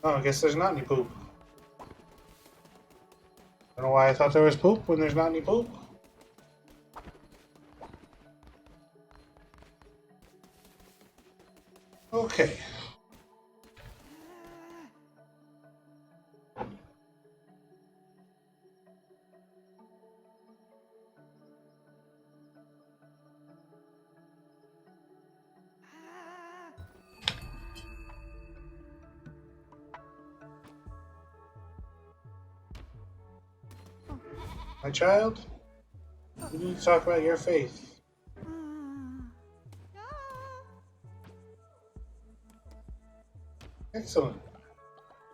Oh, I guess there's not any poop. I don't know why I thought there was poop when there's not any poop. Okay. My child, we need to talk about your faith. Excellent.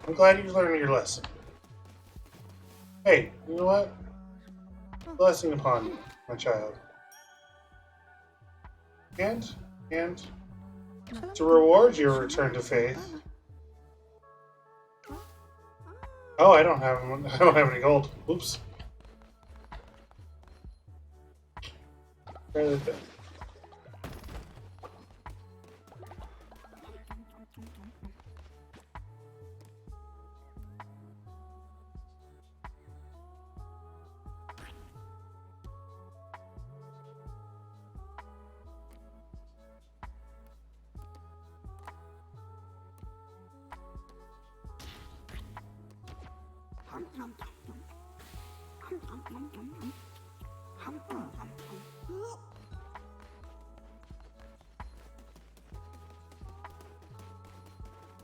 I'm glad you've learned your lesson. Hey, you know what? Blessing upon you, my child. And to reward your return to faith. Oh, I don't have any gold. Oops. Try that.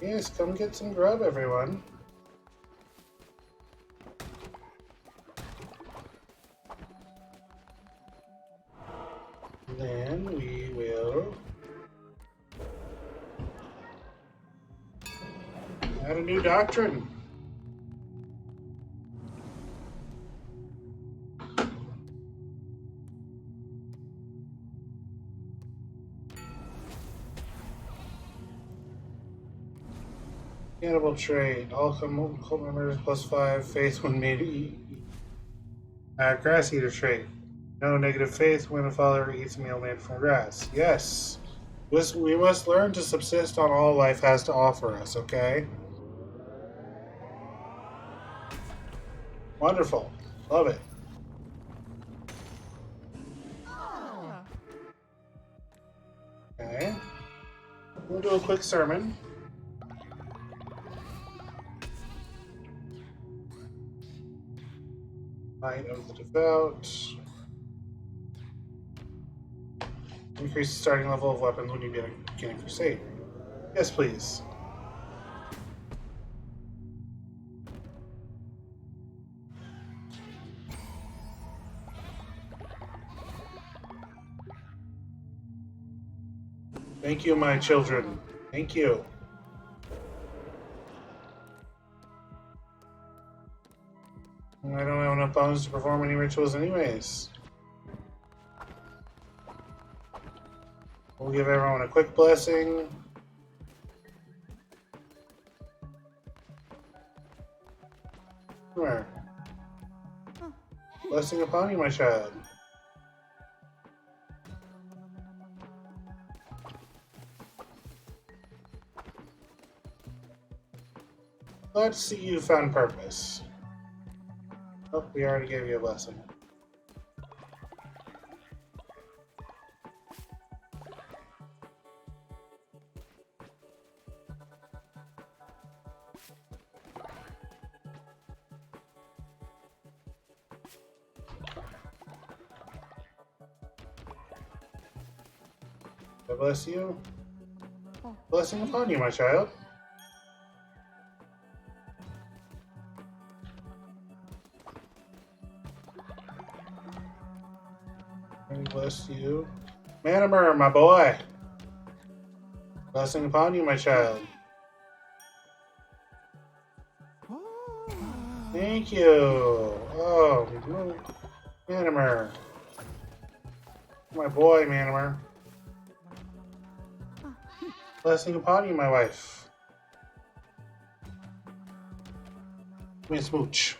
Yes, come get some grub, everyone. Then we will add a new doctrine. Cannibal trait. All cult members +5 faith when made to eat. Grass eater trait. No negative faith when a follower eats a meal made from grass. Yes. We must learn to subsist on all life has to offer us, okay? Wonderful. Love it. Okay. We'll do a quick sermon. Night of the Devout. Increase the starting level of weapons when you begin a crusade. Yes, please. Thank you, my children. Thank you. I don't have enough bones to perform any rituals anyways. We'll give everyone a quick blessing. Come here. Blessing upon you, my child. Let's see you found purpose. Oh, we already gave you a blessing. God bless you. Blessing upon you, my child. Bless you. Manimer, my boy. Blessing upon you, my child. Thank you. Oh, Manimer. My boy, Manimer. Blessing upon you, my wife. Give me a smooch.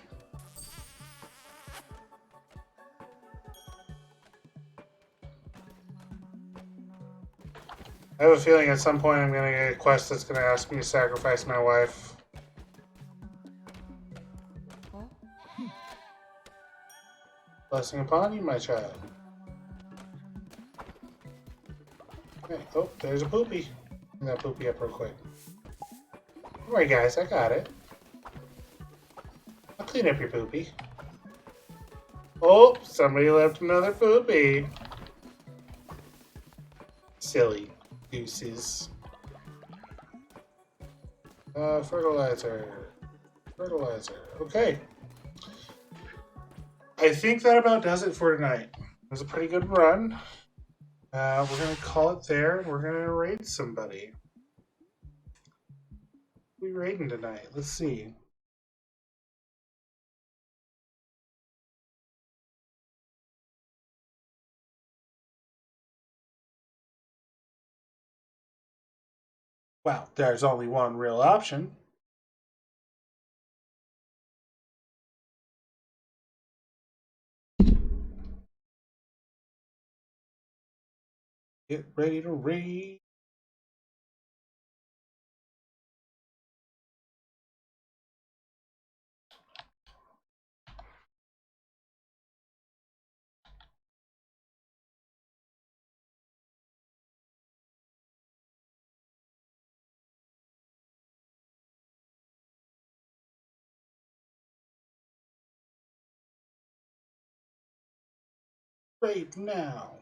I have a feeling at some point I'm going to get a quest that's going to ask me to sacrifice my wife. Blessing upon you, my child. Okay. Oh, there's a poopy. Clean that poopy up real quick. Don't worry, guys, I got it. I'll clean up your poopy. Oh, somebody left another poopy. Silly gooses. Fertilizer. Okay. I think that about does it for tonight. It was a pretty good run. We're going to call it there. We're going to raid somebody. Who are we raiding tonight? Let's see. Well, there's only one real option. Get ready to raid. Raid now.